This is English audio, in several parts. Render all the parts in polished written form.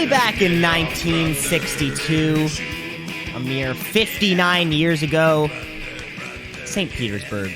Way back in 1962, a mere 59 years ago, St. Petersburg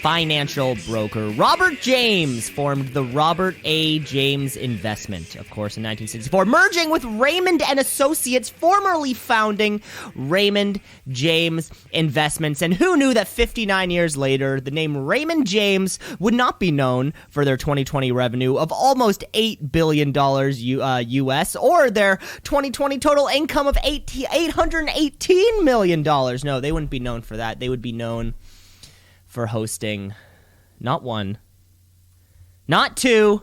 financial broker Robert James formed the Robert A. James Investment, of course, in 1964, merging with Raymond and Associates, formerly founding Raymond James Investments. And who knew that 59 years later, the name Raymond James would not be known for their 2020 revenue of almost $8 billion U.S., or their 2020 total income of $818 million. No, they wouldn't be known for that. They would be known for hosting not one, not two,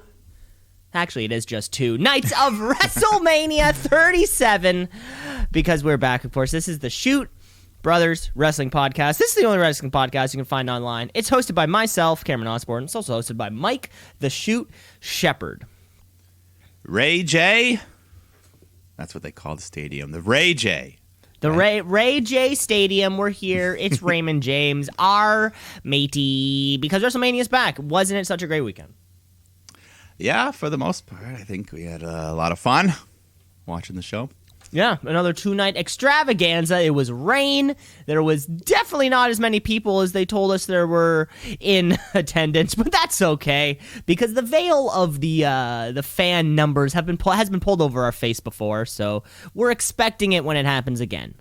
actually it is just two nights of WrestleMania 37, because we're back, of course. This is the Shoot Brothers Wrestling Podcast. This is the only wrestling podcast you can find online. It's hosted by myself, Cameron Osborne. It's also hosted by Mike the Shoot Shepherd. Ray J. That's what they call the stadium. The Ray J. The Ray J Stadium, we're here. It's Raymond James, our matey, because WrestleMania's back. Wasn't it such a great weekend? Yeah, for the most part. I think we had a lot of fun watching the show. Yeah, another two-night extravaganza. It was rain. There was definitely not as many people as they told us there were in attendance, but that's okay, because the veil of the fan numbers has been pulled over our face before, so we're expecting it when it happens again.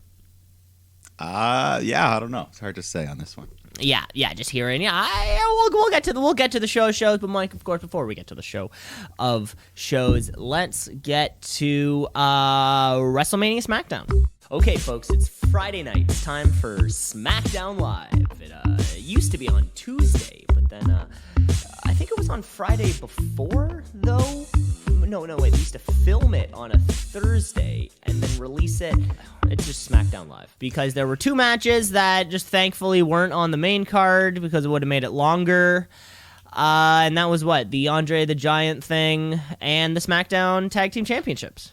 Yeah, I don't know. It's hard to say on this one. Yeah, just hearing. Yeah, we'll get to the shows, but Mike, of course, before we get to the show of shows, let's get to WrestleMania SmackDown. Okay, folks, it's Friday night. It's time for SmackDown Live. It used to be on Tuesday, but then I think it was on Friday before, though. No, wait, they used to film it on a Thursday and then release it. It's just SmackDown Live, because there were two matches that just thankfully weren't on the main card because it would have made it longer. And that was what? The Andre the Giant thing and the SmackDown Tag Team Championships.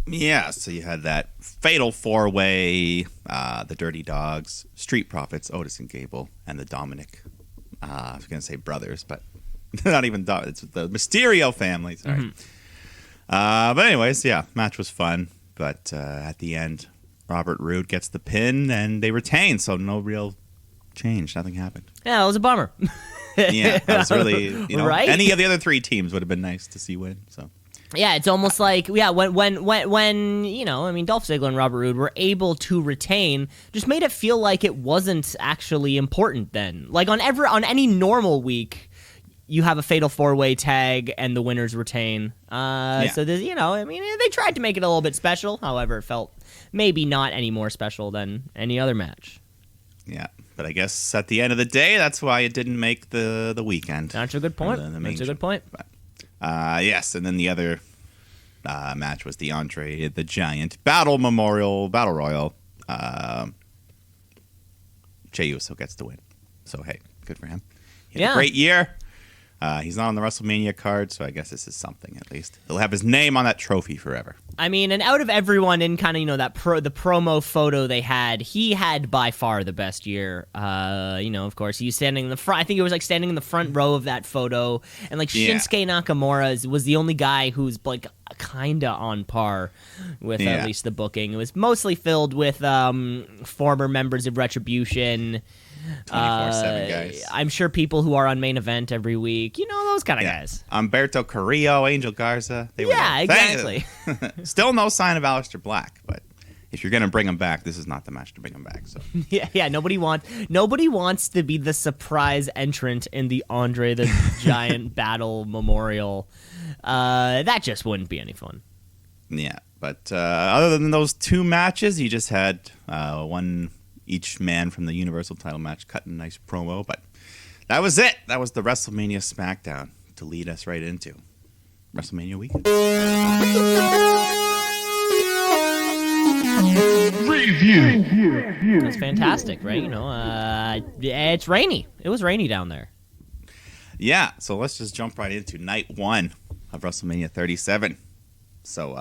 Yeah, so you had that fatal four-way, the Dirty Dogs, Street Profits, Otis and Gable, and the Dominic. I was going to say brothers, but not even it's the Mysterio family. Sorry. Mm-hmm. But anyways, yeah, match was fun. But at the end, Robert Roode gets the pin, and they retain. So no real change. Nothing happened. Yeah, it was a bummer. Yeah, that was really, right? Any of the other three teams would have been nice to see win. So. Yeah, it's almost like, when Dolph Ziggler and Robert Roode were able to retain, just made it feel like it wasn't actually important then. Like on any normal week, you have a fatal four-way tag and the winners retain. So there's, they tried to make it a little bit special. However, it felt maybe not any more special than any other match. Yeah, but I guess at the end of the day, that's why it didn't make the weekend. That's a good point. That's a good point. But, yes, and then the other match was the Andre the Giant Battle Royal. Jey Uso gets the win. So, hey, good for him. He had a great year. He's not on the WrestleMania card, so I guess this is something at least. He'll have his name on that trophy forever. I mean, and out of everyone in kind of, the promo photo they had, he had by far the best year. Of course, he's standing in the front. I think it was like standing in the front row of that photo. And like Shinsuke Nakamura was the only guy who's like kind of on par with at least the booking. It was mostly filled with former members of Retribution. 24/7 guys. I'm sure people who are on Main Event every week, those kind of guys. Umberto Carrillo, Angel Garza. They were there. Exactly. Still no sign of Aleister Black, but if you're going to bring him back, this is not the match to bring him back. So yeah. Nobody wants to be the surprise entrant in the Andre the Giant Battle Memorial. That just wouldn't be any fun. Yeah, but other than those two matches, you just had one. Each man from the Universal title match cut a nice promo, but that was it. That was the WrestleMania SmackDown to lead us right into WrestleMania weekend. Review. That's fantastic, right? It's rainy. It was rainy down there. Yeah, so let's just jump right into night one of WrestleMania 37. So,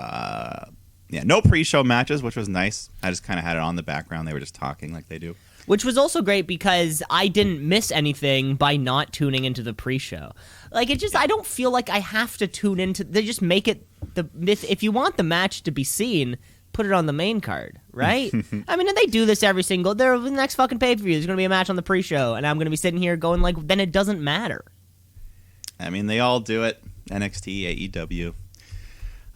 no pre-show matches, which was nice. I just kind of had it on the background. They were just talking like they do. Which was also great because I didn't miss anything by not tuning into the pre-show. Like, I don't feel like I have to tune into... They just make it if you want the match to be seen, put it on the main card, right? I mean, and they do this every single. The next fucking pay-per-view, there's going to be a match on the pre-show, and I'm going to be sitting here going like, then it doesn't matter. I mean, they all do it. NXT, AEW.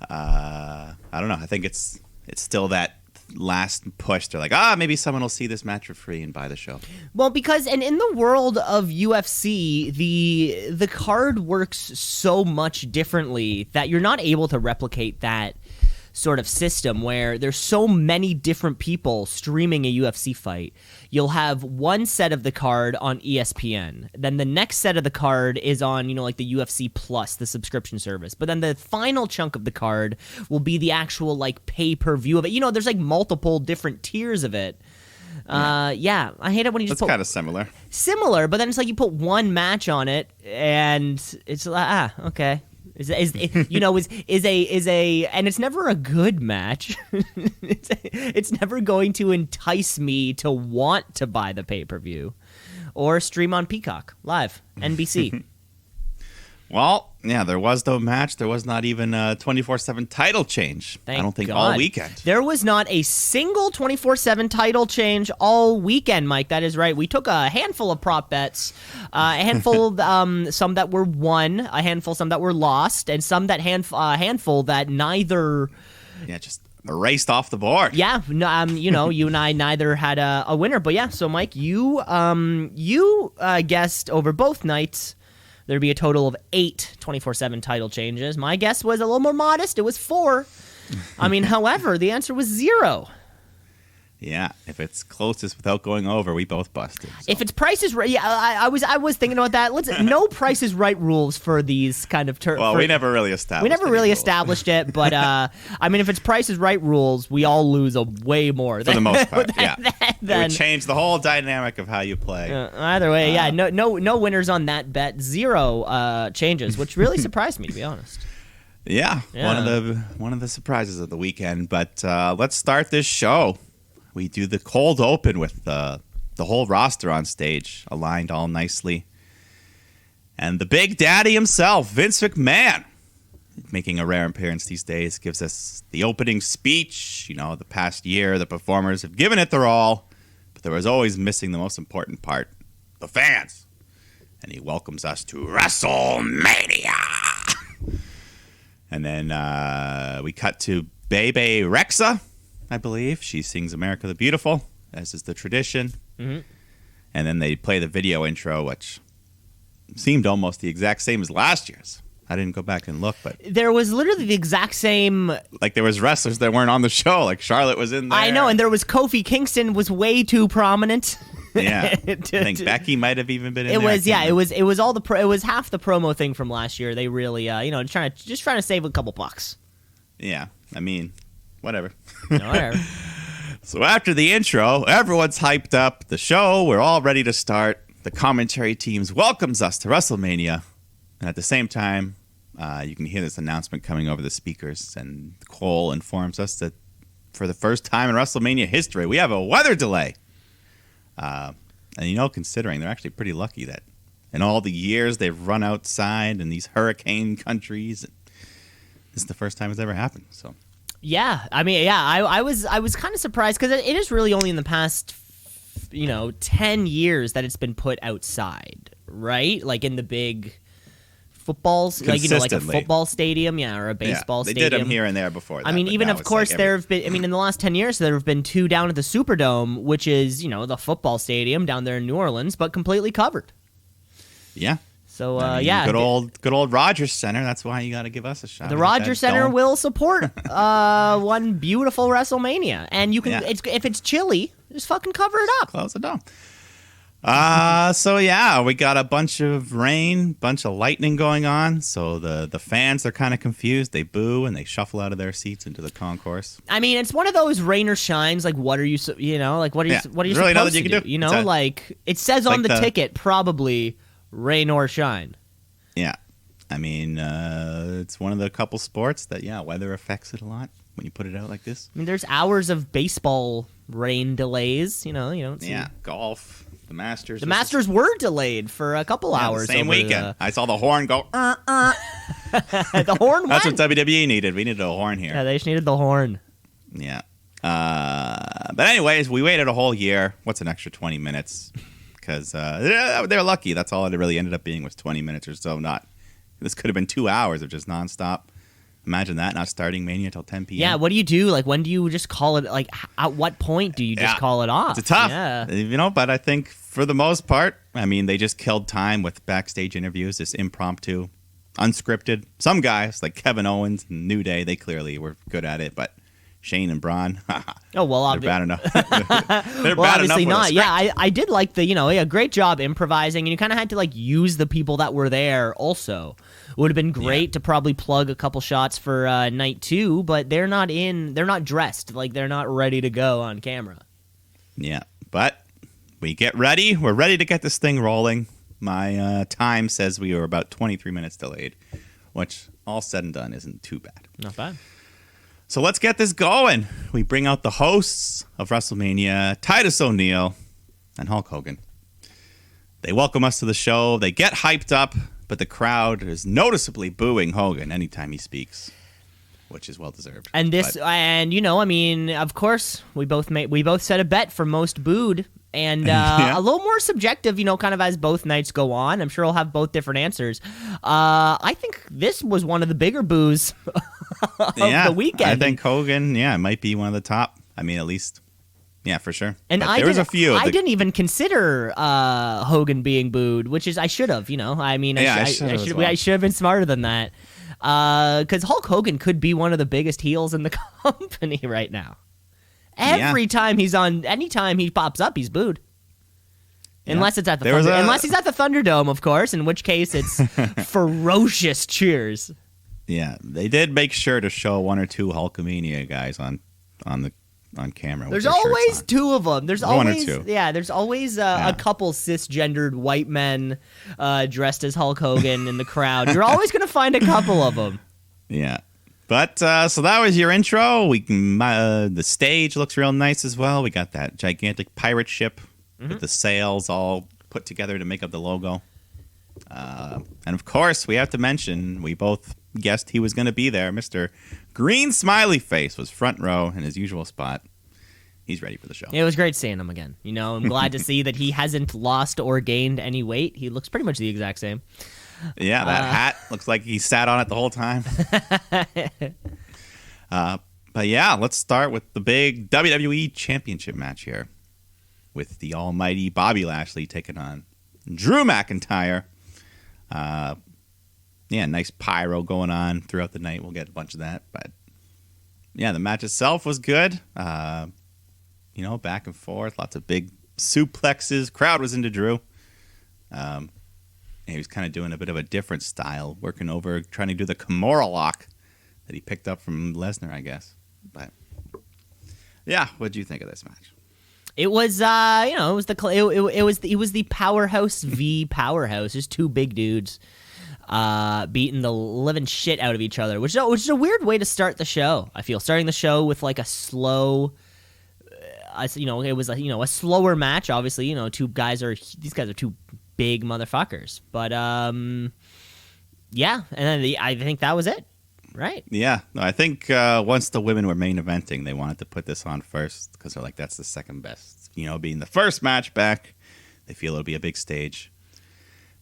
I don't know. I think it's still that last push. They're like, maybe someone will see this match for free and buy the show. Well, because and in the world of UFC, the card works so much differently that you're not able to replicate that sort of system where there's so many different people streaming a UFC fight. You'll have one set of the card on ESPN. Then the next set of the card is on, like the UFC Plus, the subscription service. But then the final chunk of the card will be the actual like pay-per-view of it. There's like multiple different tiers of it. Yeah, I hate it when you just That's kind of similar. Similar, but then it's like you put one match on it and it's like, okay. Is a and it's never a good match. It's never going to entice me to want to buy the pay-per-view or stream on Peacock live, NBC. Well, yeah, there was no match. There was not even a 24/7 title change. Thank I don't think God. all weekend. There was not a single 24/7 title change all weekend, Mike. That is right. We took a handful of prop bets, a handful, some that were won, a handful, some that were lost, and some that handful that neither. Yeah, just erased off the board. Yeah, you and I neither had a winner, but yeah. So, Mike, you guessed over both nights. There'd be a total of 8 24/7 title changes. My guess was a little more modest. It was 4. I mean, however, the answer was 0. Yeah, if it's closest without going over, we both busted. So. If it's Price is Right, yeah, I was thinking about that. No Price is Right rules for these kind of terms. Well, we never really established it, but I mean, if it's Price is Right rules, we all lose way more. For the most part, yeah. It would change the whole dynamic of how you play. Either way, yeah, no winners on that bet. 0 changes, which really surprised me, to be honest. Yeah, one of the surprises of the weekend. But let's start this show. We do the cold open with the whole roster on stage, aligned all nicely. And the Big Daddy himself, Vince McMahon, making a rare appearance these days, gives us the opening speech. The past year, the performers have given it their all, but there was always missing the most important part, the fans. And he welcomes us to Wrestlemania. And then we cut to Bebe Rexha. I believe. She sings America the Beautiful, as is the tradition. Mm-hmm. And then they play the video intro, which seemed almost the exact same as last year's. I didn't go back and look, but... There was literally the exact same... Like, there was wrestlers that weren't on the show. Like, Charlotte was in there. I know, and there was Kofi Kingston was way too prominent. Yeah. I think Becky might have even been in there. It was all it was half the promo thing from last year. They really, trying to save a couple bucks. Yeah. I mean... Whatever. Whatever. So after the intro, everyone's hyped up. The show, we're all ready to start. The commentary teams welcomes us to WrestleMania. And at the same time, you can hear this announcement coming over the speakers. And Cole informs us that for the first time in WrestleMania history, we have a weather delay. And considering they're actually pretty lucky that in all the years they've run outside in these hurricane countries, this is the first time it's ever happened. So... Yeah, I mean, yeah, I was kind of surprised because it is really only in the past, 10 years that it's been put outside, right? Like in the big footballs, like a football stadium, or a baseball stadium. They did them here and there before that. I mean, even of course there have been. I mean, in the last 10 years there have been 2 down at the Superdome, which is the football stadium down there in New Orleans, but completely covered. Yeah. So, good old Rogers Center. That's why you got to give us a shot. The Rogers Center will support one beautiful WrestleMania, and you can. Yeah. If it's chilly, just fucking cover it up. Close the dome. We got a bunch of rain, bunch of lightning going on. So the fans are kind of confused. They boo and they shuffle out of their seats into the concourse. I mean, it's one of those rain or shines. Like, what are you? What are you really supposed to do? Like it says on the ticket, probably. Rain or shine. Yeah. I mean, it's one of the couple sports that, weather affects it a lot when you put it out like this. I mean, there's hours of baseball rain delays, you don't see. Yeah, golf, the Masters. The Masters were delayed for a couple hours. The same weekend. I saw the horn go, The horn That's went. what WWE needed. We needed a horn here. Yeah, they just needed the horn. Yeah. But anyways, we waited a whole year. What's an extra 20 minutes? Because they're lucky. That's all it really ended up being was 20 minutes or so. This could have been 2 hours of just nonstop. Imagine that, not starting Mania till 10 p.m. Yeah, what do you do? Like, when do you just call it? Like, at what point do you just call it off? It's tough. Yeah. But I think for the most part, I mean, they just killed time with backstage interviews, this impromptu, unscripted. Some guys, like Kevin Owens and New Day, they clearly were good at it, but Shane and Braun, oh, well, they're bad enough. They're well, bad obviously enough not. Yeah, I did like a great job improvising, and you kind of had to, like, use the people that were there also. Would have been great to probably plug a couple shots for night 2, but they're not dressed. Like, they're not ready to go on camera. Yeah, but we get ready. We're ready to get this thing rolling. My time says we were about 23 minutes delayed, which all said and done isn't too bad. Not bad. So let's get this going. We bring out the hosts of WrestleMania, Titus O'Neil and Hulk Hogan. They welcome us to the show. They get hyped up, but the crowd is noticeably booing Hogan anytime he speaks, which is well deserved. And of course, we both set a bet for most booed, and a little more subjective, kind of as both nights go on. I'm sure we'll have both different answers. I think this was one of the bigger boos of the weekend. I think Hogan, might be one of the top. I mean, at least, for sure. And there was a few. I didn't even consider Hogan being booed, which is I should have. I should have been smarter than that. Because Hulk Hogan could be one of the biggest heels in the company right now. Anytime he pops up, he's booed. Unless it's at the unless he's at the Thunderdome, of course, in which case it's ferocious cheers. Yeah, they did make sure to show one or two Hulkamania guys on camera. There's always two of them. There's always one or two. Yeah, there's always a couple cisgendered white men dressed as Hulk Hogan in the crowd. You're always going to find a couple of them. Yeah. But so that was your intro. The stage looks real nice as well. We got that gigantic pirate ship with the sails all put together to make up the logo. And of course, we have to mention, we both guessed he was going to be there. Mr. Green Smiley Face was front row in his usual spot. He's ready for the show. It was great seeing him again. I'm glad to see that he hasn't lost or gained any weight. He looks pretty much the exact same. Yeah, that hat looks like he sat on it the whole time. But yeah, let's start with the big WWE Championship match here with the almighty Bobby Lashley taking on Drew McIntyre. Nice pyro going on throughout the night. We'll get a bunch of that. But yeah, the match itself was good. Back and forth, lots of big suplexes. Crowd was into Drew. He was kind of doing a bit of a different style, working over, trying to do the Kimura lock that he picked up from Lesnar, I guess. But yeah, what did you think of this match? It was, it was the powerhouse v powerhouse. There's two big dudes beating the living shit out of each other, which is a weird way to start the show. I feel starting the show with like a slow. It was a slower match. Obviously, these guys are two big motherfuckers. But and then I think that was it, right? Yeah, I think once the women were main eventing, they wanted to put this on first because they're like, that's the second best. Being the first match back, they feel it'll be a big stage.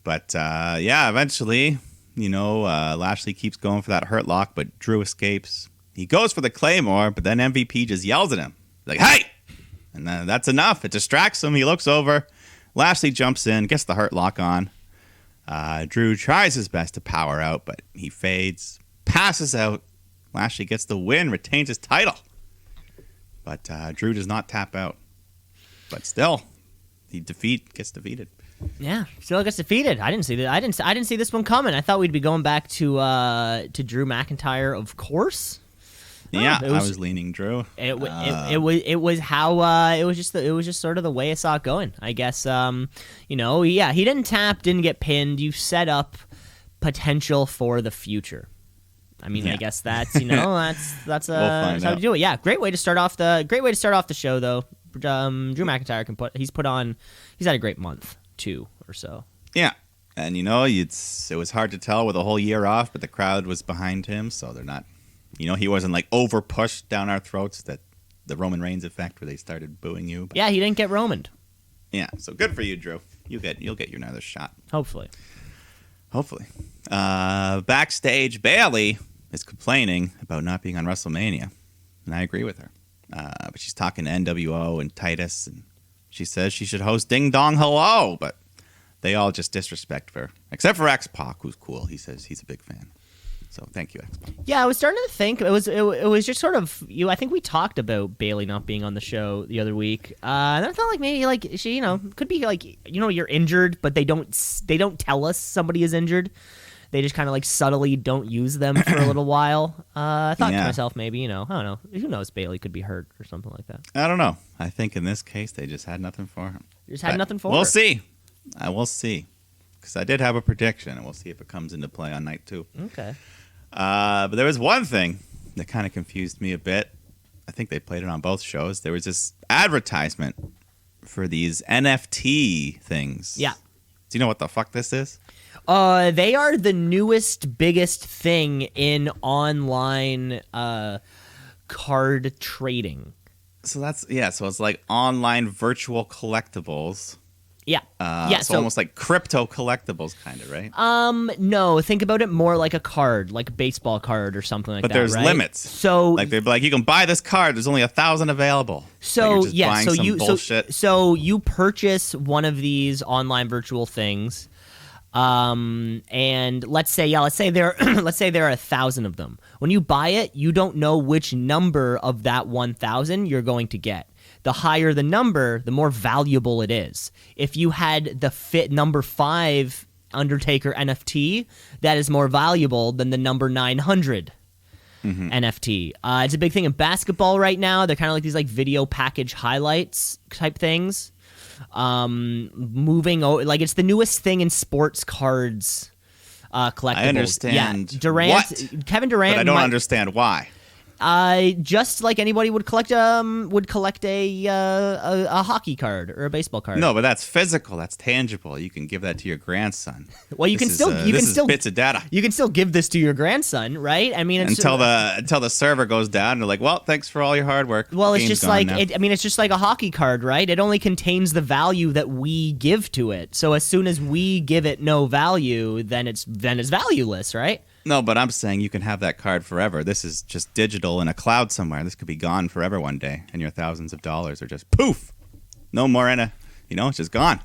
But eventually, Lashley keeps going for that hurt lock, but Drew escapes. He goes for the Claymore, but then MVP just yells at him, like, "Hey!" And then that's enough. It distracts him. He looks over. Lashley jumps in, gets the hurt lock on. Drew tries his best to power out, but he fades, passes out. Lashley gets the win, retains his title. But Drew does not tap out. But still, he gets defeated. Yeah, still gets defeated. I didn't see that. I didn't see this one coming. I thought we'd be going back to Drew McIntyre, of course. Yeah, I was leaning Drew. It was just sort of the way I saw it going. I guess he didn't tap, didn't get pinned. You set up potential for the future. I mean, I guess that's that's how you do it. Yeah, great way to start off the show though. Drew McIntyre he's had a great month too or so. Yeah. And, it was hard to tell with a whole year off, but the crowd was behind him, so they're not, he wasn't like over pushed down our throats, that the Roman Reigns effect where they started booing you. But, Yeah, he didn't get Romaned. yeah, so good for you, Drew. You'll get your another shot. Hopefully. Backstage, Bayley is complaining about not being on WrestleMania, and I agree with her. But she's talking to NWO and Titus, and she says she should host Ding Dong Hello, but they all just disrespect her, except for X-Pac, who's cool. He says he's a big fan. So thank you, X-Pac. Yeah, I was starting to think it was just sort of I think we talked about Bayley not being on the show the other week, and I felt like maybe like she could be like you're injured, but they don't tell us somebody is injured. They just kind of like subtly don't use them for a little while. I thought to myself maybe I don't know, who knows, Bayley could be hurt or something like that. I don't know. I think in this case they just had nothing for him. We'll see. I will see, because I did have a prediction, and we'll see if it comes into play on night 2. Okay. But there was one thing that kind of confused me a bit. I think they played it on both shows. There was this advertisement for these NFT things. Yeah. Do you know what the fuck this is? They are the newest, biggest thing in online card trading. So so it's like online virtual collectibles. Yeah. So almost like crypto collectibles, kind of, right? No, think about it more like a card, like a baseball card or something like that. But there's right? limits. So like they'd be like, you can buy this card. There's only 1,000 available. So like you're just buying some bullshit. So you purchase one of these online virtual things, and let's say there let's say there are 1,000 of them. When you buy it, you don't know which number of that 1,000 you're going to get. The higher the number, the more valuable it is. If you had the number 5 Undertaker NFT, that is more valuable than the number 900 NFT. It's a big thing in basketball right now. They're kind of like these like video package highlights type things. Like it's the newest thing in sports cards collectibles. I understand. Yeah, Kevin Durant. But I don't understand why. Just like anybody would collect a hockey card or a baseball card. No, but that's physical. That's tangible. You can give that to your grandson. Well, you can still bits of data. You can still give this to your grandson, right? I mean, until the server goes down, and they're like, "Well, thanks for all your hard work." Well, it's just like it's just like a hockey card, right? It only contains the value that we give to it. So as soon as we give it no value, then it's valueless, right? No, but I'm saying you can have that card forever. This is just digital in a cloud somewhere. This could be gone forever one day, and your thousands of dollars are just poof. No more it's just gone.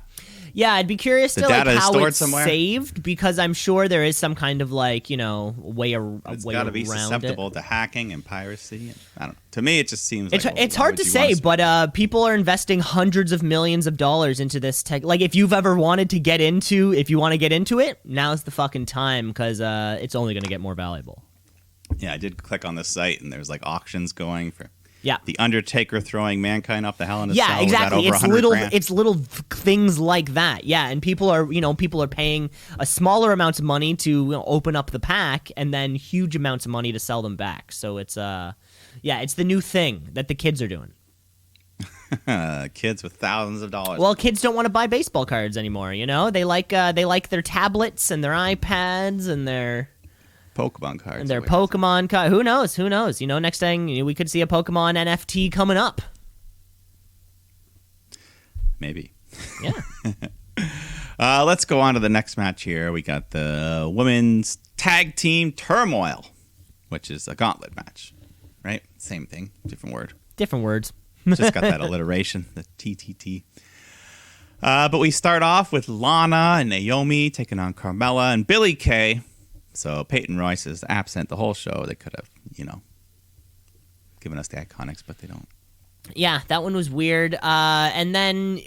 Yeah, I'd be curious to like how it's somewhere. saved, because I'm sure there is some kind of like way around it. It's got to be susceptible to hacking and piracy. I don't know. To me, it just seems it's hard to say, but people are investing hundreds of millions of dollars into this tech. Like if you want to get into it, now's the fucking time, because it's only going to get more valuable. Yeah, I did click on the site, and there's like auctions going for. Yeah, the Undertaker throwing Mankind off the Hell in a Cell. Yeah, exactly. It's little things like that. Yeah, and people are paying a smaller amount of money to open up the pack, and then huge amounts of money to sell them back. So it's it's the new thing that the kids are doing. Kids with thousands of dollars. Well, kids don't want to buy baseball cards anymore. They like their tablets and their iPads and their Pokemon cards. And their Pokemon cards. Who knows? Next thing, we could see a Pokemon NFT coming up. Maybe. Yeah. Let's go on to the next match here. We got the Women's Tag Team Turmoil, which is a gauntlet match. Right? Same thing. Different word. Different words. Just got that alliteration, the TTT. But we start off with Lana and Naomi taking on Carmella and Billie Kay. So Peyton Royce is absent the whole show. They could have, given us the Iconics, but they don't. Yeah, that one was weird. And then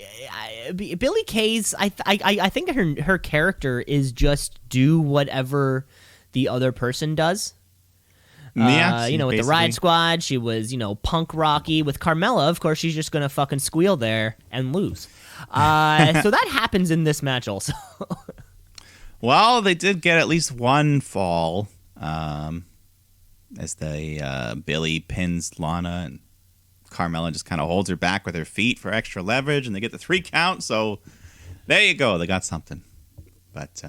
Billie Kay's, I think her character is just do whatever the other person does. Yeah, with the Riot Squad, she was, punk rocky. With Carmella, of course, she's just gonna fucking squeal there and lose. So that happens in this match also. Well, they did get at least one fall as Billie pins Lana, and Carmella just kind of holds her back with her feet for extra leverage, and they get the 3 count. So there you go. They got something. But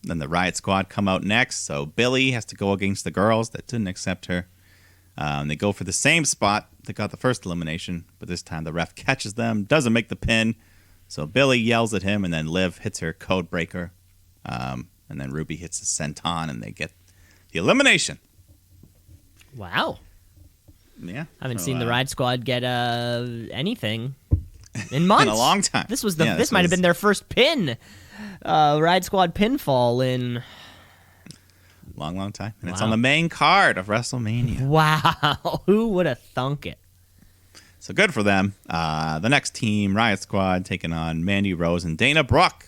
then the Riot Squad come out next, so Billy has to go against the girls that didn't accept her. They go for the same spot that got the first elimination, but this time the ref catches them, doesn't make the pin. So Billy yells at him, and then Liv hits her code breaker. And then Ruby hits the senton, and they get the elimination. Wow. Yeah. I haven't seen the Riot Squad get anything in months. In a long time. This might have been their first pin. Riot Squad pinfall in... Long time. And it's on the main card of WrestleMania. Wow. Who would have thunk it? So good for them. The next team, Riot Squad, taking on Mandy Rose and Dana Brooke.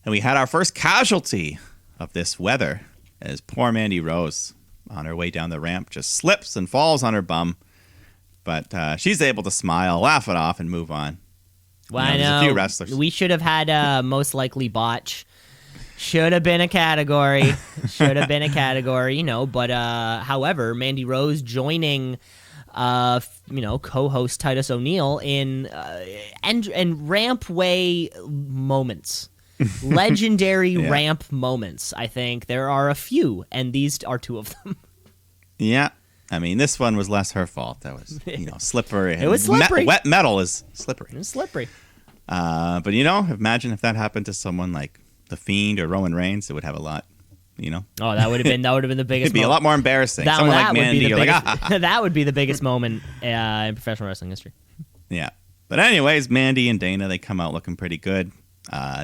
And we had our first casualty of this weather as poor Mandy Rose, on her way down the ramp, just slips and falls on her bum. But she's able to smile, laugh it off, and move on. Well, I know. There's a few wrestlers. We should have had most likely botch. Should have been a category. But however, Mandy Rose joining, co-host Titus O'Neil in and rampway moments. Legendary ramp moments. I think there are a few, and these are two of them. Yeah. I mean, this one was less her fault. That was, slippery. It was slippery. Wet metal is slippery. It was slippery. But, imagine if that happened to someone like The Fiend or Roman Reigns, it would have a lot, Oh, that would have been the biggest It'd be a lot more embarrassing. Someone like Mandy, you're like, that would be the biggest moment in professional wrestling history. Yeah. But anyways, Mandy and Dana, they come out looking pretty good.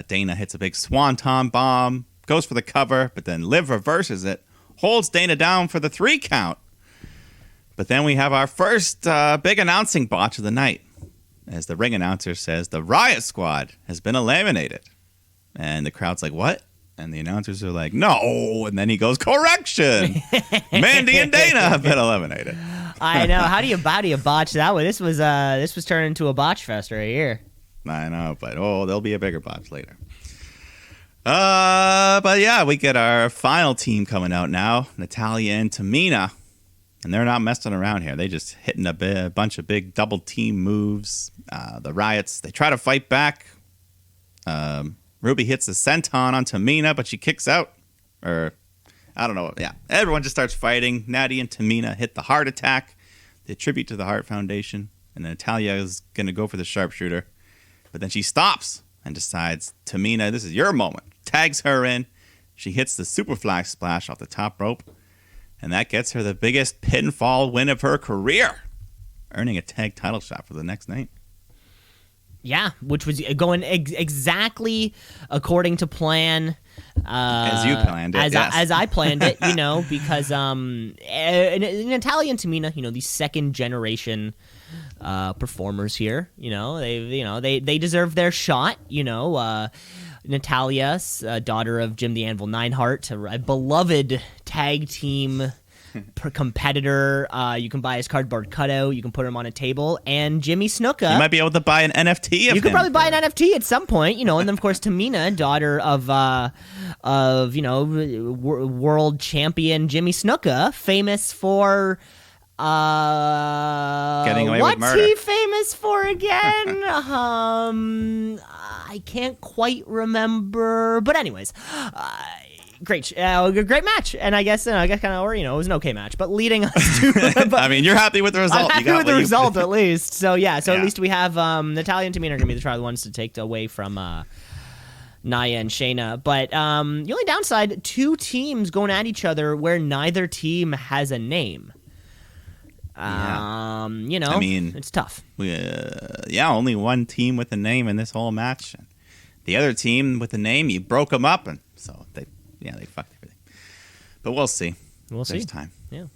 Dana hits a big swanton bomb, goes for the cover, but then Liv reverses it, holds Dana down for the 3 count. But then we have our first big announcing botch of the night, as the ring announcer says the Riot Squad has been eliminated. And the crowd's like, what? And the announcers are like, no. And then he goes, correction. Mandy and Dana have been eliminated. I know. How do you botch that one? This was turned into a botch fest right here. I know, but there'll be a bigger botch later. But yeah, we get our final team coming out now, Natalya and Tamina. And they're not messing around here. They just hitting a bunch of big double team moves. The Riots, they try to fight back. Ruby hits the senton on Tamina, but she kicks out. Or, I don't know. Yeah, everyone just starts fighting. Natty and Tamina hit the heart attack. They attribute to the Heart Foundation. And Natalya is going to go for the sharpshooter. But then she stops and decides, Tamina, this is your moment. Tags her in. She hits the Superfly Splash off the top rope. And that gets her the biggest pinfall win of her career, earning a tag title shot for the next night. Yeah, which was going exactly according to plan. As you planned it, as I planned it, because Natalya and Tamina, these second generation performers here, they deserve their shot. Natalya, daughter of Jim the Anvil Neidhart, a beloved tag team competitor. You can buy his cardboard cutout. You can put him on a table. And Jimmy Snuka. You might be able to buy an NFT of him. You could probably buy an NFT at some point, And then, of course, Tamina, daughter of world champion Jimmy Snuka, famous for... getting away with murder. What's he famous for again? I can't quite remember. But anyways, great match. And I guess kind of, it was an okay match. But leading us to... I mean, you're happy with the result. I'm happy with the result, at least. So, at least we have Natalya and Tamina are going to be the ones to take away from... Nia and Shayna. But the only downside, 2 teams going at each other where neither team has a name. I mean, it's tough. Only one team with a name in this whole match. The other team with a name, you broke them up, and so they fucked everything. But we'll see. There's time. Yeah.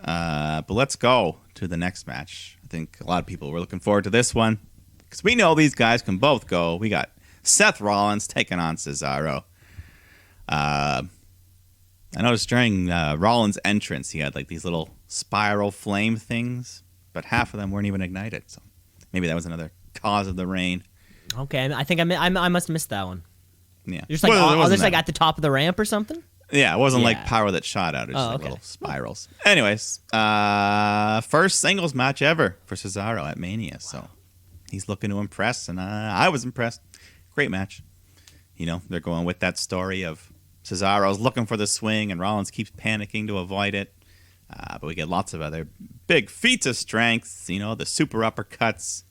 But let's go to the next match. I think a lot of people were looking forward to this one because we know these guys can both go. We got Seth Rollins taking on Cesaro. I noticed during Rollins' entrance, he had like these little spiral flame things, but half of them weren't even ignited. So maybe that was another cause of the rain. Okay, I think I must have missed that one. Yeah, just like at the top of the ramp or something. Yeah, it wasn't like power that shot out. It was just like little spirals. Anyways, first singles match ever for Cesaro at Mania. Wow. So he's looking to impress, and I was impressed. Great match. they're going with that story of Cesaro's looking for the swing and Rollins keeps panicking to avoid it. But we get lots of other big feats of strength, the super uppercuts.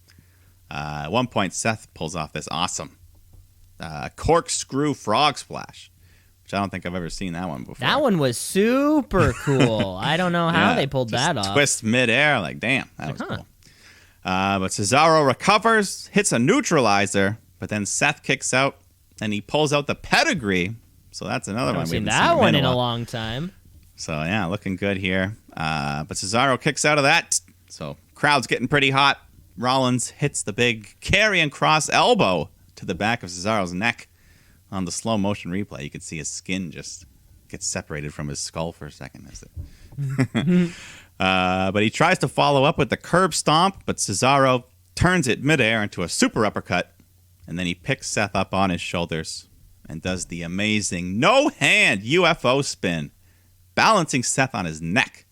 At one point, Seth pulls off this awesome corkscrew frog splash, which I don't think I've ever seen that one before. That one was super cool. I don't know how they pulled that off. Twist midair, damn, that was cool. But Cesaro recovers, hits a neutralizer, but then Seth kicks out, and he pulls out the pedigree. So that's another one. I've seen that one in a long time. So, yeah, looking good here. But Cesaro kicks out of that. So, crowd's getting pretty hot. Rollins hits the big carrying cross elbow to the back of Cesaro's neck. On the slow motion replay, you could see his skin just get separated from his skull for a second. But he tries to follow up with the curb stomp, but Cesaro turns it midair into a super uppercut. And then he picks Seth up on his shoulders and does the amazing no-hand UFO spin, balancing Seth on his neck.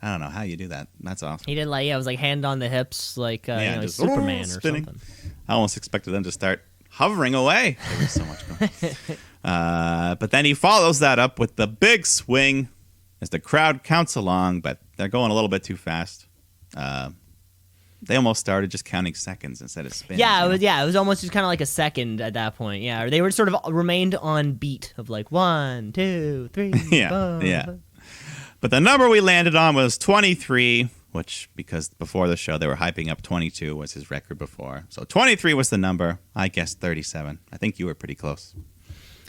I don't know how you do that. That's awesome. He did it was like hand on the hips, like just Superman or spinning. Something. I almost expected them to start hovering away. There was so much going on. But then he follows that up with the big swing as the crowd counts along, but they're going a little bit too fast. They almost started just counting seconds instead of spins. Yeah, it was almost just kind of like a second at that point. Yeah, they were sort of remained on beat of 1, 2, 3, 4. Yeah. But the number we landed on was 23, which, because before the show they were hyping up 22 was his record before. So 23 was the number. I guessed 37. I think you were pretty close.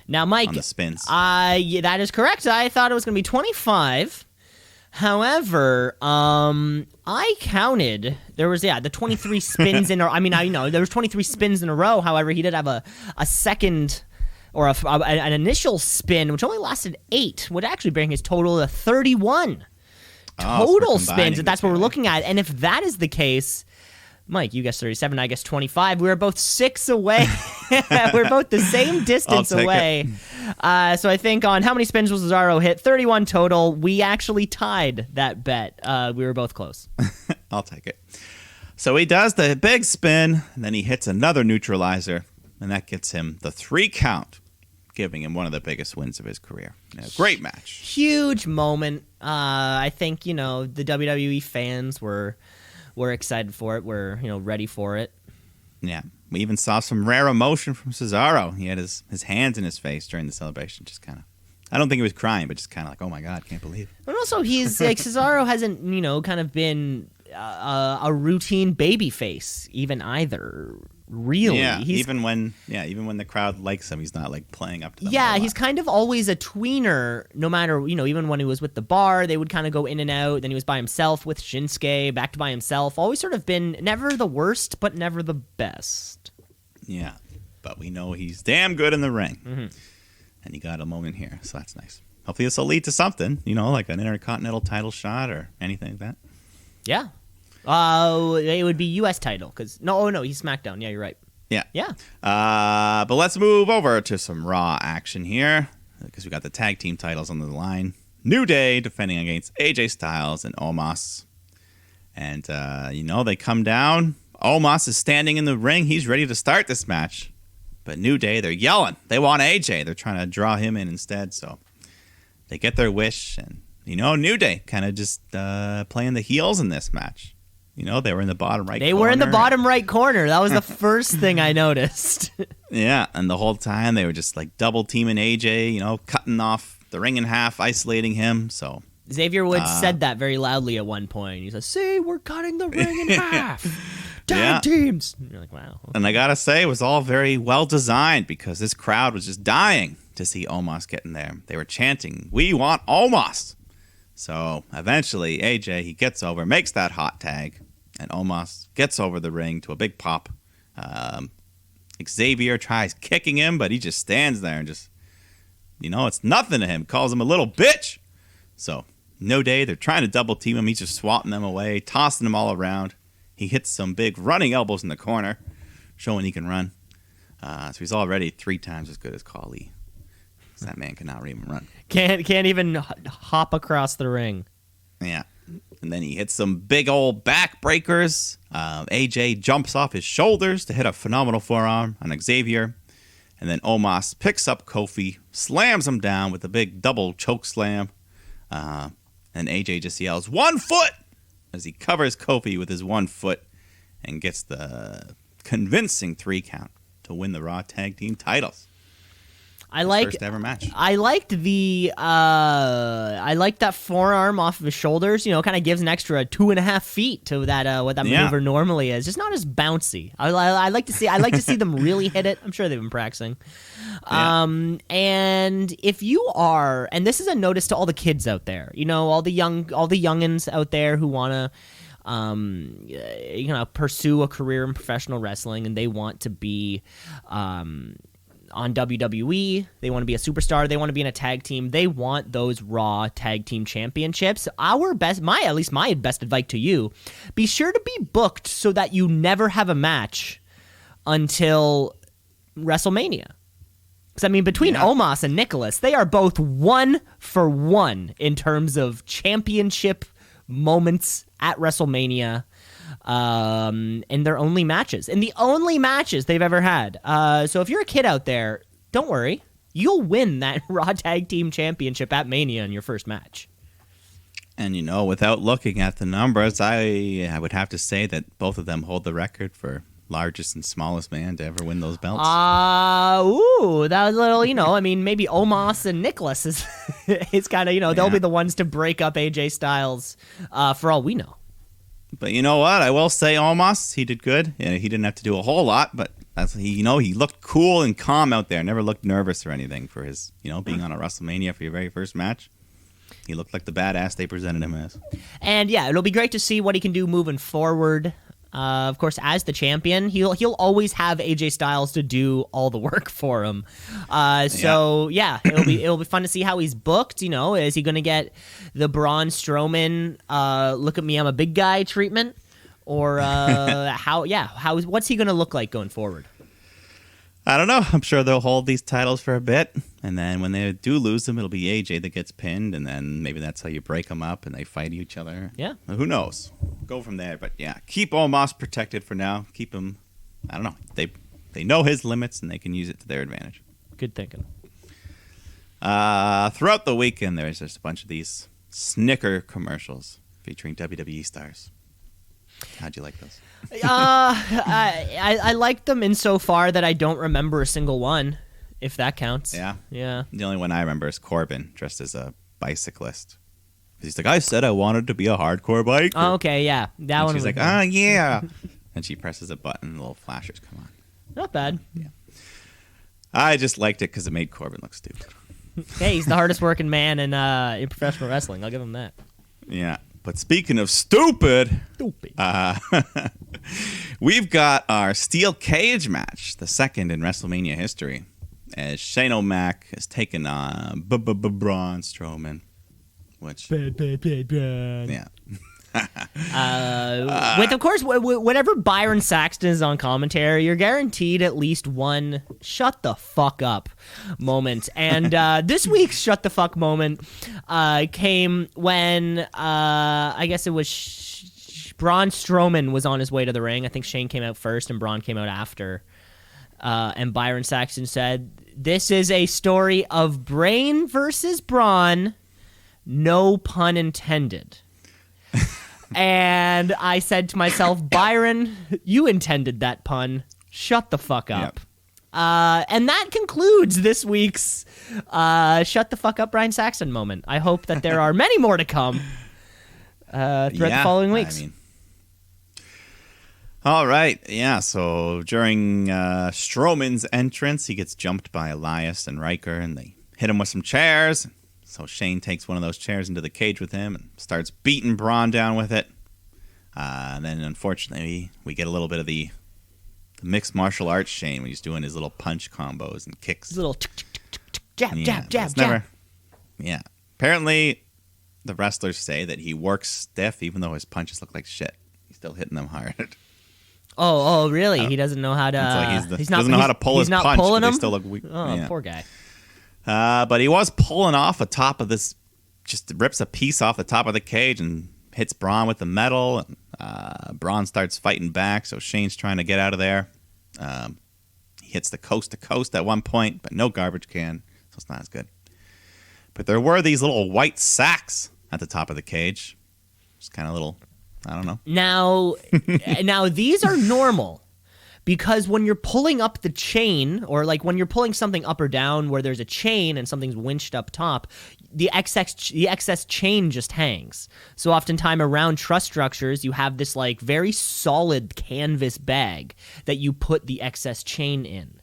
Now, Mike, on the spins. That is correct. I thought it was going to be 25. However, I counted. There was the 23 spins in a. I mean, there was 23 spins in a row. However, he did have a second or an initial spin, which only lasted 8, would actually bring his total to 31 total spins. If that's what we're looking at, and if that is the case, Mike, you guessed 37. I guessed 25. We were both 6 away. We're both the same distance away. So I think on how many spins was Cesaro hit? 31 total. We actually tied that bet. We were both close. I'll take it. So he does the big spin, and then he hits another neutralizer, and that gets him the 3 count, giving him one of the biggest wins of his career. Great match. Huge moment. I think, the WWE fans were excited for it. We're, ready for it. Yeah. We even saw some rare emotion from Cesaro. He had his hands in his face during the celebration. Just kind of, I don't think he was crying, but just kind of oh my God, can't believe it. And also, he's Cesaro hasn't, kind of been a routine baby face even either. Really, even when the crowd likes him, he's not playing up to them. Yeah, he's kind of always a tweener. No matter even when he was with the Bar, they would kind of go in and out. Then he was by himself with Shinsuke, back to by himself. Always sort of been never the worst, but never the best. Yeah, but we know he's damn good in the ring, and he got a moment here, so that's nice. Hopefully, this will lead to something. Like an Intercontinental title shot or anything like that. Yeah. It would be U.S. title because he's SmackDown. Yeah, you're right. Yeah. But let's move over to some Raw action here because we got the tag team titles on the line. New Day defending against AJ Styles and Omos, and they come down. Omos is standing in the ring. He's ready to start this match, but New Day, they're yelling. They want AJ. They're trying to draw him in instead. So they get their wish, and New Day kind of just playing the heels in this match. They were in the bottom right corner. They were in the bottom right corner. That was the first thing I noticed. Yeah, and the whole time they were just double teaming AJ, cutting off the ring in half, isolating him. So Xavier Woods said that very loudly at one point. He said, "See, we're cutting the ring in half. Tag teams." And you're like, wow. Okay. And I got to say, it was all very well designed because this crowd was just dying to see Omos get in there. They were chanting, "We want Omos." So eventually, AJ, he gets over, makes that hot tag. And Omos gets over the ring to a big pop. Xavier tries kicking him, but he just stands there and just, it's nothing to him. Calls him a little bitch. So, New Day, they're trying to double team him. He's just swatting them away, tossing them all around. He hits some big running elbows in the corner, showing he can run. So he's already 3 times as good as Khali. That man cannot even run. Can't even hop across the ring. Yeah. And then he hits some big old back breakers. AJ jumps off his shoulders to hit a phenomenal forearm on Xavier. And then Omos picks up Kofi, slams him down with a big double choke slam. And AJ just yells, 1 foot! As he covers Kofi with his 1 foot and gets the convincing 3 count to win the Raw Tag Team titles. First ever match. I liked that forearm off of his shoulders. Kind of gives an extra 2.5 feet to that what that maneuver normally is. Just not as bouncy. I like to see them really hit it. I'm sure they've been practicing. Yeah. And if you are, and this is a notice to all the kids out there, all the youngins out there who want to pursue a career in professional wrestling, and they want to be on WWE, they want to be a superstar, they want to be in a tag team, they want those Raw Tag Team Championships. My best advice to you, be sure to be booked so that you never have a match until WrestleMania. Because, between Omos and Nicholas, they are both 1 for 1 in terms of championship moments at WrestleMania. And their only matches. And the only matches they've ever had. So if you're a kid out there, don't worry. You'll win that Raw Tag Team Championship at Mania in your first match. And, without looking at the numbers, I would have to say that both of them hold the record for largest and smallest man to ever win those belts. That was a little, maybe Omos and Nicholas is it's kind of, they'll be the ones to break up AJ Styles for all we know. But you know what? I will say Omos, he did good. He didn't have to do a whole lot, but he looked cool and calm out there. Never looked nervous or anything for his, being on a WrestleMania for your very first match. He looked like the badass they presented him as. And it'll be great to see what he can do moving forward. Of course, as the champion, he'll always have AJ Styles to do all the work for him. It'll be fun to see how he's booked. Is he going to get the Braun Strowman "look at me, I'm a big guy" treatment, or what's he going to look like going forward? I don't know. I'm sure they'll hold these titles for a bit, and then when they do lose them, it'll be AJ that gets pinned, and then maybe that's how you break them up and they fight each other. Yeah. Who knows? Go from there. But yeah, keep Omos protected for now. Keep him. I don't know. They know his limits and they can use it to their advantage. Good thinking. Throughout the weekend, there's just a bunch of these Snicker commercials featuring WWE stars. How'd you like those? I liked them insofar that I don't remember a single one, if that counts. Yeah? Yeah. The only one I remember is Corbin dressed as a bicyclist. He's like, I said I wanted to be a hardcore biker. Oh, okay, yeah. That one. She's like, yeah. And she presses a button and little flashers come on. Not bad. Yeah. I just liked it because it made Corbin look stupid. Hey, he's the hardest working man in professional wrestling. I'll give him that. Yeah. But speaking of stupid, we've got our steel cage match, the second in WrestleMania history, as Shane O'Mac has taken on Braun Strowman, which yeah. With, of course, whenever Byron Saxton is on commentary, you're guaranteed at least one shut the fuck up moment. And this week's shut the fuck moment came when I guess it was Braun Strowman was on his way to the ring. I think Shane came out first and Braun came out after. And Byron Saxton said, "This is a story of brain versus brawn, no pun intended." And I said to myself, Byron, you intended that pun. Shut the fuck up. Yep. And that concludes this week's Shut the Fuck Up Brian Saxton moment. I hope that there are many more to come throughout the following weeks. All right. Yeah, so during Strowman's entrance, he gets jumped by Elias and Riker, and they hit him with some chairs. So Shane takes one of those chairs into the cage with him and starts beating Braun down with it. And then, unfortunately, we get a little bit of the mixed martial arts Shane when he's doing his little punch combos and kicks. His little jab. Yeah. Apparently, the wrestlers say that he works stiff even though his punches look like shit. He's still hitting them hard. Oh, really? He doesn't know how to... He doesn't know how to pull his punch, but they still look weak. Oh, yeah. Poor guy. But he was pulling off the top of this, just rips a piece off the top of the cage and hits Braun with the metal. And, Braun starts fighting back, so Shane's trying to get out of there. He hits the coast to coast at one point, but no garbage can, so it's not as good. But there were these little white sacks at the top of the cage. Just kind of little, I don't know. Now these are normal. Because when you're pulling up the chain, or like when you're pulling something up or down where there's a chain and something's winched up top, the excess chain just hangs. So oftentimes around truss structures, you have this like very solid canvas bag that you put the excess chain in.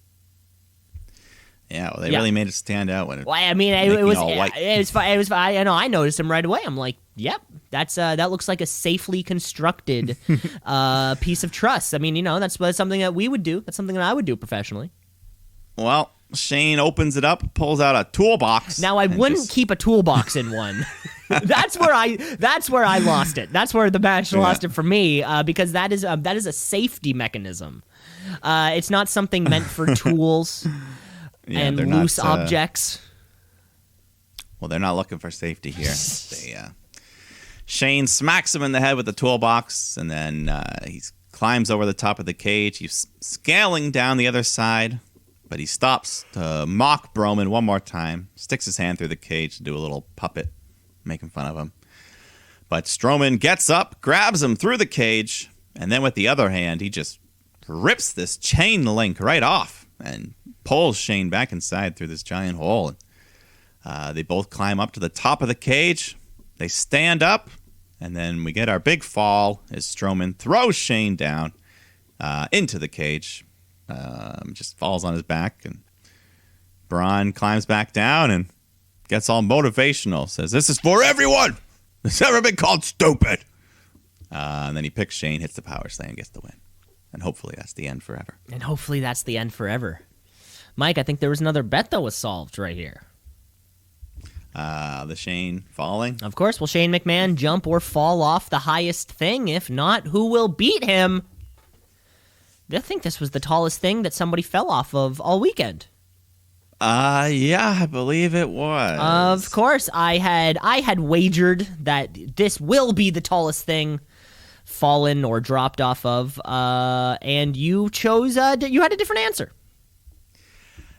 Yeah, well, they really made it stand out when it. Well, I mean, it was all white. I know. I noticed them right away. I'm like, yep, that looks like a safely constructed piece of truss. I mean, that's something that we would do. That's something that I would do professionally. Well, Shane opens it up, pulls out a toolbox. Now, I wouldn't keep a toolbox in one. That's where I lost it. That's where the match lost it for me, because that is a safety mechanism. It's not something meant for tools. And loose objects. Well, they're not looking for safety here. Shane smacks him in the head with the toolbox, and then he climbs over the top of the cage. He's scaling down the other side, but he stops to mock Broman one more time, sticks his hand through the cage to do a little puppet, making fun of him. But Strowman gets up, grabs him through the cage, and then with the other hand, he just rips this chain link right off and pulls Shane back inside through this giant hole. They both climb up to the top of the cage. They stand up, and then we get our big fall as Strowman throws Shane down into the cage. Just falls on his back, and Braun climbs back down and gets all motivational. Says, "This is for everyone that's ever been called stupid." And then he picks Shane, hits the power slam, gets the win. And hopefully that's the end forever. Mike, I think there was another bet that was solved right here. The Shane falling? Of course. Will Shane McMahon jump or fall off the highest thing? If not, who will beat him? I think this was the tallest thing that somebody fell off of all weekend. Yeah, I believe it was. Of course. I had wagered that this will be the tallest thing fallen or dropped off of, and you chose, you had a different answer.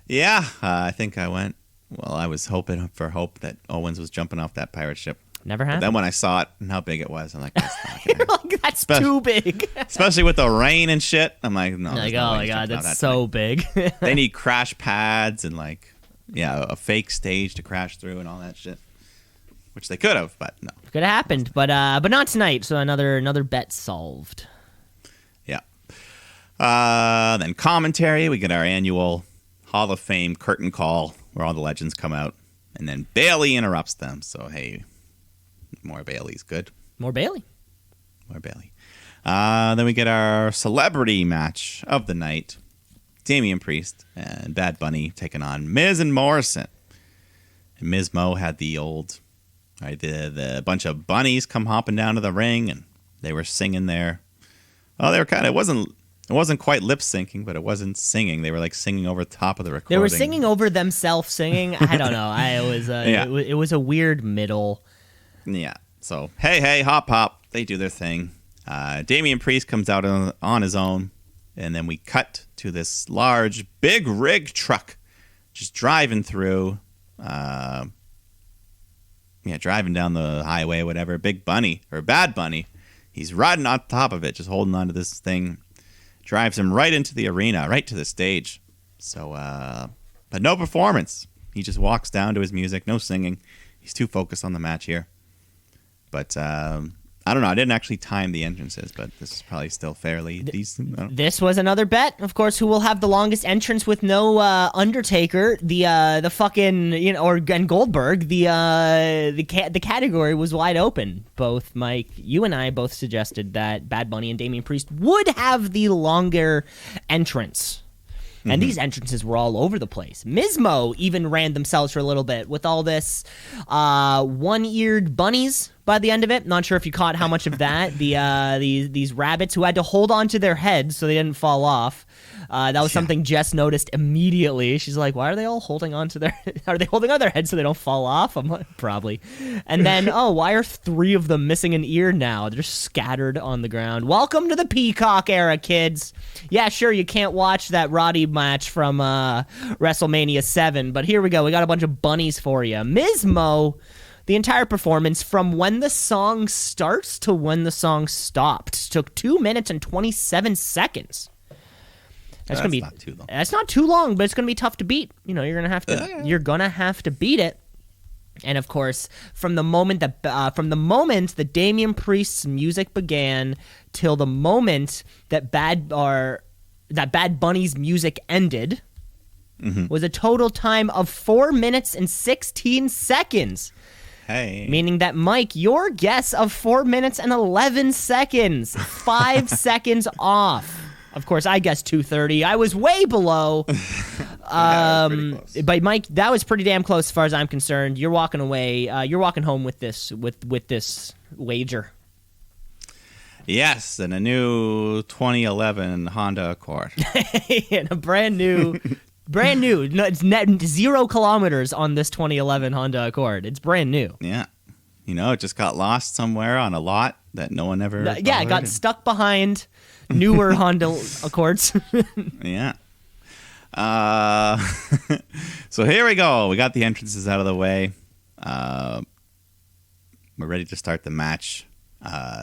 Yeah, I think I went. Well, I was hoping for hope that Owens was jumping off that pirate ship. Never happened. But then when I saw it and how big it was, I'm like, that's not gonna You're like, that's too big. Especially with the rain and shit. I'm like, no. Like, oh my god, that's so big. They need crash pads and a fake stage to crash through and all that shit. Which they could have, but no. Could have happened, but not tonight. So another bet solved. Yeah. Then commentary. We get our annual Hall of Fame curtain call where all the legends come out, and then Bayley interrupts them. So hey, more Bayley's good. More Bayley. Then we get our celebrity match of the night: Damian Priest and Bad Bunny taking on Miz and Morrison. And Miz Mo had the old. Right, the bunch of bunnies come hopping down to the ring, and they were singing there. Oh, they were kind of it wasn't quite lip syncing, but it wasn't singing. They were like singing over the top of the recording. They were singing over themselves singing. I don't know. It was a weird middle. Yeah. So hey, hop hop. They do their thing. Damian Priest comes out on his own, and then we cut to this large, big rig truck just driving through. Driving down the highway, whatever. Big Bunny, or Bad Bunny, he's riding on top of it, just holding onto this thing. Drives him right into the arena, right to the stage. So, but no performance. He just walks down to his music, no singing. He's too focused on the match here. But I don't know. I didn't actually time the entrances, but this is probably still fairly decent. This was another bet, of course. Who will have the longest entrance with no Undertaker? The fucking and Goldberg. The category was wide open. Both Mike, you and I both suggested that Bad Bunny and Damian Priest would have the longer entrance. And these entrances were all over the place. Mizmo even ran themselves for a little bit with all this one-eared bunnies by the end of it. Not sure if you caught how much of that. These rabbits who had to hold on to their heads so they didn't fall off. That was something Jess noticed immediately. She's like, why are they all holding on to their... Are they holding on their heads so they don't fall off? I'm like, probably. And then, why are 3 of them missing an ear now? They're scattered on the ground. Welcome to the Peacock era, kids. Yeah, sure, you can't watch that Roddy match from WrestleMania 7, but here we go. We got a bunch of bunnies for you. Ms. Mo, the entire performance from when the song starts to when the song stopped took 2 minutes and 27 seconds. That's gonna be not too long. That's not too long, but it's gonna be tough to beat. You know, you're gonna have to beat it. And of course, from the moment that Damian Priest's music began till the moment that Bad Bunny's music ended, was a total time of 4 minutes and 16 seconds. Hey. Meaning that, Mike, your guess of 4 minutes and 11 seconds, 5 seconds off. Of course, I guessed 2:30. I was way below. But Mike, that was pretty damn close as far as I'm concerned. You're walking away. You're walking home with this wager. Yes, and a new 2011 Honda Accord. And a brand new. No, it's net 0 kilometers on this 2011 Honda Accord. It's brand new. Yeah. You know, it just got lost somewhere on a lot that no one ever it got stuck behind newer Honda Accords. Yeah. So here we go. We got the entrances out of the way. We're ready to start the match.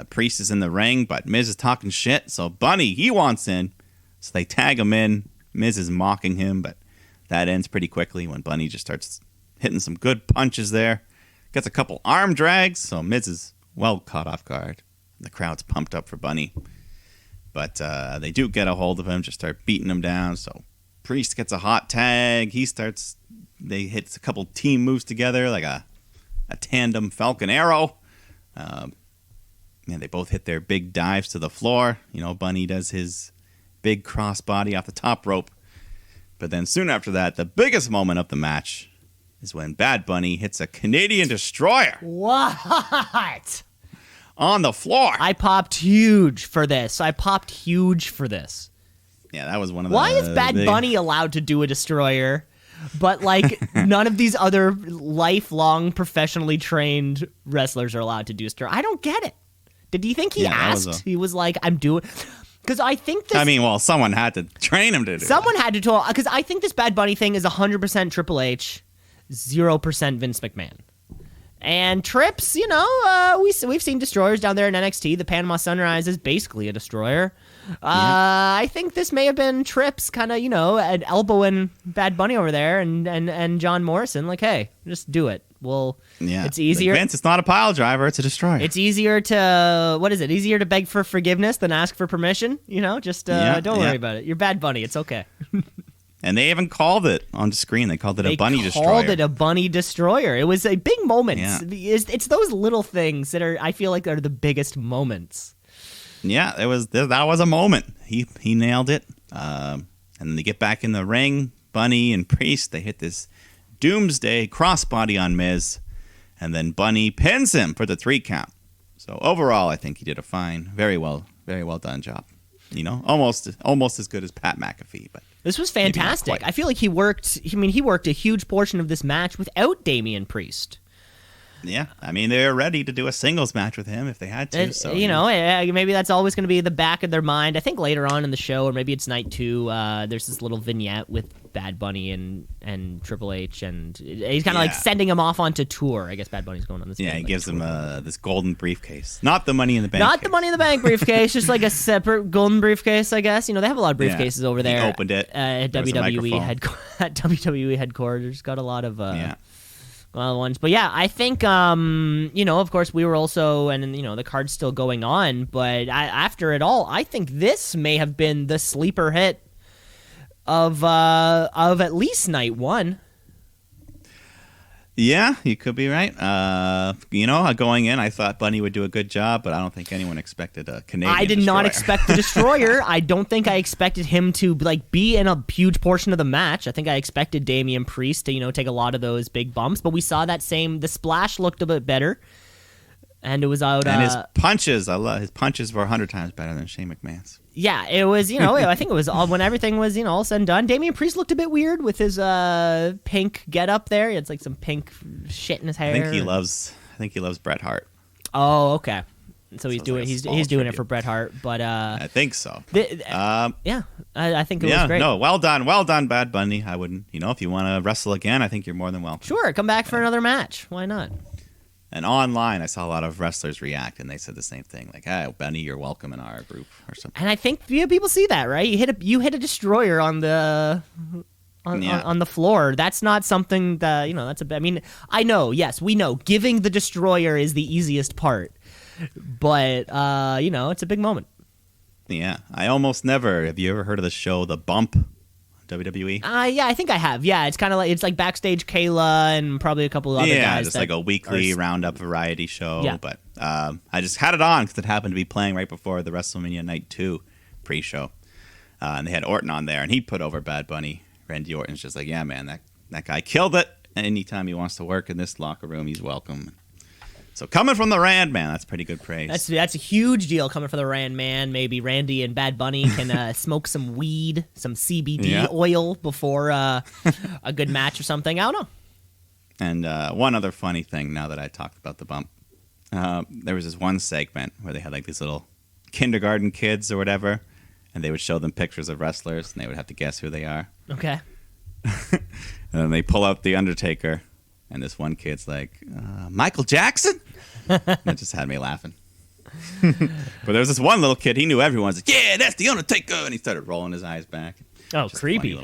Priest is in the ring, but Miz is talking shit. So Bunny, he wants in. So they tag him in. Miz is mocking him, but that ends pretty quickly when Bunny just starts hitting some good punches there. Gets a couple arm drags, so Miz is well caught off guard. The crowd's pumped up for Bunny. But they do get a hold of him, just start beating him down. So Priest gets a hot tag. They hit a couple team moves together, like a tandem Falcon Arrow. They both hit their big dives to the floor. You know, Bunny does his big crossbody off the top rope. But then soon after that, the biggest moment of the match is when Bad Bunny hits a Canadian Destroyer. What? On the floor. I popped huge for this. Yeah, that was one of the... Why is Bad Bunny allowed to do a Destroyer, but like none of these other lifelong professionally trained wrestlers are allowed to do Destroyer? I don't get it. Did you think he asked? He was like, I'm doing... Because I think this... I mean, well, someone had to train him to do it. Someone had to... Because I think this Bad Bunny thing is 100% Triple H, 0% Vince McMahon. And Trips, you know, we've seen Destroyers down there in NXT. The Panama Sunrise is basically a Destroyer. I think this may have been Trips kind of, you know, elbowing Bad Bunny over there and John Morrison. Like, hey, just do it. Well, it's easier. Vince, it's not a pile driver, it's a Destroyer. It's easier to, easier to beg for forgiveness than ask for permission? You know, just don't worry about it. You're Bad Bunny, it's okay. And they even called it on the screen. They called it a Bunny Destroyer. They called it a Bunny Destroyer. It was a big moment. Yeah. It's those little things that I feel like are the biggest moments. Yeah, that was a moment. He nailed it. And then they get back in the ring. Bunny and Priest, they hit this doomsday crossbody on Miz. And then Bunny pins him for the 3 count. So overall, I think he did a fine, very well done job. You know, almost as good as Pat McAfee, but this was fantastic. I feel like he worked a huge portion of this match without Damian Priest. Yeah, I mean, they're ready to do a singles match with him if they had to. So you know, maybe that's always going to be the back of their mind. I think later on in the show, or maybe it's night 2, there's this little vignette with Bad Bunny and Triple H, and he's kind of like sending him off onto tour. I guess Bad Bunny's going on this. Yeah, he gives him this golden briefcase, not the Money in the Bank. Not the Money in the Bank briefcase, just like a separate golden briefcase. I guess, you know, they have a lot of briefcases over there. He opened it at WWE headquarters. Got a lot of ones. But yeah, I think, you know, of course we were also, and you know, the card's still going on, but after it all, I think this may have been the sleeper hit of at least night 1. Yeah, you could be right. You know, going in, I thought Bunny would do a good job, but I don't think anyone expected a Canadian I did Destroyer. not expect the Destroyer. I don't think I expected him to like be in a huge portion of the match. I think I expected Damian Priest to, you know, take a lot of those big bumps, but we saw the splash looked a bit better. And it was out. And his punches, his punches were 100 times better than Shane McMahon's. Yeah, it was, I think it was all when everything was, all said and done. Damian Priest looked a bit weird with his pink getup there. He had like some pink shit in his hair. I think he loves Bret Hart. Oh, okay. So he's doing like he's doing it for Bret Hart, but I think so. Yeah, I think it was great. No, well done, Bad Bunny. I wouldn't, if you want to wrestle again, I think you're more than welcome. Sure, come back for another match. Why not? And online, I saw a lot of wrestlers react, and they said the same thing, like, "Hey, Benny, you're welcome in our group," or something. And I think people see that, right? You hit a destroyer on the on the floor. That's not something that that's I mean, I know. Yes, we know. Giving the destroyer is the easiest part, but it's a big moment. Yeah, I almost never. Have you ever heard of the show The Bump? WWE? Yeah, I think I have. Yeah, it's kind of like backstage Kayla and probably a couple of other guys. Yeah, just like a weekly roundup variety show. Yeah. But I just had it on because it happened to be playing right before the WrestleMania Night 2 pre-show. And they had Orton on there, and he put over Bad Bunny. Randy Orton's just like, yeah, man, that guy killed it. Anytime he wants to work in this locker room, he's welcome. So coming from the Rand Man, that's pretty good praise. That's a huge deal coming from the Rand Man. Maybe Randy and Bad Bunny can smoke some weed, some CBD oil before a good match or something. I don't know. And one other funny thing now that I talked about the bump. There was this one segment where they had like these little kindergarten kids or whatever, and they would show them pictures of wrestlers, and they would have to guess who they are. Okay. And then they pull out The Undertaker. And this one kid's like, Michael Jackson? That just had me laughing. But there was this one little kid, he knew everyone. He's like, yeah, that's The Undertaker. And he started rolling his eyes back. Oh, just creepy.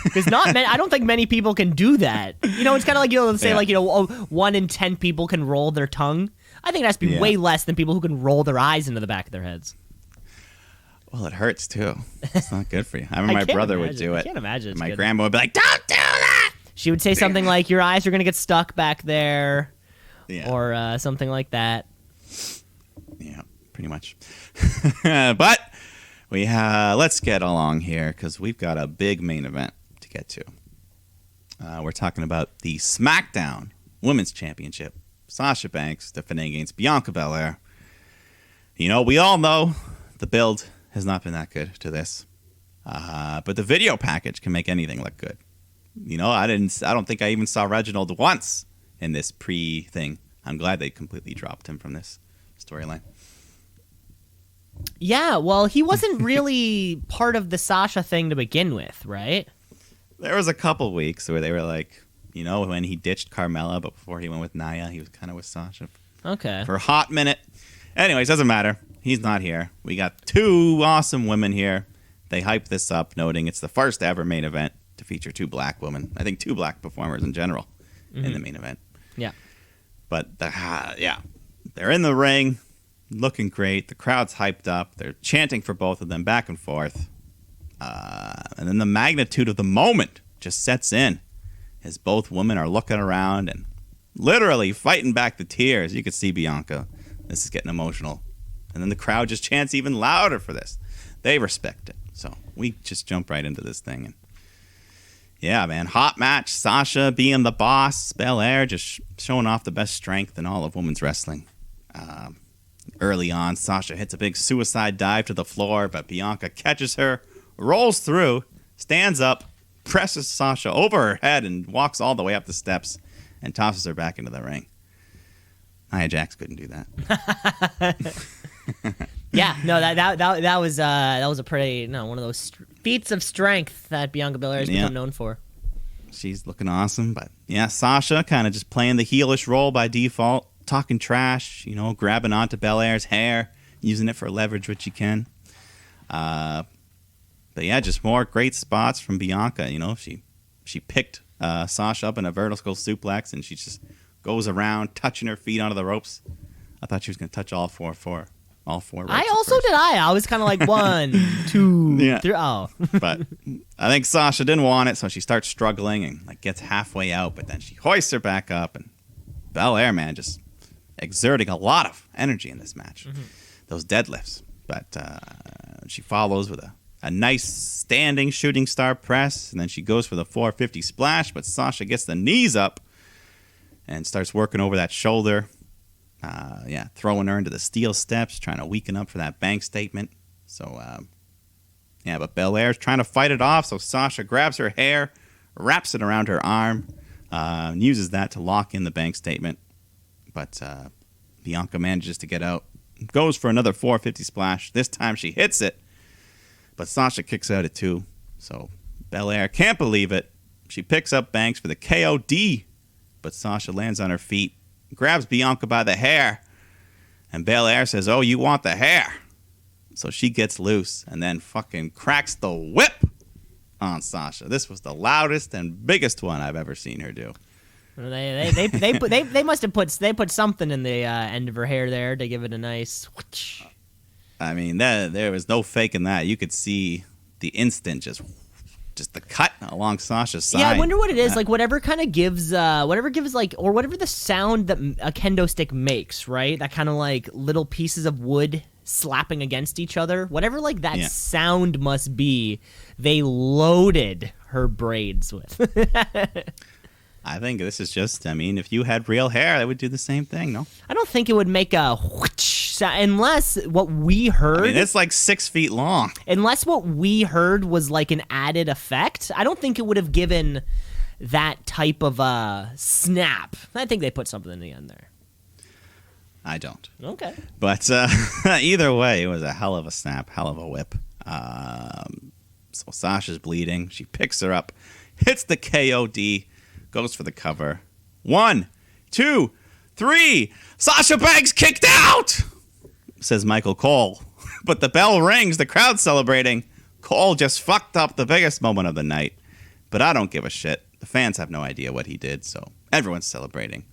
Because I don't think many people can do that. It's kind of like, say, 1 in 10 people can roll their tongue. I think it has to be way less than people who can roll their eyes into the back of their heads. Well, it hurts, too. It's not good for you. I remember my brother would do it. I can't imagine. My grandma would be like, don't do that! She would say something like, your eyes are going to get stuck back there, or something like that. Yeah, pretty much. But let's get along here because we've got a big main event to get to. We're talking about the SmackDown Women's Championship. Sasha Banks defending against Bianca Belair. We all know the build has not been that good to this. But the video package can make anything look good. I don't think I even saw Reginald once in this pre-thing. I'm glad they completely dropped him from this storyline. Yeah, well, he wasn't really part of the Sasha thing to begin with, right? There was a couple weeks where they were like, when he ditched Carmella, but before he went with Nia, he was kind of with Sasha. Okay. For a hot minute. Anyways, doesn't matter. He's not here. We got 2 awesome women here. They hyped this up, noting it's the first ever main event to feature 2 black women. I think 2 black performers in general in the main event. Yeah. But, they're in the ring, looking great. The crowd's hyped up. They're chanting for both of them back and forth. And then the magnitude of the moment just sets in as both women are looking around and literally fighting back the tears. You could see Bianca. This is getting emotional. And then the crowd just chants even louder for this. They respect it. So we just jump right into this thing. And yeah, man, hot match. Sasha being the boss. Belair just showing off the best strength in all of women's wrestling. Early on, Sasha hits a big suicide dive to the floor, but Bianca catches her, rolls through, stands up, presses Sasha over her head, and walks all the way up the steps and tosses her back into the ring. Nia Jax couldn't do that. Yeah, no, that was a pretty one of those feats of strength that Bianca Belair has become known for. She's looking awesome, but yeah, Sasha kind of just playing the heelish role by default, talking trash, grabbing onto Belair's hair, using it for leverage, which you can. But yeah, just more great spots from Bianca. She picked Sasha up in a vertical suplex, and she just goes around touching her feet onto the ropes. I thought she was going to touch all four ropes. I also did. I was kind of like 1, 2, 3. Oh, but I think Sasha didn't want it, so she starts struggling and gets halfway out. But then she hoists her back up, and Belair, man, just exerting a lot of energy in this match. Mm-hmm. Those deadlifts, but she follows with a nice standing shooting star press, and then she goes for the 450 splash. But Sasha gets the knees up and starts working over that shoulder. throwing her into the steel steps, trying to weaken up for that bank statement. So, but Belair's trying to fight it off, so Sasha grabs her hair, wraps it around her arm, and uses that to lock in the bank statement. But Bianca manages to get out, goes for another 450 splash. This time she hits it, but Sasha kicks out at 2. So Belair can't believe it. She picks up Banks for the KOD, but Sasha lands on her feet, grabs Bianca by the hair, and Belair says, "Oh, you want the hair?" So she gets loose and then fucking cracks the whip on Sasha. This was the loudest and biggest one I've ever seen her do. They must have put something in the end of her hair there to give it a nice whoosh. I mean, there was no faking that. You could see the instant just the cut along Sasha's side. Yeah, I wonder what it is. Like whatever gives like, or whatever the sound that a kendo stick makes, right? That kind of like little pieces of wood slapping against each other. Whatever like that sound must be, they loaded her braids with. I think this is just, I mean, if you had real hair, that would do the same thing, no? I don't think it would make a whoosh sound, unless what we heard... I mean, it's like 6 feet long. Unless what we heard was like an added effect, I don't think it would have given that type of snap. I think they put something in the end there. I don't. Okay. But either way, it was a hell of a snap, hell of a whip. So Sasha's bleeding. She picks her up, hits the KOD, goes for the cover. 1, 2, 3. Sasha Banks kicked out, says Micheal Cole. But the bell rings. The crowd's celebrating. Cole just fucked up the biggest moment of the night. But I don't give a shit. The fans have no idea what he did, so everyone's celebrating.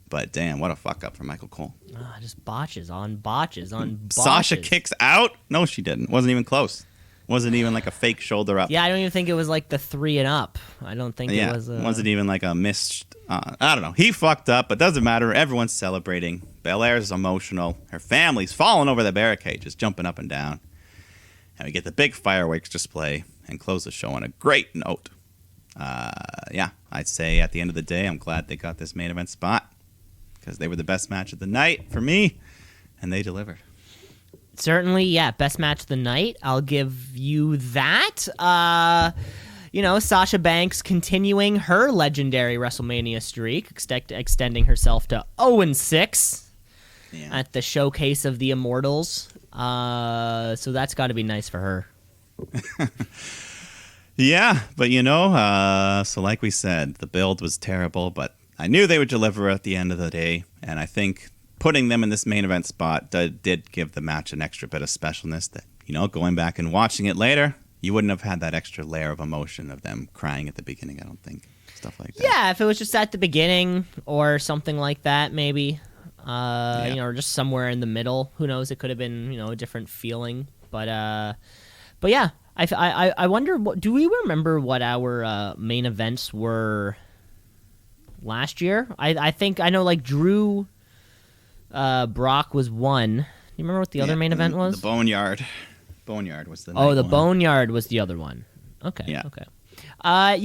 But damn, what a fuck up for Micheal Cole. Just botches on botches on botches. Sasha kicks out? No, she didn't. Wasn't even close. Wasn't even like a fake shoulder up. Yeah, I don't even think it was like the 3 and up. I don't think it was. Wasn't even like a missed. I don't know. He fucked up, but doesn't matter. Everyone's celebrating. Belair's emotional. Her family's falling over the barricade, just jumping up and down. And we get the big fireworks display and close the show on a great note. I'd say at the end of the day, I'm glad they got this main event spot because they were the best match of the night for me, and they delivered. Certainly, yeah, best match of the night. I'll give you that. Sasha Banks continuing her legendary WrestleMania streak, extending herself to 0-6 at the Showcase of the Immortals. So that's got to be nice for her. Yeah, but so like we said, the build was terrible, but I knew they would deliver at the end of the day, and I think putting them in this main event spot did give the match an extra bit of specialness that, going back and watching it later, you wouldn't have had that extra layer of emotion of them crying at the beginning, I don't think. Stuff like that. Yeah, if it was just at the beginning or something like that, maybe. Or just somewhere in the middle. Who knows? It could have been, a different feeling. But yeah, I wonder, do we remember what our main events were last year? I think I know, like, Drew... Brock was 1. Do you remember what the other main event was? The Boneyard. Boneyard was the the one. Boneyard was the other one. Okay. Yeah. Okay. I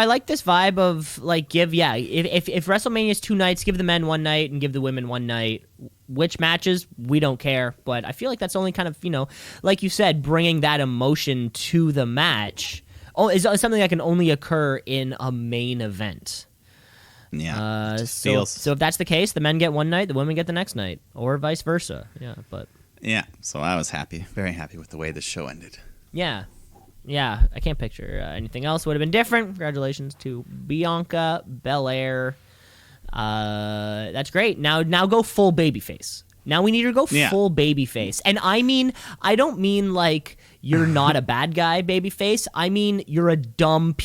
like this vibe of like if WrestleMania is 2 nights, give the men 1 night and give the women 1 night. Which matches, we don't care, but I feel like that's only kind of, like you said, bringing that emotion to the match. Is something that can only occur in a main event. Yeah. So if that's the case, the men get 1 night, the women get the next night, or vice versa. Yeah, but so I was happy, very happy with the way the show ended. Yeah. I can't picture anything else would have been different. Congratulations to Bianca Belair. That's great. Now go full babyface. Now we need her to go full babyface, and I don't mean like you're not a bad guy babyface. I mean you're a dumb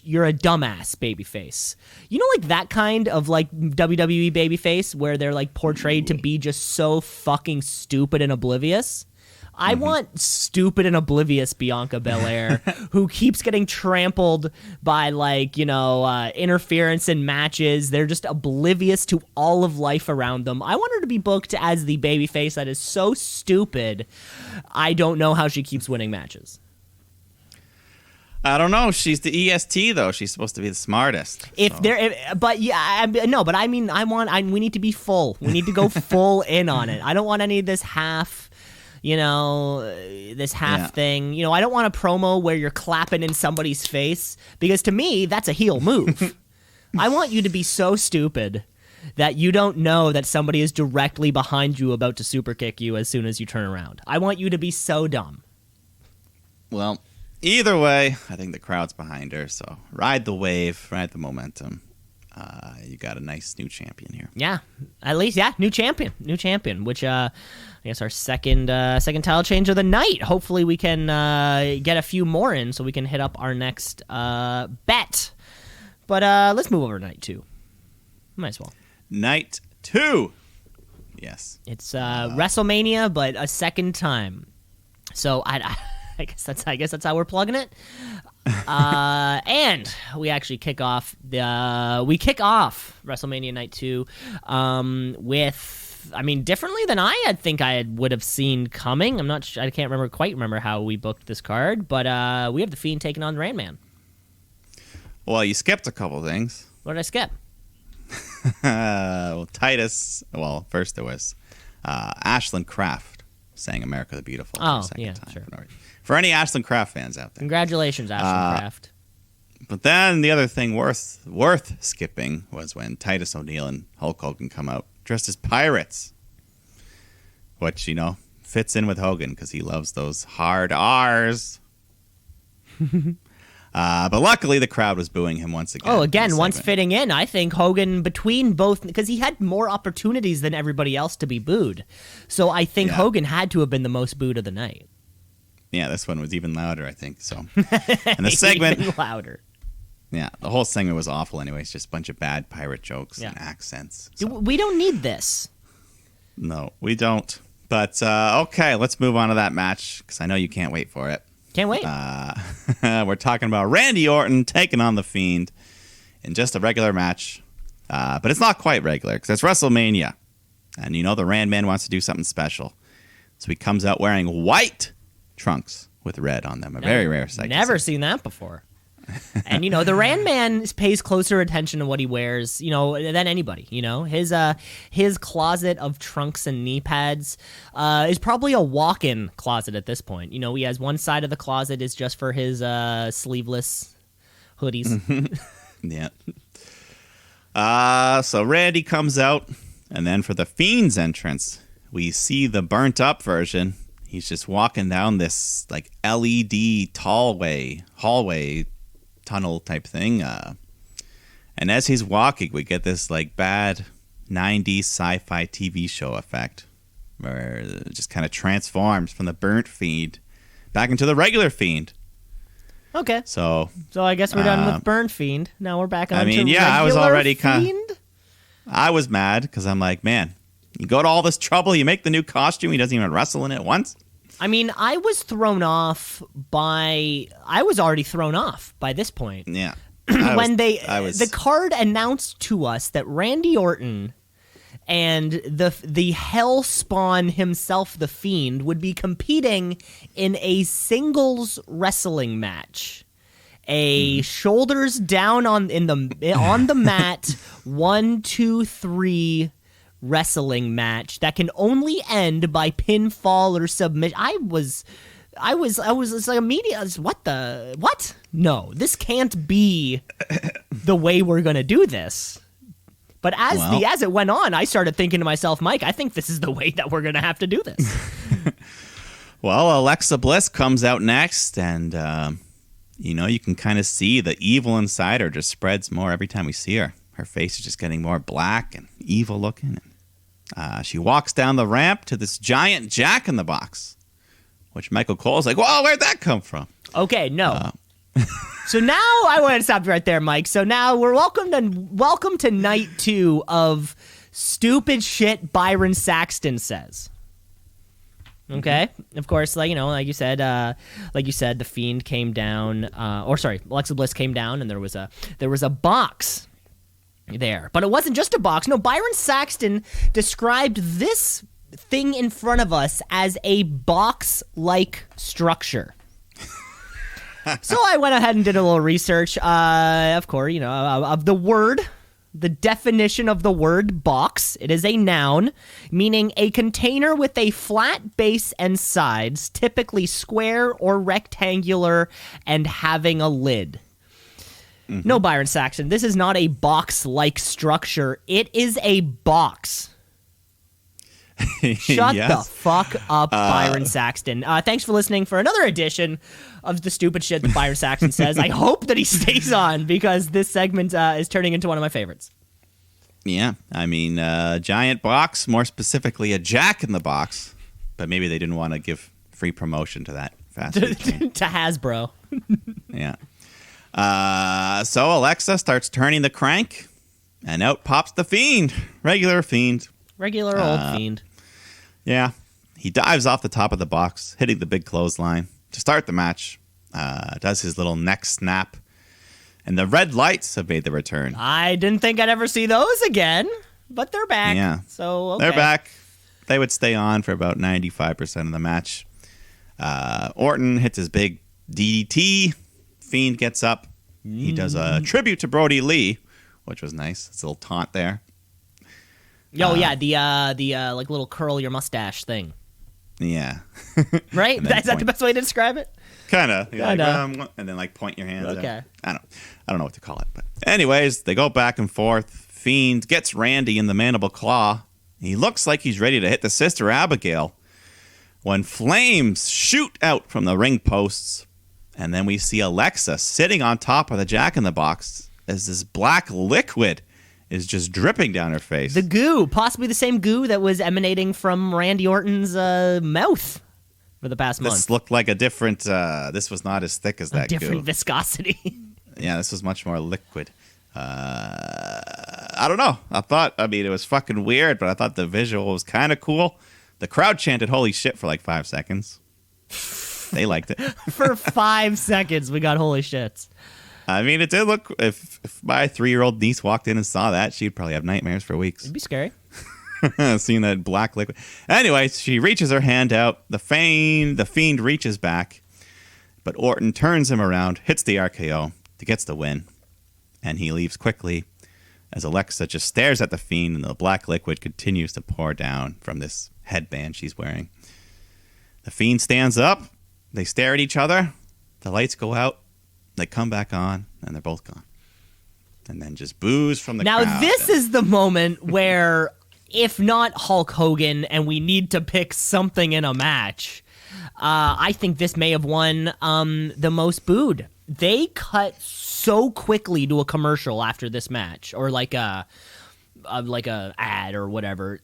you're a dumbass babyface. Like that kind of like WWE babyface where they're like portrayed to be just so fucking stupid and oblivious. I want stupid and oblivious Bianca Belair who keeps getting trampled by interference in matches. They're just oblivious to all of life around them. I want her to be booked as the babyface that is so stupid. I don't know how she keeps winning matches. I don't know. She's the EST though. She's supposed to be the smartest. But I mean, we need to be full. We need to go full in on it. I don't want any of this half. This half thing. I don't want a promo where you're clapping in somebody's face, because to me, that's a heel move. I want you to be so stupid that you don't know that somebody is directly behind you about to super kick you as soon as you turn around. I want you to be so dumb. Well, either way, I think the crowd's behind her, so ride the wave, ride the momentum. You got a nice new champion here. Yeah, at least, new champion, which I guess our second title change of the night. Hopefully we can get a few more in so we can hit up our next bet. But let's move over to night 2. Might as well. Night 2. Yes. It's WrestleMania, but a second time. So I guess that's how we're plugging it. And we actually kick off WrestleMania Night 2 with, differently than I think I would have seen coming. I'm not sure, I can't quite remember how we booked this card, but we have The Fiend taking on Rain Man. Well, you skipped a couple things. What did I skip? Titus. Well, first there was Ashland Kraft sang "America the Beautiful" for the second time. Sure. For any Ashland Kraft fans out there, congratulations, Ashland Kraft. But then the other thing worth skipping was when Titus O'Neil and Hulk Hogan come out dressed as pirates, which fits in with Hogan because he loves those hard R's. But luckily, the crowd was booing him once again. Oh, again, once fitting in, I think Hogan, between both, because he had more opportunities than everybody else to be booed. So I think Hogan had to have been the most booed of the night. Yeah, this one was even louder, I think. So, and the segment even louder. Yeah, the whole segment was awful. Anyways, just a bunch of bad pirate jokes and accents. So. We don't need this. No, we don't. But okay, let's move on to that match because I know you can't wait for it. Can't wait. We're talking about Randy Orton taking on The Fiend in just a regular match. But it's not quite regular because it's WrestleMania. And the Rand Man wants to do something special. So he comes out wearing white trunks with red on them. A very rare sight. Never seen that before. And, the Rand Man pays closer attention to what he wears, than anybody, His closet of trunks and knee pads is probably a walk-in closet at this point. He has one side of the closet is just for his sleeveless hoodies. Yeah. So Randy comes out, and then for The Fiend's entrance, we see the burnt-up version. He's just walking down this, LED hallway tunnel type thing, and as he's walking we get this bad 90s sci-fi TV show effect where it just kind of transforms from the burnt Fiend back into the regular Fiend. Okay, so I guess we're done with burnt Fiend. Now we're back on I was already Fiend. I was mad because I'm like, man, you go to all this trouble, you make the new costume, he doesn't even wrestle in it once. I was already thrown off by this point. Yeah. The card announced to us that Randy Orton and the hell spawn himself, The Fiend, would be competing in a singles wrestling match. A shoulders down on the mat, 1, 2, 3 wrestling match that can only end by pinfall or submission. I was like immediately, what? No, this can't be the way we're gonna do this. But as it went on, I started thinking to myself, Mike, I think this is the way that we're gonna have to do this. Well, Alexa Bliss comes out next, and you can kind of see the evil inside her just spreads more every time we see her. Her face is just getting more black and evil looking. She walks down the ramp to this giant Jack in the Box, which Micheal Cole's like, whoa, where'd that come from? Okay, no. So now I want to stop you right there, Mike. So now we're welcome to night 2 of stupid shit Byron Saxton says. Okay, of course, like you said, The Fiend came down, Alexa Bliss came down, and there was a box there, but it wasn't just a box. No, Byron Saxton described this thing in front of us as a box-like structure. So I went ahead and did a little research, of course, of the word, the definition of the word box. It is a noun, meaning a container with a flat base and sides, typically square or rectangular, and having a lid. Mm-hmm. No, Byron Saxton, this is not a box-like structure. It is a box. Shut the fuck up, Byron Saxton. Thanks for listening for another edition of the stupid shit that Byron Saxton says. I hope that he stays on because this segment is turning into one of my favorites. Yeah, I mean, giant box, more specifically a Jack in the Box, but maybe they didn't want to give free promotion to that fast food chain. To Hasbro. Yeah. So Alexa starts turning the crank, and out pops the Fiend. Regular Fiend. Regular old Fiend. Yeah. He dives off the top of the box, hitting the big clothesline to start the match. Does his little neck snap. And the red lights have made the return. I didn't think I'd ever see those again, but they're back. Yeah. So, okay. They're back. They would stay on for about 95% of the match. Orton hits his big DDT. Fiend gets up. He does a tribute to Brody Lee, which was nice. It's a little taunt there. Oh yeah, the like little curl your mustache thing. Yeah. Right? Is that the best way to describe it? Kind of. Like, and then like point your hands. Okay. I don't know what to call it, but anyways, they go back and forth. Fiend gets Randy in the mandible claw. He looks like he's ready to hit the sister Abigail when flames shoot out from the ring posts, and then we see Alexa sitting on top of the Jack in the Box as this black liquid is just dripping down her face. The goo, possibly the same goo that was emanating from Randy Orton's mouth for the past month. This looked like a different, this was not as thick as that goo. Different viscosity. Yeah, this was much more liquid. I don't know. It was fucking weird, but I thought the visual was kind of cool. The crowd chanted holy shit for like 5 seconds. They liked it. For 5 seconds, we got holy shits. I mean, it did look, if my 3-year-old niece walked in and saw that, she'd probably have nightmares for weeks. It'd be scary. Seeing that black liquid. Anyway, she reaches her hand out. The Fiend reaches back, but Orton turns him around, hits the RKO, gets the win, and he leaves quickly as Alexa just stares at the Fiend and the black liquid continues to pour down from this headband she's wearing. The Fiend stands up. They stare at each other. The lights go out. They come back on, and they're both gone. And then just boos from the crowd. Now, this is the moment where, if not Hulk Hogan, and we need to pick something in a match, I think this may have won the most booed. They cut so quickly to a commercial after this match, or like a ad or whatever.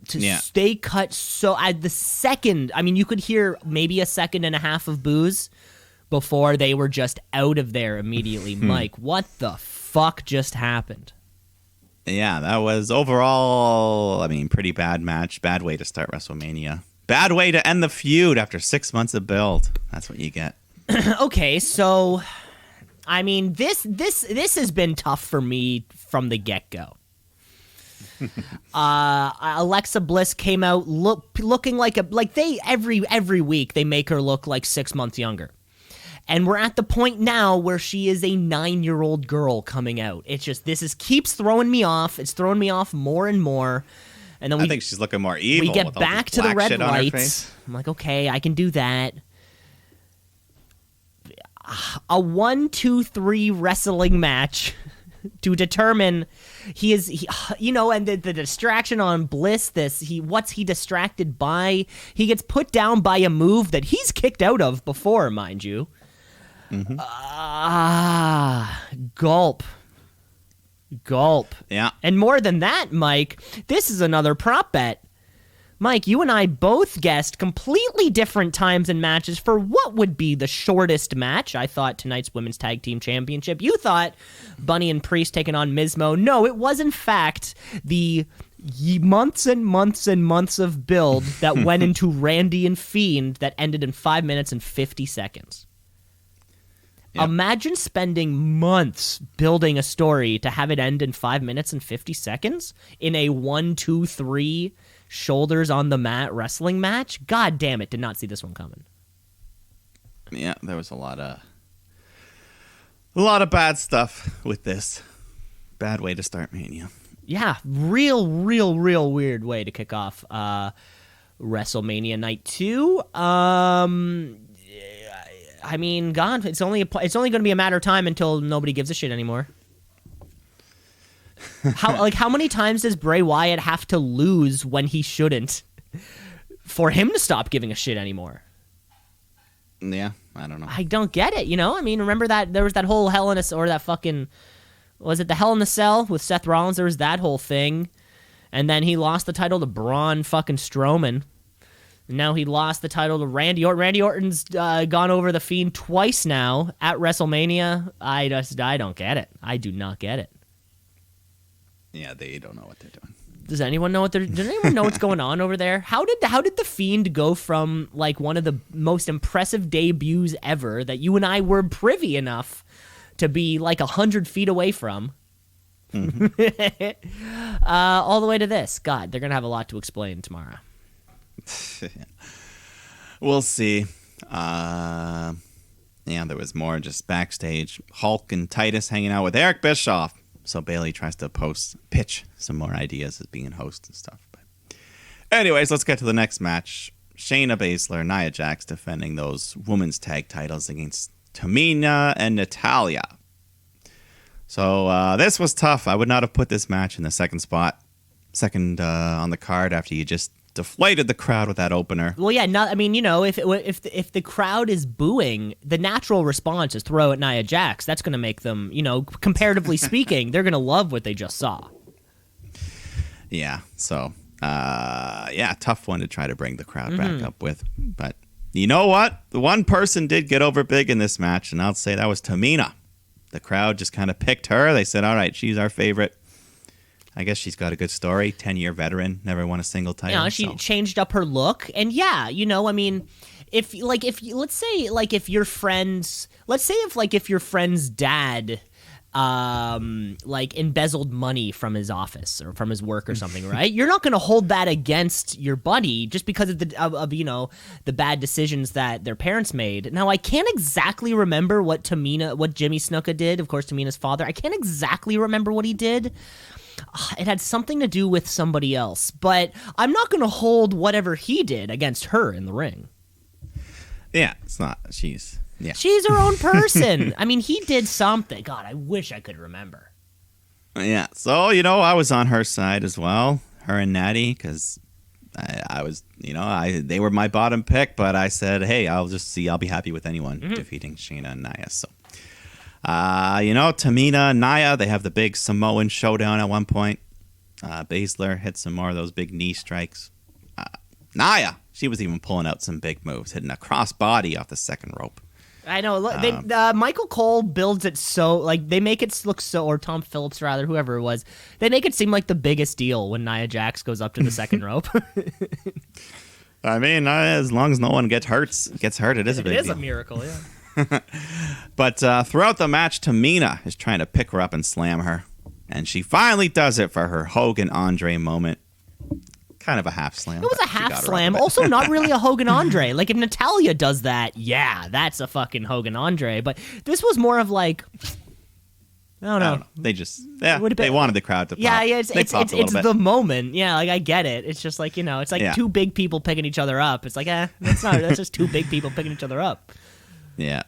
They cut so at the second. I mean, you could hear maybe a second and a half of boos before they were just out of there immediately. Mike, what the fuck just happened? Yeah, that was overall, pretty bad match. Bad way to start WrestleMania. Bad way to end the feud after 6 months of build. That's what you get. Okay, so, this has been tough for me from the get-go. Alexa Bliss came out looking like every week they make her look like 6 months younger. And we're at the point now where she is a 9-year-old girl coming out. It's just, keeps throwing me off. It's throwing me off more and more. And then I think she's looking more evil. We get back to the red lights. I'm like, okay, I can do that. A 1, 2, 3 wrestling match to determine and the distraction on Bliss. What's he distracted by? He gets put down by a move that he's kicked out of before, mind you. Mm-hmm. Gulp. Yeah. And more than that, Mike, this is another prop bet. Mike, you and I both guessed completely different times and matches for what would be the shortest match. I thought tonight's Women's Tag Team Championship. You thought Bunny and Priest taking on Mizmo. No, it was in fact the months and months and months of build that went into Randy and Fiend that ended in 5 minutes and 50 seconds. Yep. Imagine spending months building a story to have it end in 5 minutes and 50 seconds in a 1, 2, 3 shoulders on the mat wrestling match. God damn it, did not see this one coming. Yeah, there was a lot of A lot of bad stuff with this. Bad way to start Mania. Yeah, real weird way to kick off WrestleMania Night 2. I mean, God, it's only going to be a matter of time until nobody gives a shit anymore. How many times does Bray Wyatt have to lose when he shouldn't for him to stop giving a shit anymore? Yeah, I don't know. I don't get it, I mean, remember that there was that whole Hell in a, or that fucking, was it the Hell in a Cell with Seth Rollins? There was that whole thing. And then he lost the title to Braun fucking Strowman. And now he lost the title to Randy Orton. Randy Orton's gone over the Fiend twice now at WrestleMania. I don't get it. I do not get it. Yeah, they don't know what they're doing. Does anyone know does anyone know what's going on over there? How did the Fiend go from like one of the most impressive debuts ever that you and I were privy enough to be like 100 feet away from, all the way to this? God, they're gonna have a lot to explain tomorrow. We'll see. Yeah, there was more just backstage. Hulk and Titus hanging out with Eric Bischoff. So Bayley tries to pitch some more ideas as being a host and stuff. But anyways, let's get to the next match. Shayna Baszler, Nia Jax defending those women's tag titles against Tamina and Natalya. So this was tough. I would not have put this match in the second on the card after you just deflated the crowd with that opener. Well, yeah, if the crowd is booing, the natural response is throw at Nia Jax. That's going to make them, comparatively speaking, they're going to love what they just saw. Yeah, so, tough one to try to bring the crowd back up with. But you know what? The one person did get over big in this match, and I'll say that was Tamina. The crowd just kind of picked her. They said, all right, she's our favorite. I guess she's got a good story. 10-year veteran, never won a single title. She changed up her look, and I mean, if your friend's dad, embezzled money from his office or from his work or something, right? You're not going to hold that against your buddy just because of the bad decisions that their parents made. Now, I can't exactly remember what Jimmy Snuka did. Of course, Tamina's father. I can't exactly remember what he did. It had something to do with somebody else, but I'm not going to hold whatever he did against her in the ring. Yeah, it's not. She's her own person. I mean, he did something. God, I wish I could remember. Yeah, so, I was on her side as well, her and Natty, because I was, they were my bottom pick, but I said, hey, I'll be happy with anyone defeating Shayna and Nia, so. Tamina and Nia, they have the big Samoan showdown at one point. Baszler hit some more of those big knee strikes. Nia, she was even pulling out some big moves, hitting a crossbody off the second rope. I know. Micheal Cole builds it so, they make it look so, or Tom Phillips rather, whoever it was, they make it seem like the biggest deal when Nia Jax goes up to the second rope. I mean, as long as no one gets hurt, it is a big deal. It is a miracle, yeah. But throughout the match, Tamina is trying to pick her up and slam her. And she finally does it for her Hogan Andre moment. Kind of a half slam. It was a half slam. Also, not really a Hogan Andre. Like, if Natalya does that, yeah, that's a fucking Hogan Andre. But this was more of like, I don't know. They just, they wanted the crowd to pop. Yeah, it's the moment. Yeah, I get it. It's just like, it's like two big people picking each other up. It's like, that's just two big people picking each other up. Yeah,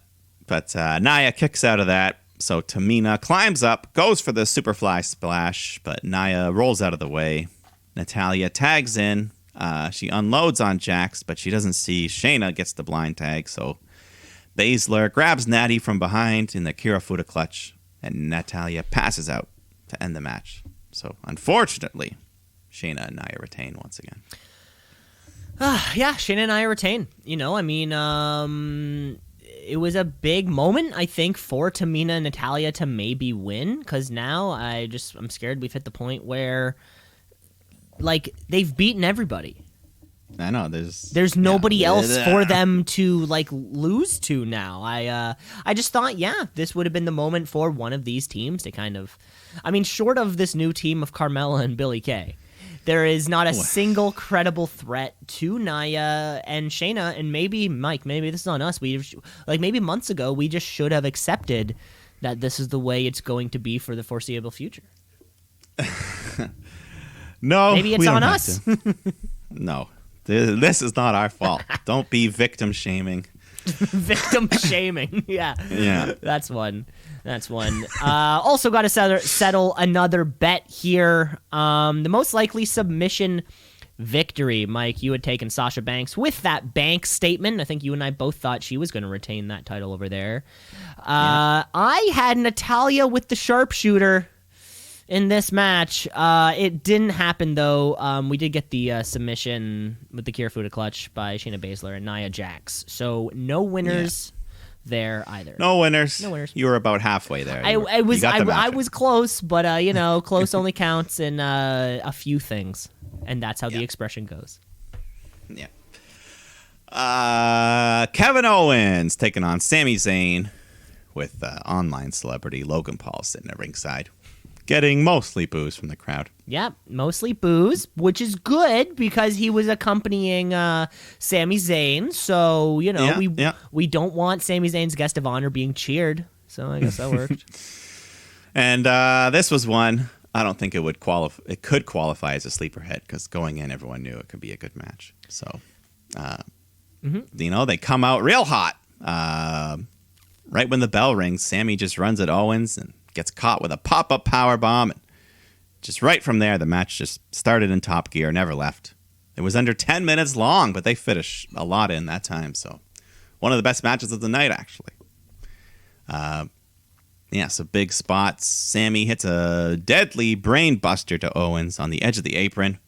but Nia kicks out of that, so Tamina climbs up, goes for the Superfly Splash, but Nia rolls out of the way. Natalya tags in. She unloads on Jax, but she doesn't see Shayna gets the blind tag, so Baszler grabs Natty from behind in the Kirifuda clutch, and Natalya passes out to end the match. So, unfortunately, Shayna and Nia retain once again. Yeah, Shayna and Nia retain. It was a big moment, I think, for Tamina and Natalya to maybe win, because now I'm scared we've hit the point where, they've beaten everybody. I know, there's nobody else for them to, lose to now. I just thought, this would have been the moment for one of these teams to kind of, short of this new team of Carmella and Billie Kay, there is not a single credible threat to Nia and Shayna, and maybe, Mike, maybe this is on us. Maybe months ago, we just should have accepted that this is the way it's going to be for the foreseeable future? No, maybe it's we on don't have us. to. No, this is not our fault. Don't be victim shaming. Victim shaming. Yeah. Yeah. That's one. Also got to settle another bet here. The most likely submission victory. Mike, you had taken Sasha Banks with that Banks statement. I think you and I both thought she was going to retain that title over there. I had Natalya with the sharpshooter in this match. It didn't happen, though. We did get the submission with the Kirifuda clutch by Shayna Baszler and Nia Jax. So no winners there either. No winners. No winners. You were about halfway there. I was close, but close only counts in a few things, and that's how the expression goes. Yeah. Kevin Owens taking on Sami Zayn with online celebrity Logan Paul sitting at ringside, getting mostly boos from the crowd. Yep, mostly boos, which is good because he was accompanying Sami Zayn. So, we don't want Sami Zayn's guest of honor being cheered. So I guess that worked. And this was one, I don't think it could qualify as a sleeper hit because going in, everyone knew it could be a good match. So, they come out real hot. Right when the bell rings, Sami just runs at Owens and gets caught with a pop-up powerbomb. And just right from there, the match just started in top gear, never left. It was under 10 minutes long, but they finished a lot in that time. So one of the best matches of the night, actually. So big spots. Sami hits a deadly brain buster to Owens on the edge of the apron.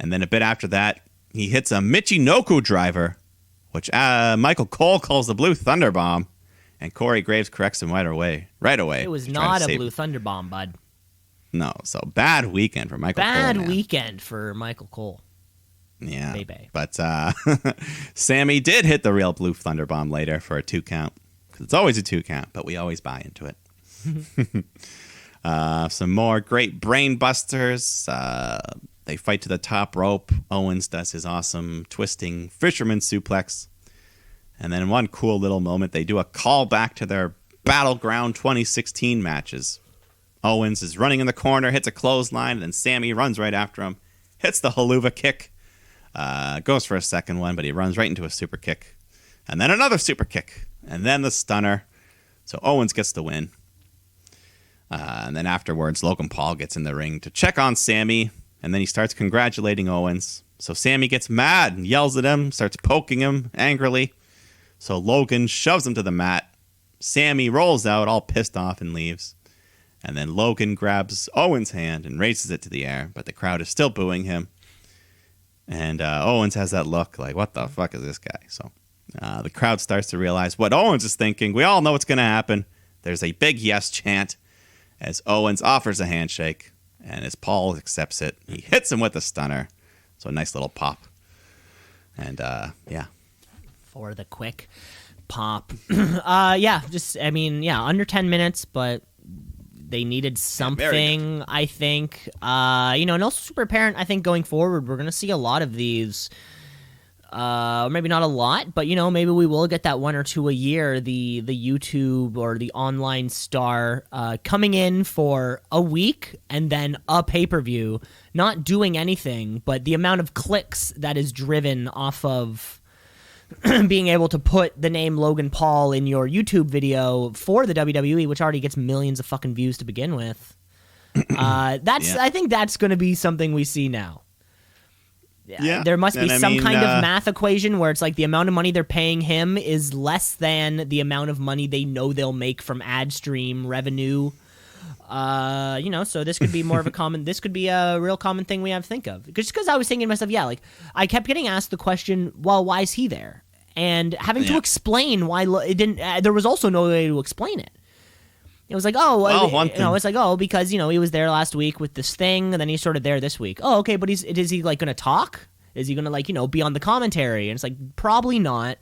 And then a bit after that, he hits a Michinoku driver, which Micheal Cole calls the Blue Thunder Bomb. And Corey Graves corrects him right away. It was not a Blue Thunder Bomb, bud. No, so bad weekend for Micheal Cole. Bad weekend for Micheal Cole. Yeah. Baby. But Sami did hit the real Blue Thunder Bomb later for a 2 count. Because it's always a 2 count, but we always buy into it. Some more great brain busters. They fight to the top rope. Owens does his awesome twisting fisherman suplex. And then in one cool little moment, they do a callback to their Battleground 2016 matches. Owens is running in the corner, hits a clothesline, and then Sami runs right after him, hits the haluva kick, goes for a second one, but he runs right into a super kick. And then another super kick, and then the stunner. So Owens gets the win. And then afterwards, Logan Paul gets in the ring to check on Sami, and then he starts congratulating Owens. So Sami gets mad and yells at him, starts poking him angrily. So Logan shoves him to the mat. Sami rolls out all pissed off and leaves. And then Logan grabs Owens' hand and raises it to the air, but the crowd is still booing him. And Owens has that look like, what the fuck is this guy? So the crowd starts to realize what Owens is thinking. We all know what's going to happen. There's a big yes chant as Owens offers a handshake. And as Paul accepts it, he hits him with a stunner. So a nice little pop. And For the quick pop. Under 10 minutes, but they needed something, I think. And also super apparent, I think, going forward, we're going to see a lot of these. Maybe not a lot, but, maybe we will get that 1 or 2 a year, the YouTube or the online star coming in for a week and then a pay-per-view, not doing anything, but the amount of clicks that is driven off of being able to put the name Logan Paul in your YouTube video for the WWE, which already gets millions of fucking views to begin with. I think that's going to be something we see now. Yeah, there must be some kind of math equation where it's like the amount of money they're paying him is less than the amount of money they know they'll make from ad stream revenue. So this could be more of this could be a real common thing we have to think of. Just because I was thinking to myself, I kept getting asked the question, well, why is he there? And having to explain why it didn't, there was also no way to explain it. It was like, because, he was there last week with this thing, and then he's sort of there this week. Oh, okay, but is he, going to talk? Is he going to, be on the commentary? And it's like, probably not.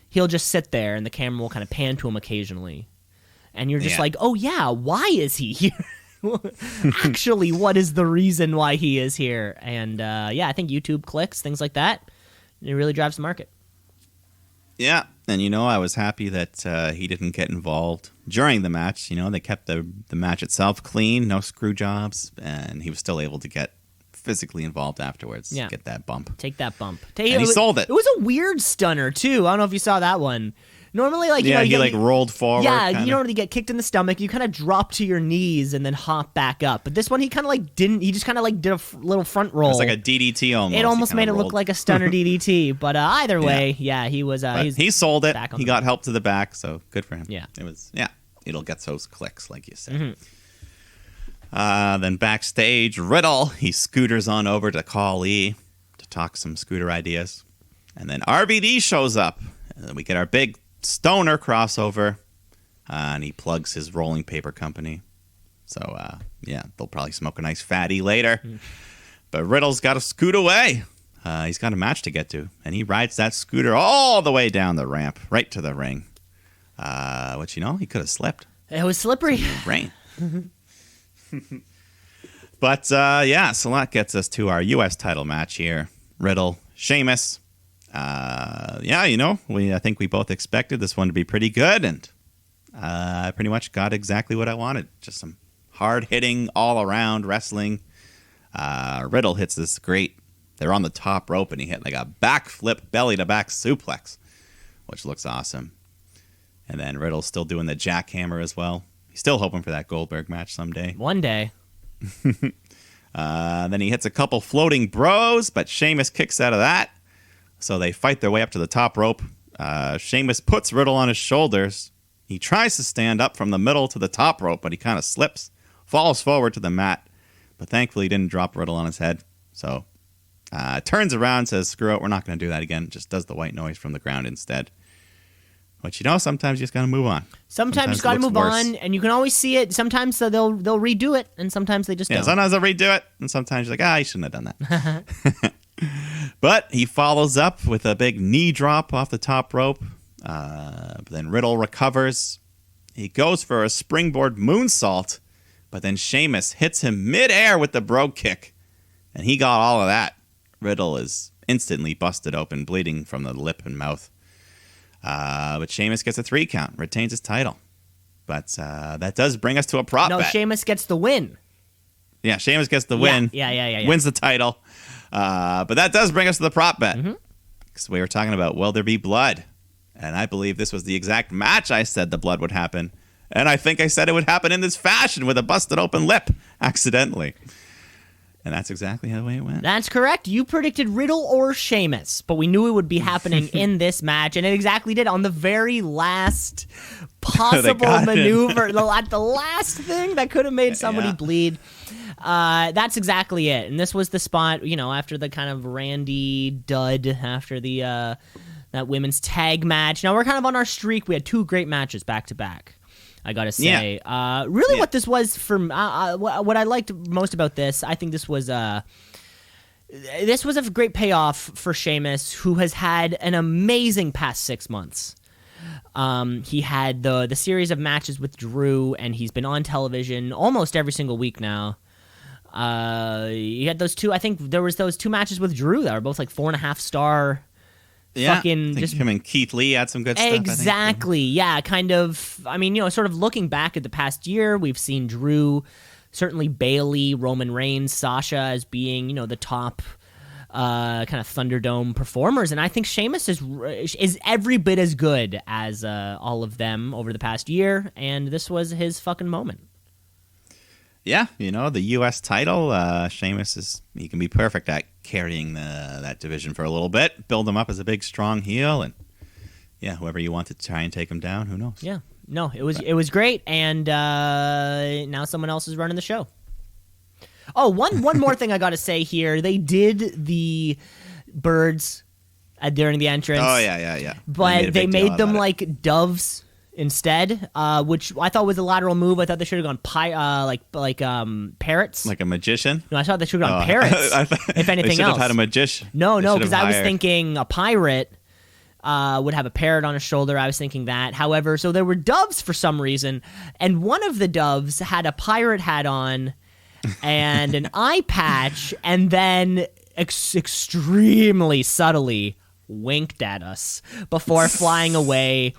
He'll just sit there, and the camera will kind of pan to him occasionally. And you're just like, oh, yeah, why is he here? Actually, what is the reason why he is here? And, I think YouTube clicks, things like that, it really drives the market. Yeah, and I was happy that he didn't get involved during the match. They kept the match itself clean, no screw jobs, and he was still able to get physically involved afterwards. Yeah. Get that bump. Take that bump. And he sold it. It was a weird stunner, too. I don't know if you saw that one. Normally, he rolled forward. Yeah, kinda. you don't really get kicked in the stomach. You kind of drop to your knees and then hop back up. But this one, he kind of didn't. He just kind of did a little front roll. It was like a DDT almost. It almost made it look like a stunner DDT. But either way, he was. He sold it. He got back. help to the back, so good for him. Yeah. It was. Yeah, it'll get those clicks, like you said. Mm-hmm. Then backstage, Riddle, he scooters on over to Khali to talk some scooter ideas. And then RVD shows up. And then we get our big stoner crossover. And he plugs his rolling paper company. So, they'll probably smoke a nice fatty later. But Riddle's got to scoot away. He's got a match to get to. And he rides that scooter all the way down the ramp, right to the ring. Which, he could have slipped. It was slippery. Rain. But, so that gets us to our U.S. title match here. Riddle, Sheamus. I think we both expected this one to be pretty good, and I pretty much got exactly what I wanted. Just some hard-hitting, all-around wrestling. Riddle hits this great... They're on the top rope, and he hit like a backflip, belly-to-back suplex, which looks awesome. And then Riddle's still doing the jackhammer as well. He's still hoping for that Goldberg match someday. One day. Then he hits a couple floating bros, but Sheamus kicks out of that. So they fight their way up to the top rope. Sheamus puts Riddle on his shoulders. He tries to stand up from the middle to the top rope, but he kind of slips, falls forward to the mat. But thankfully, he didn't drop Riddle on his head. So turns around, says, screw it, we're not going to do that again. Just does the white noise from the ground instead. But sometimes you just got to move on. Sometimes you just got to move on, and you can always see it. Sometimes they'll redo it, and sometimes they just don't. Sometimes they'll redo it, and sometimes you're like, you shouldn't have done that. But he follows up with a big knee drop off the top rope. But then Riddle recovers. He goes for a springboard moonsault, but then Sheamus hits him midair with the brogue kick, and he got all of that. Riddle is instantly busted open, bleeding from the lip and mouth. But Sheamus gets a 3 count, retains his title. But that does bring us to a prop bet. No, Sheamus gets the win. Yeah, Sheamus gets the win. Yeah. Wins the title. But that does bring us to the prop bet. Because we were talking about, will there be blood? And I believe this was the exact match I said the blood would happen. And I think I said it would happen in this fashion with a busted open lip, accidentally. And that's exactly how the way it went. That's correct. You predicted Riddle or Sheamus, but we knew it would be happening in this match, and it exactly did on the very last possible maneuver, the last thing that could have made somebody bleed. That's exactly it. And this was the spot, after the kind of Randy dud, after the that women's tag match. Now we're kind of on our streak. We had 2 great matches back to back, I gotta say. What this was for what I liked most about this, I think this was a great payoff for Sheamus, who has had an amazing past 6 months. He had the series of matches with Drew, and he's been on television almost every single week now. He had those 2. I think there was those 2 matches with Drew that were both like 4.5 star. Yeah, fucking just him and Keith Lee had some good stuff. Exactly. Yeah, kind of. I mean, sort of looking back at the past year, we've seen Drew, certainly Bayley, Roman Reigns, Sasha as being, the top kind of Thunderdome performers, and I think Sheamus is every bit as good as all of them over the past year, and this was his fucking moment. Yeah, the U.S. title, Sheamus he can be perfect at carrying that division for a little bit, build him up as a big, strong heel, and whoever you want to try and take him down, who knows? Yeah, no, it was great, and now someone else is running the show. Oh, one more thing I got to say here: they did the birds during the entrance. Oh yeah. But they made them like doves instead, which I thought was a lateral move. I thought they should have gone parrots, like a magician. No, I thought they should have gone parrots. If anything they should else, have had a magician. No, because I was thinking a pirate would have a parrot on his shoulder. I was thinking that. However, so there were doves for some reason, and one of the doves had a pirate hat on and an eye patch, and then extremely subtly winked at us before flying away.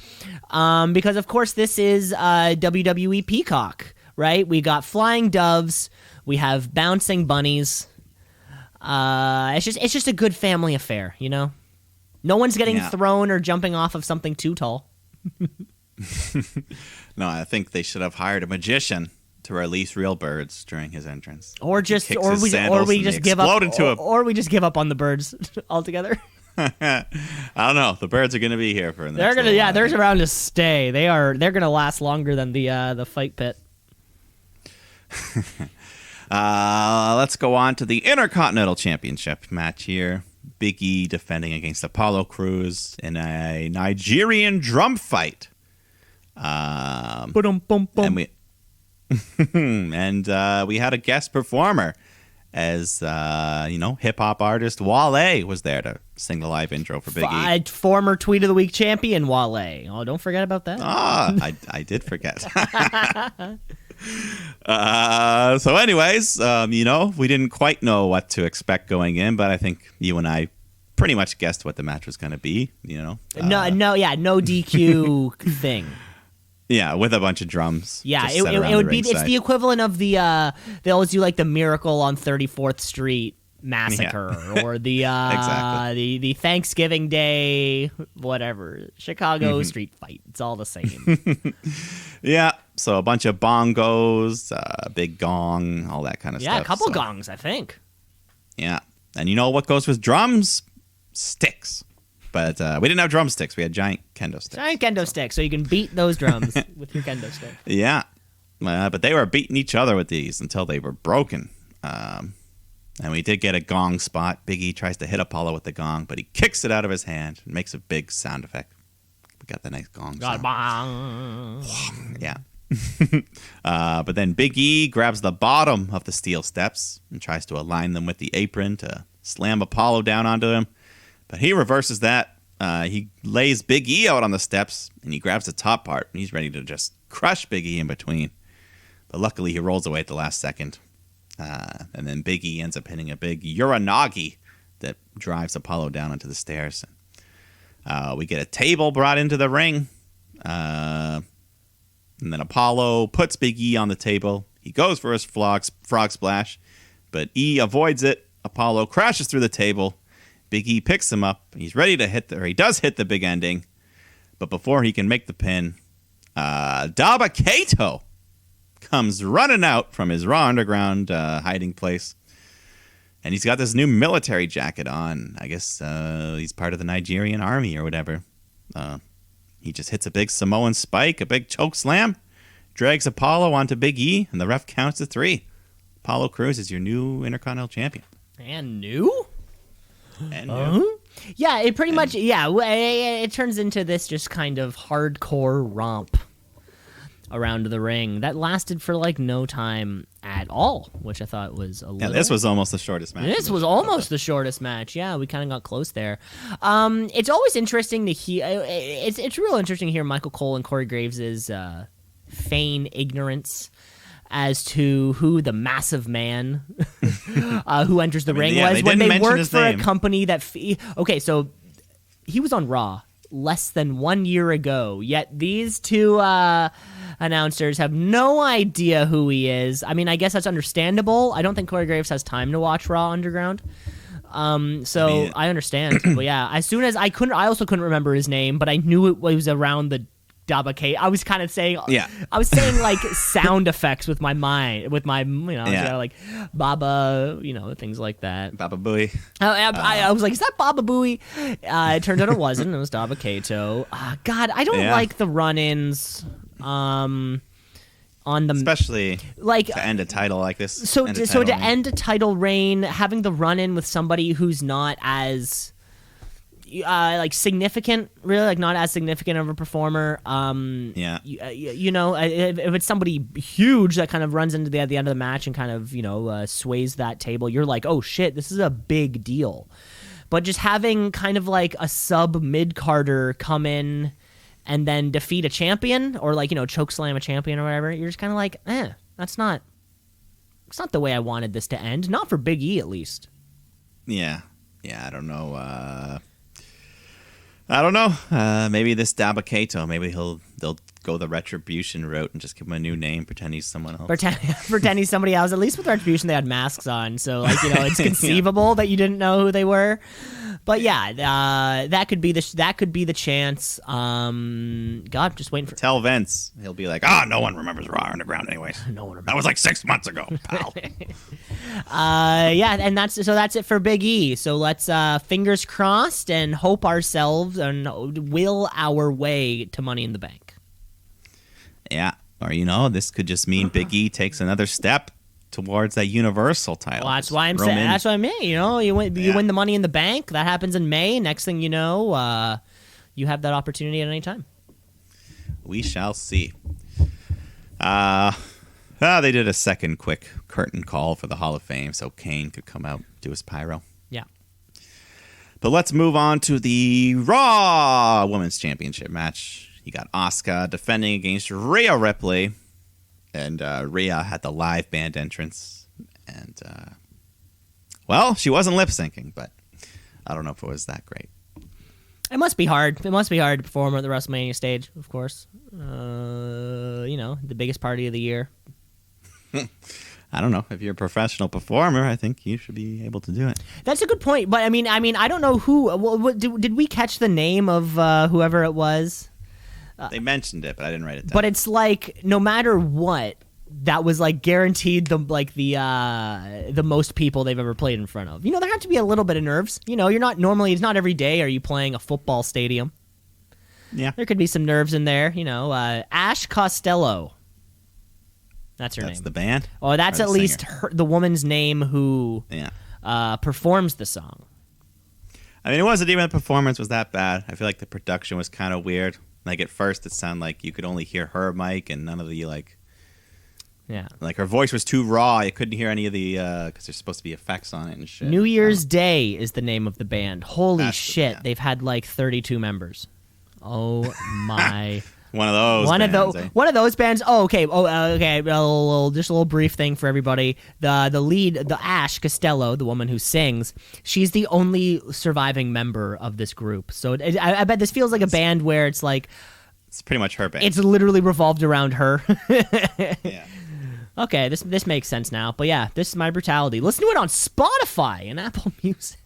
Because, of course, this is WWE Peacock, right? We got flying doves. We have bouncing bunnies. It's just a good family affair, you know? No one's getting thrown or jumping off of something too tall. No, I think they should have hired a magician to release real birds during his entrance. Or we just give up on the birds altogether. I don't know. The birds are going to be here for the next they're around to stay. They're going to last longer than the fight pit. Let's go on to the Intercontinental Championship match here. Big E defending against Apollo Crews in a Nigerian drum fight. And we we had a guest performer as hip hop artist Wale was there to sing the live intro for Big E. Former Tweet of the Week champion Wale. Oh, don't forget about that. I did forget. So anyways, we didn't quite know what to expect going in, but I think you and I pretty much guessed what the match was going to be, no DQ thing. Yeah, with a bunch of drums. Yeah, it would be. It's the equivalent of the they always do like the Miracle on 34th Street massacre or the exactly. the Thanksgiving Day whatever Chicago street fight. It's all the same. Yeah, so a bunch of bongos, a big gong, all that kind of stuff. Yeah, a couple gongs, I think. Yeah, and you know what goes with drums? Sticks. But we didn't have drumsticks. We had giant kendo sticks. So you can beat those drums with your kendo stick. Yeah. But they were beating each other with these until they were broken. And we did get a gong spot. Big E tries to hit Apollo with the gong, but he kicks it out of his hand and makes a big sound effect. We got the nice gong sound. Yeah. But then Big E grabs the bottom of the steel steps and tries to align them with the apron to slam Apollo down onto him. But he reverses that. He lays Big E out on the steps, and he grabs the top part, and he's ready to just crush Big E in between. But luckily, he rolls away at the last second. And then Big E ends up hitting a big Uranagi that drives Apollo down onto the stairs. We get a table brought into the ring. And then Apollo puts Big E on the table. He goes for his frog splash, but E avoids it. Apollo crashes through the table. Big E picks him up. He's ready to he does hit the big ending. But before he can make the pin, Daba Kato comes running out from his Raw Underground hiding place. And he's got this new military jacket on. I guess he's part of the Nigerian army or whatever. He just hits a big Samoan spike, a big choke slam, drags Apollo onto Big E, and the ref counts to 3. Apollo Crews is your new Intercontinental Champion. And new? And new. Yeah, it pretty much, it turns into this just kind of hardcore romp around the ring that lasted for like no time at all, which I thought was a little... Yeah, this was almost the shortest match. This was almost the shortest match. Yeah, we kind of got close there. It's always interesting to hear... It's real interesting to hear Micheal Cole and Corey Graves' feign ignorance as to who the massive man who enters the ring was when they worked for a company that... Okay, so he was on Raw less than 1 year ago, yet these two announcers have no idea who he is. I mean, I guess that's understandable. I don't think Corey Graves has time to watch Raw Underground. I understand. But yeah, as soon as I also couldn't remember his name, but I knew it was around the Daba K. I was kind of saying, I was saying like sound effects with my mind, like Baba, things like that. Baba Booey. I was like, is that Baba Booey? It turned out it wasn't. It was Daba Kato. God, I don't like the run-ins. On the especially like to end a title like this. So to end a title reign, having the run-in with somebody who's not as significant, really, like not as significant of a performer. If it's somebody huge that kind of runs into the end of the match and kind of sways that table, you're like, oh shit, this is a big deal. But just having kind of like a sub mid-carder come in and then defeat a champion or choke slam a champion or whatever, you're just kind of like, it's not the way I wanted this to end. Not for Big E, at least. Yeah, I don't know. I don't know. Maybe this Dabba-Kato, maybe they'll go the Retribution route and just give him a new name, pretend he's someone else. Pretend he's somebody else. At least with Retribution, they had masks on, so it's conceivable that you didn't know who they were. But yeah, that could be the chance. God, just waiting for. Tell Vince, he'll be like, no one remembers Raw Underground, anyways. No one remembers. That was like 6 months ago, pal. Yeah, and that's it for Big E. So let's fingers crossed and hope ourselves and will our way to Money in the Bank. Yeah, or this could just mean Big E takes another step towards that Universal title. Well, that's why I'm saying. That's what I mean. You win the Money in the Bank. That happens in May. Next thing you know, you have that opportunity at any time. We shall see. They did a second quick curtain call for the Hall of Fame, so Kane could come out, do his pyro. Yeah. But let's move on to the Raw Women's Championship match. You got Asuka defending against Rhea Ripley. And Rhea had the live band entrance. And, she wasn't lip syncing, but I don't know if it was that great. It must be hard. It must be hard to perform at the WrestleMania stage, of course. The biggest party of the year. I don't know. If you're a professional performer, I think you should be able to do it. That's a good point. But, I mean, I don't know who. Did we catch the name of whoever it was? They mentioned it, but I didn't write it down. But it's like, no matter what, that was like guaranteed the most people they've ever played in front of. There had to be a little bit of nerves. You're not normally. It's not every day are you playing a football stadium. Yeah, there could be some nerves in there. Ash Costello. That's her name. That's the band. Oh, that's at least the woman's name who performs the song. I mean, it wasn't even the performance was that bad. I feel like the production was kind of weird. Like, at first, it sounded like you could only hear her mic and none of the, like, her voice was too raw. You couldn't hear any of the, because there's supposed to be effects on it and shit. New Year's Day is the name of the band. Holy shit, they've had, 32 members. Oh, my... One of those bands. Oh, okay. Just a little brief thing for everybody. The lead, the Ash Costello, the woman who sings, she's the only surviving member of this group. So I bet this feels like a band where it's like it's pretty much her band. It's literally revolved around her. Yeah. Okay, this makes sense now. But yeah, this is My Brutality. Listen to it on Spotify and Apple Music.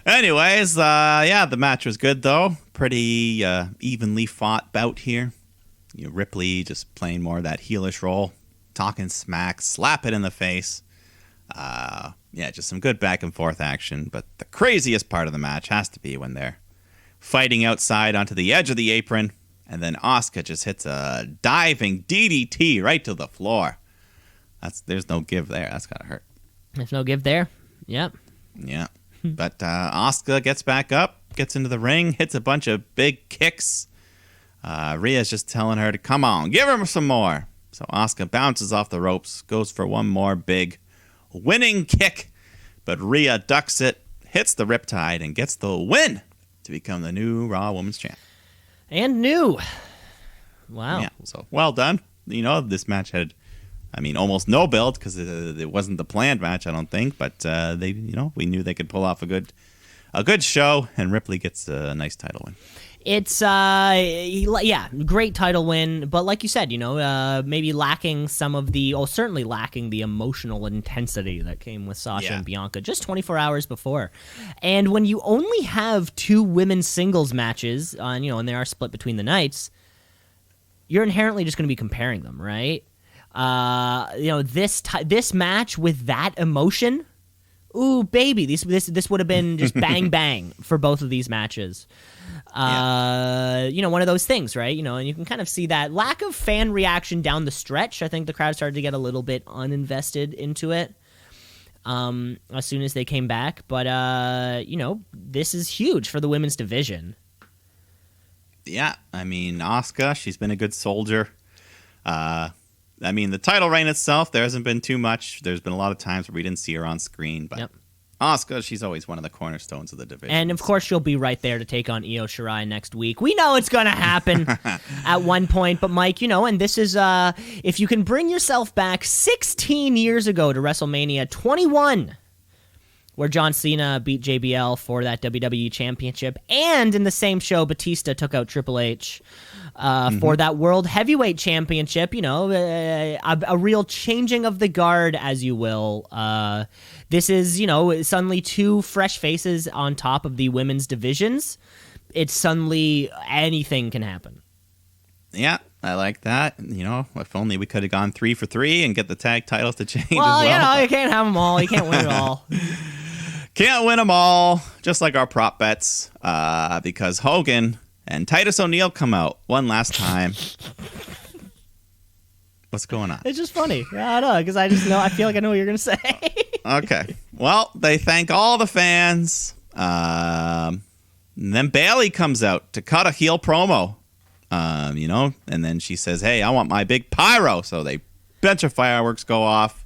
Anyways, the match was good, though. Pretty evenly fought bout here. Ripley just playing more of that heelish role, talking smack, slap it in the face. Just some good back and forth action. But the craziest part of the match has to be when they're fighting outside onto the edge of the apron, and then Asuka just hits a diving DDT right to the floor. There's no give there. That's gotta hurt. There's no give there. Yep. Yeah. But Asuka gets back up, gets into the ring, hits a bunch of big kicks. Rhea's just telling her to come on, give her some more. So Asuka bounces off the ropes, goes for one more big winning kick. But Rhea ducks it, hits the riptide, and gets the win to become the new Raw Women's Champ. And new. Wow. Yeah, so well done. This match had... almost no build because it wasn't the planned match, I don't think. But we knew they could pull off a good show, and Ripley gets a nice title win. It's great title win, but like you said, maybe lacking certainly lacking the emotional intensity that came with Sasha and Bianca just 24 hours before. And when you only have 2 women's singles matches, and they are split between the nights, you're inherently just going to be comparing them, right? This match with that emotion, ooh baby, this would have been just bang bang for both of these matches. One of those things, right? And you can kind of see that lack of fan reaction down the stretch. I think the crowd started to get a little bit uninvested into it as soon as they came back. But this is huge for the women's division. Yeah, Asuka, she's been a good soldier. The title reign itself, there hasn't been too much. There's been a lot of times where we didn't see her on screen, but Asuka, she's always one of the cornerstones of the division. And, of course, she'll be right there to take on Io Shirai next week. We know it's going to happen at one point, but, Mike, and this is, if you can bring yourself back 16 years ago to WrestleMania 21, where John Cena beat JBL for that WWE Championship. And in the same show, Batista took out Triple H for that World Heavyweight Championship. You know, a real changing of the guard, as you will. This is, you know, suddenly two fresh faces on top of the women's divisions. It's suddenly anything can happen. Yeah, I like that. You know, if only we could have gone 3 for 3 and get the tag titles to change Well, as well. you know, you can't have them all. You can't win it all. Can't win them all, just like our prop bets, because Hogan and Titus O'Neil come out one last time. What's going on? It's just funny. I don't know, because I feel like I know what you're going to say. Okay. Well, they thank all the fans. And then Bayley comes out to cut a heel promo, you know, and then she says, hey, I want my big pyro. So they bunch of fireworks go off.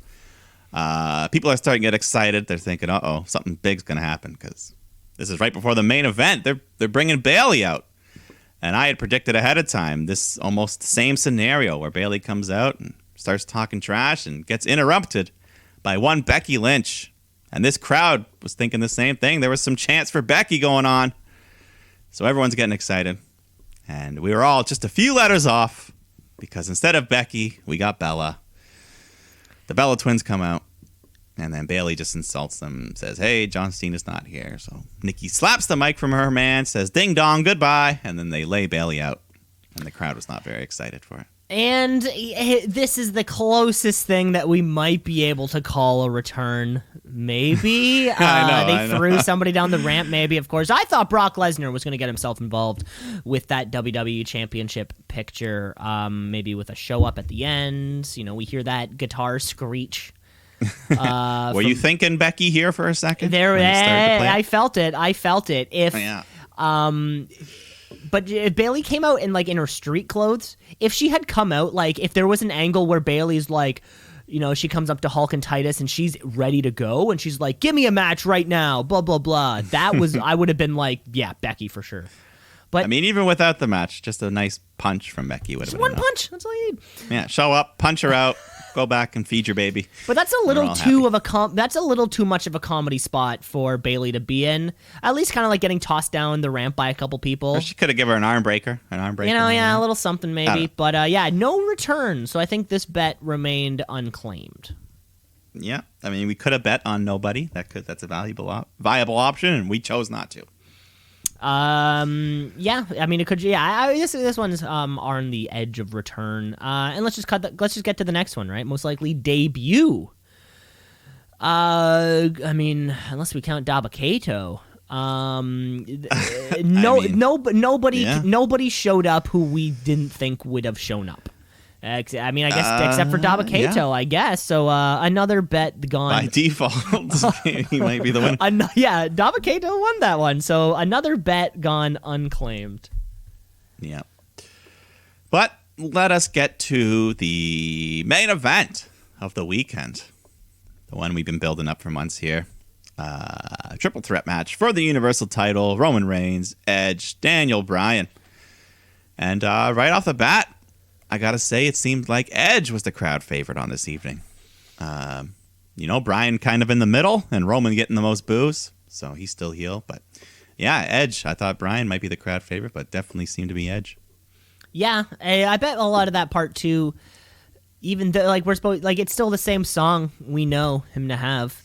People are starting to get excited. They're thinking, uh-oh, something big's going to happen because this is right before the main event. They're bringing Bayley out. And I had predicted ahead of time this almost same scenario where Bayley comes out and starts talking trash and gets interrupted by one Becky Lynch. And this crowd was thinking the same thing. There was some chance for Becky going on. So everyone's getting excited. And we were all just a few letters off because instead of Becky, we got Bella. The Bella twins come out. And then Bayley just insults them and says, hey, John Cena's not here. So Nikki slaps the mic from her man, says, ding dong, goodbye. And then they lay Bayley out. And the crowd was not very excited for it. And this is the closest thing that we might be able to call a return. Maybe. I know. Threw somebody down the ramp, maybe, of course. I thought Brock Lesnar was going to get himself involved with that WWE Championship picture, maybe with a show up at the end. You know, we hear that guitar screech. Were you thinking Becky here for a second? There, I felt it. If, but if Bayley came out in her street clothes, if she had come out, if there was an angle where Bayley's she comes up to Hulk and Titus and she's ready to go and she's like, give me a match right now, blah, blah, blah. That was, I would have been like, yeah, Becky for sure. But I mean, even without the match, just a nice punch from Becky would have been one enough. punch. That's all you need. Yeah, show up, punch her out. Go back and feed your baby. But that's a little that's a little too much of a comedy spot for Bayley to be in. At least kind of like getting tossed down the ramp by a couple people. Or she could have given her an arm breaker. You know, yeah, a little something maybe. But no return. So I think this bet remained unclaimed. Yeah, I mean, we could have bet on nobody. That's a viable option, and we chose not to. Yeah, I mean, it could. Yeah, this one's on the edge of return. And let's just get to the next one, right? Most likely debut. I mean, unless we count Dabba-Kato. Nobody showed up who we didn't think would have shown up. I mean, I guess except for Dabba-Kato, I guess. So another bet gone. By default, he might be the winner. Dabba-Kato won that one. So another bet gone unclaimed. Yeah. But let us get to the main event of the weekend. The one we've been building up for months here. Triple threat match for the Universal title. Roman Reigns, Edge, Daniel Bryan. And right off the bat, I gotta say, it seemed like Edge was the crowd favorite on this evening. Bryan kind of in the middle, and Roman getting the most boos, so he's still heel. But yeah, Edge. I thought Bryan might be the crowd favorite, but definitely seemed to be Edge. Yeah, I bet a lot of that part too. Even though, we're supposed, it's still the same song we know him to have.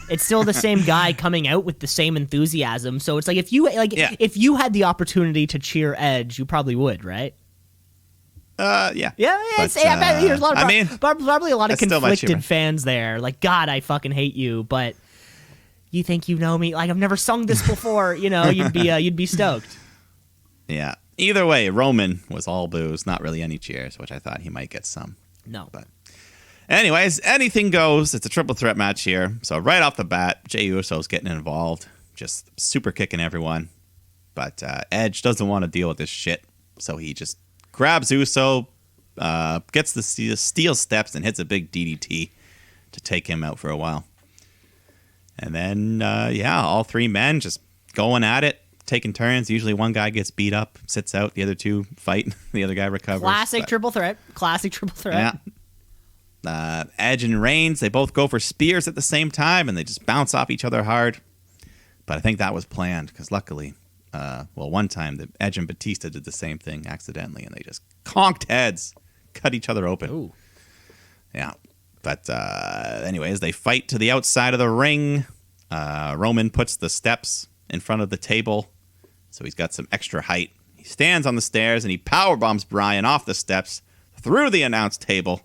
It's still the same guy coming out with the same enthusiasm. So it's if you had the opportunity to cheer Edge, you probably would, right? Yeah. I bet there's a lot of probably a lot of conflicted fans there. God, I fucking hate you, but you think you know me? I've never sung this before. You'd be stoked. Yeah. Either way, Roman was all boos, not really any cheers, which I thought he might get some. No. But anyways, anything goes. It's a triple threat match here. So right off the bat, Jey Uso's getting involved, just super kicking everyone. But Edge doesn't want to deal with this shit, so he just grabs Uso, gets the steel steps, and hits a big DDT to take him out for a while. And then, all three men just going at it, taking turns. Usually one guy gets beat up, sits out, the other two fight, the other guy recovers. Classic triple threat. Yeah. Edge and Reigns, they both go for spears at the same time, and they just bounce off each other hard. But I think that was planned, because luckily, one time, the Edge and Batista did the same thing accidentally, and they just conked heads, cut each other open. Ooh. Yeah. But anyways, they fight to the outside of the ring. Roman puts the steps in front of the table, so he's got some extra height. He stands on the stairs, and he powerbombs Bryan off the steps through the announce table.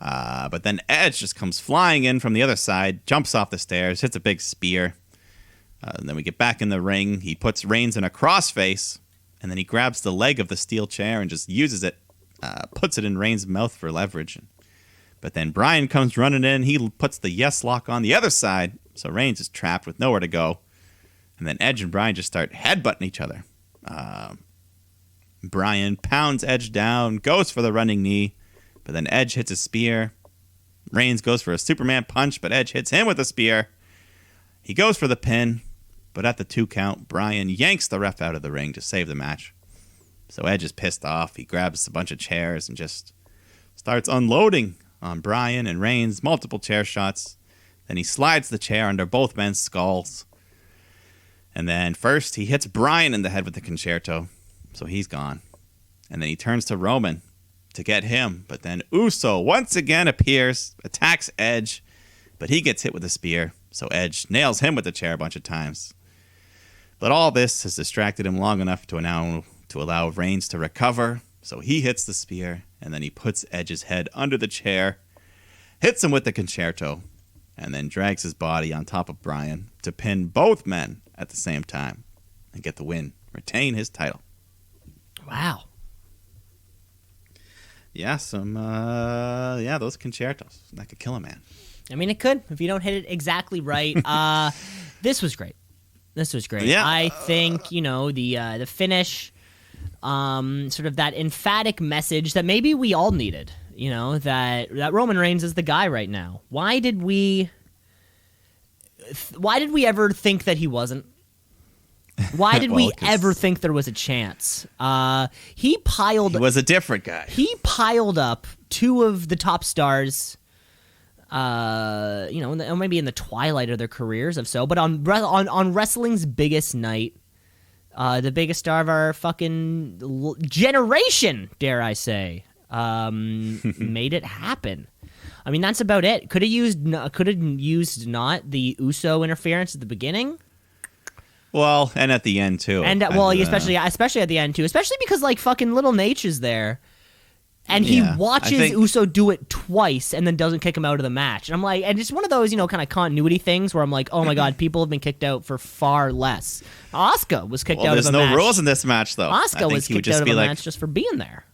But then Edge just comes flying in from the other side, jumps off the stairs, hits a big spear. And then we get back in the ring. He puts Reigns in a crossface, and then he grabs the leg of the steel chair and just uses it, puts it in Reigns' mouth for leverage. But then Bryan comes running in. He puts the yes lock on the other side, so Reigns is trapped with nowhere to go. And then Edge and Bryan just start headbutting each other. Bryan pounds Edge down, goes for the running knee, but then Edge hits a spear. Reigns goes for a Superman punch, but Edge hits him with a spear. He goes for the pin, but at the 2 count, Bryan yanks the ref out of the ring to save the match. So Edge is pissed off. He grabs a bunch of chairs and just starts unloading on Bryan and Reigns, multiple chair shots. Then he slides the chair under both men's skulls. And then first, he hits Bryan in the head with the concerto, so he's gone. And then he turns to Roman to get him, but then Uso once again appears, attacks Edge, but he gets hit with a spear, so Edge nails him with the chair a bunch of times. But all this has distracted him long enough to allow Reigns to recover, so he hits the spear, and then he puts Edge's head under the chair, hits him with the concerto, and then drags his body on top of Bryan to pin both men at the same time and get the win, retain his title. Wow. Yeah, those concertos, that could kill a man. I mean, it could if you don't hit it exactly right. This was great. Yeah. I think, the finish, sort of that emphatic message that maybe we all needed, that Roman Reigns is the guy right now. Why did we ever think that he wasn't? Why did we ever think there was a chance? He was a different guy. He piled up 2 of the top stars, maybe in the twilight of their careers but on wrestling's biggest night, the biggest star of our fucking generation, dare I say, made it happen. I mean, that's about it. Could have used not the Uso interference at the beginning. Well, and at the end too. And especially at the end too. Especially because fucking Little Nate is there, and he watches Uso do it twice and then doesn't kick him out of the match. And I'm like, and it's one of those kind of continuity things where I'm like, oh my god, people have been kicked out for far less. Asuka was kicked out of the match. There's no rules in this match though. Asuka was kicked out of the match just for being there.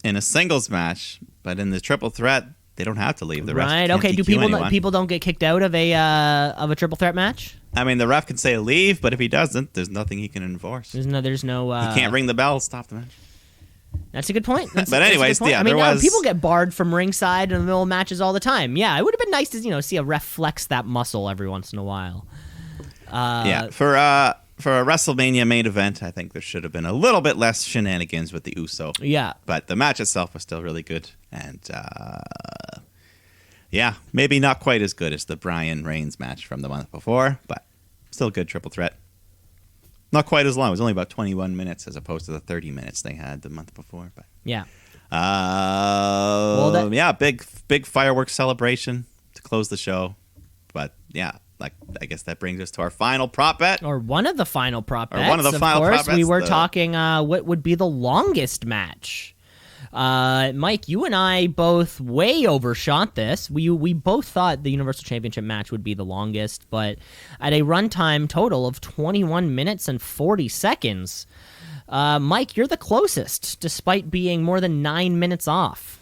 In a singles match, but in the triple threat, they don't have to leave. The ref right? Okay. Do people don't get kicked out of a triple threat match? I mean, the ref can say leave, but if he doesn't, there's nothing he can enforce. There's no. He can't ring the bell, stop the match. That's a good point. But anyways, I mean, people get barred from ringside in the middle of matches all the time. Yeah, it would have been nice to see a ref flex that muscle every once in a while. For a WrestleMania main event, I think there should have been a little bit less shenanigans with the Uso. Yeah, but the match itself was still really good, and maybe not quite as good as the Bryan Reigns match from the month before, but still good triple threat. Not quite as long. It was only about 21 minutes as opposed to the 30 minutes they had the month before. But yeah. Big fireworks celebration to close the show. But yeah, I guess that brings us to our final prop bet. Or one of the final prop bets. Prop bets. We were talking what would be the longest match. Mike, you and I both way overshot this. We both thought the Universal Championship match would be the longest, but at a runtime total of 21 minutes and 40 seconds, Mike, you're the closest, despite being more than 9 minutes off.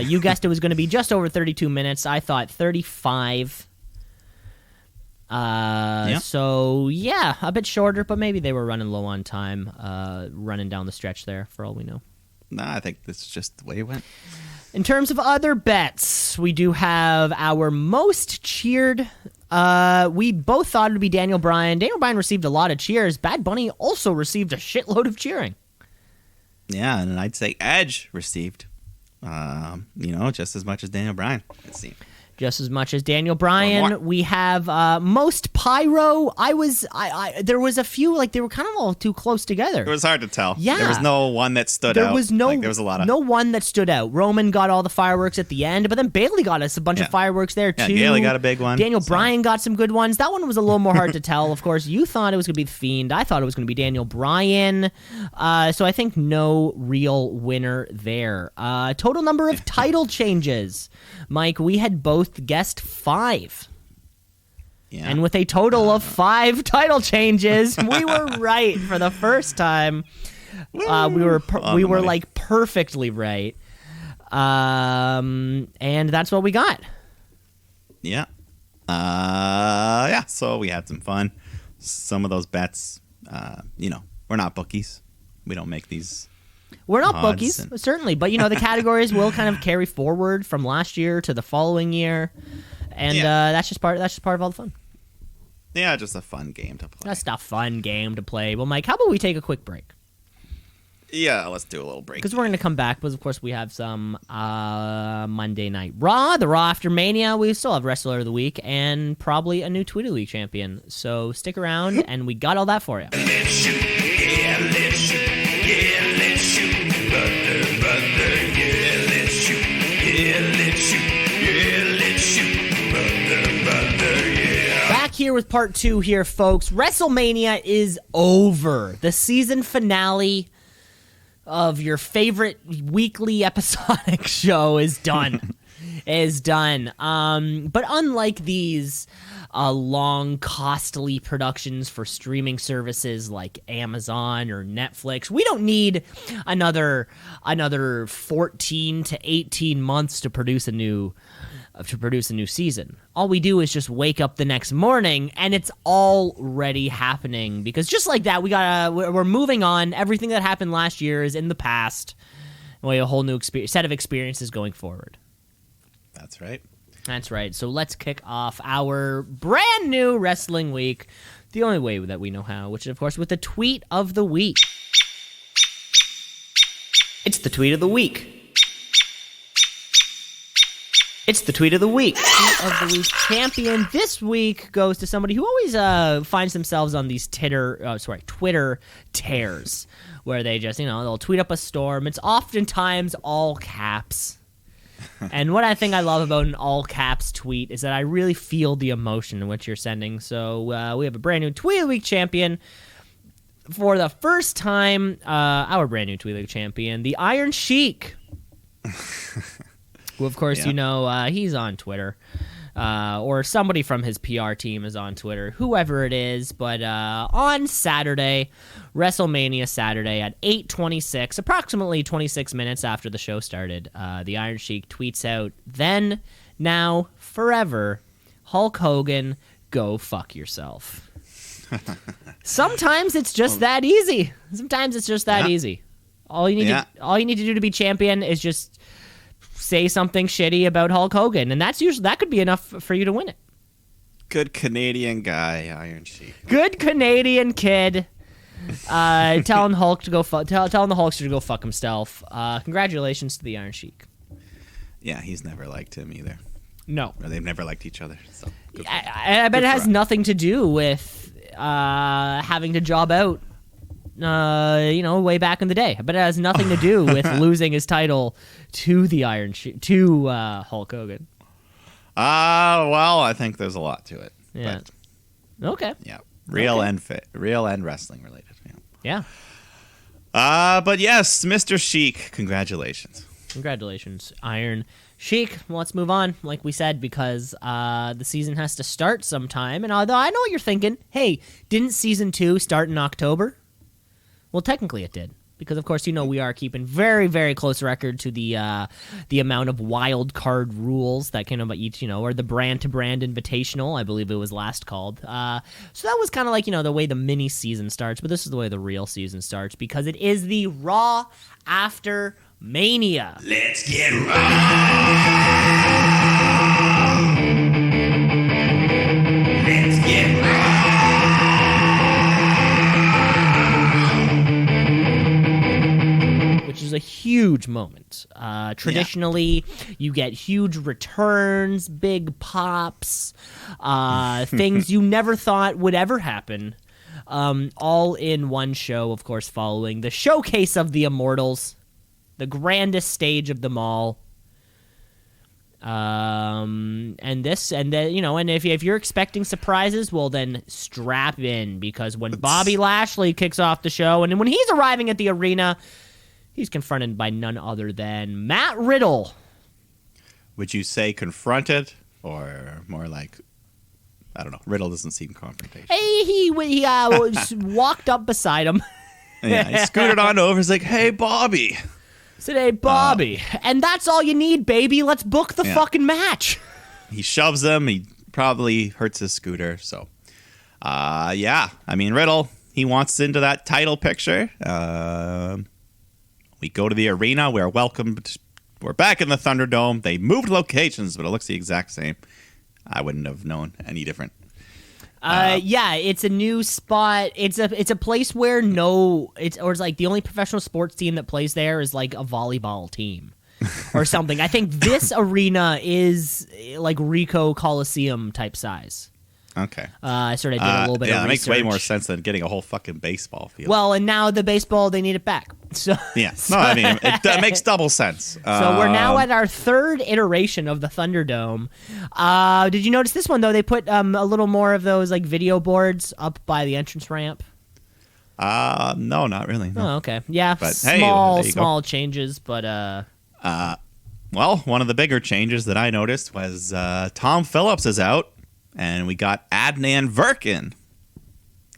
You guessed it was going to be just over 32 minutes. I thought 35. So, yeah, a bit shorter, but maybe they were running low on time, running down the stretch there, for all we know. No, I think this is just the way it went. In terms of other bets, we do have our most cheered. We both thought it would be Daniel Bryan. Daniel Bryan received a lot of cheers. Bad Bunny also received a shitload of cheering. Yeah, and I'd say Edge received Just as much as Daniel Bryan, it seemed. Just as much as Daniel Bryan. We have most pyro. There was a few, like, they were kind of all too close together. It was hard to tell. Yeah. There was no one that stood out. There was a lot of... no one that stood out. Roman got all the fireworks at the end, but then Bayley got us a bunch of fireworks there, too. Yeah, Bayley got a big one. Daniel Bryan got some good ones. That one was a little more hard to tell. Of course, you thought it was going to be The Fiend. I thought it was going to be Daniel Bryan. So I think no real winner there. Total number of title changes. Mike, we had both guessed 5. Yeah. And with a total of 5 title changes, we were right for the first time. We were like perfectly right. And that's what we got. Yeah. So we had some fun. Some of those bets, we're not bookies. We don't make these. We're not bookies, certainly, but the categories will kind of carry forward from last year to the following year, and that's just part of all the fun. Yeah, just a fun game to play. That's a fun game to play. Well, Mike, how about we take a quick break? Yeah, let's do a little break. Because we're going to come back, because of course we have some Monday Night Raw, the Raw after Mania. We still have Wrestler of the Week, and probably a new Twitter League champion. So stick around, and we got all that for you. Let's shoot, yeah, let's shoot, yeah, let's shoot, brother, yeah, let's shoot, yeah, let's shoot, yeah, let's shoot, brother, yeah. Back here with part 2 here, folks. WrestleMania is over. The season finale of your favorite weekly episodic show is done. But unlike these long, costly productions for streaming services like Amazon or Netflix, we don't need another 14 to 18 months to produce a new season. All we do is just wake up the next morning and it's already happening, because just like that we're moving on. Everything that happened last year is in the past, and we have a whole new set of experiences going forward. That's right. So let's kick off our brand new wrestling week the only way that we know how, which is of course with the tweet of the week. It's the tweet of the week. It's the tweet of the week. Tweet of the week champion this week goes to somebody who always finds themselves on these Twitter tears, where they just, they'll tweet up a storm. It's oftentimes all caps. And what I think I love about an all caps tweet is that I really feel the emotion in which you're sending. So we have a brand new tweet of the week champion. For the first time, our brand new tweet of the week champion, the Iron Sheik. Who, of course, he's on Twitter. Or somebody from his PR team is on Twitter. Whoever it is. But on Saturday, WrestleMania Saturday at 8:26, approximately 26 minutes after the show started, the Iron Sheik tweets out, "Then, now, forever, Hulk Hogan, go fuck yourself." Sometimes it's just that easy. Easy. All you need to do to be champion is just say something shitty about Hulk Hogan, and that could be enough for you to win it. Good Canadian guy, Iron Sheik. Good Canadian kid, telling the Hulkster to go fuck himself. Congratulations to the Iron Sheik. Yeah, he's never liked him either. No, or they've never liked each other. So I bet it has nothing to do with having to job out. Way back in the day, but it has nothing to do with losing his title to the Iron Sheik, to Hulk Hogan. Well, I think there's a lot to it. Yeah. Okay. Yeah. Real and wrestling related. Yeah. But yes, Mr. Sheik, congratulations. Congratulations, Iron Sheik. Well, let's move on, like we said, because the season has to start sometime. And although I know what you're thinking, hey, didn't season 2 start in October? Well, technically it did, because of course we are keeping very, very close record to the amount of wild card rules that came about each, or the brand to brand invitational, I believe it was last called. So that was kind of like the way the mini season starts, but this is the way the real season starts, because it is the Raw after Mania. Let's get raw. Let's get raw. Which is a huge moment. Traditionally, you get huge returns, big pops, things you never thought would ever happen. All in one show, of course, following the Showcase of the Immortals, the grandest stage of them all. And if you're expecting surprises, well, then strap in, because when Bobby Lashley kicks off the show, and when he's arriving at the arena, he's confronted by none other than Matt Riddle. Would you say confronted, or more like, I don't know, Riddle doesn't seem confrontational. Hey, he walked up beside him. Yeah, he scooted on over. He's like, "Hey, Bobby." Said, "Hey, Bobby," and that's all you need, baby. Let's book the fucking match. He shoves him. He probably hurts his scooter. So, I mean, Riddle, he wants into that title picture. We go to the arena. We're welcomed. We're back in the Thunderdome. They moved locations, but it looks the exact same. I wouldn't have known any different. It's a new spot. It's a place where it's like the only professional sports team that plays there is like a volleyball team or something. I think this arena is like Ricoh Coliseum type size. Okay. I sort of did a little bit of research. Yeah, that makes way more sense than getting a whole fucking baseball field. Well, and now the baseball, they need it back. So yeah. No, I mean, it makes double sense. So we're now at our third iteration of the Thunderdome. Did you notice this one, though? They put a little more of those like video boards up by the entrance ramp. No, not really. No. Oh, okay. Yeah, but, small changes, but... Well, one of the bigger changes that I noticed was Tom Phillips is out. And we got Adnan Virk in.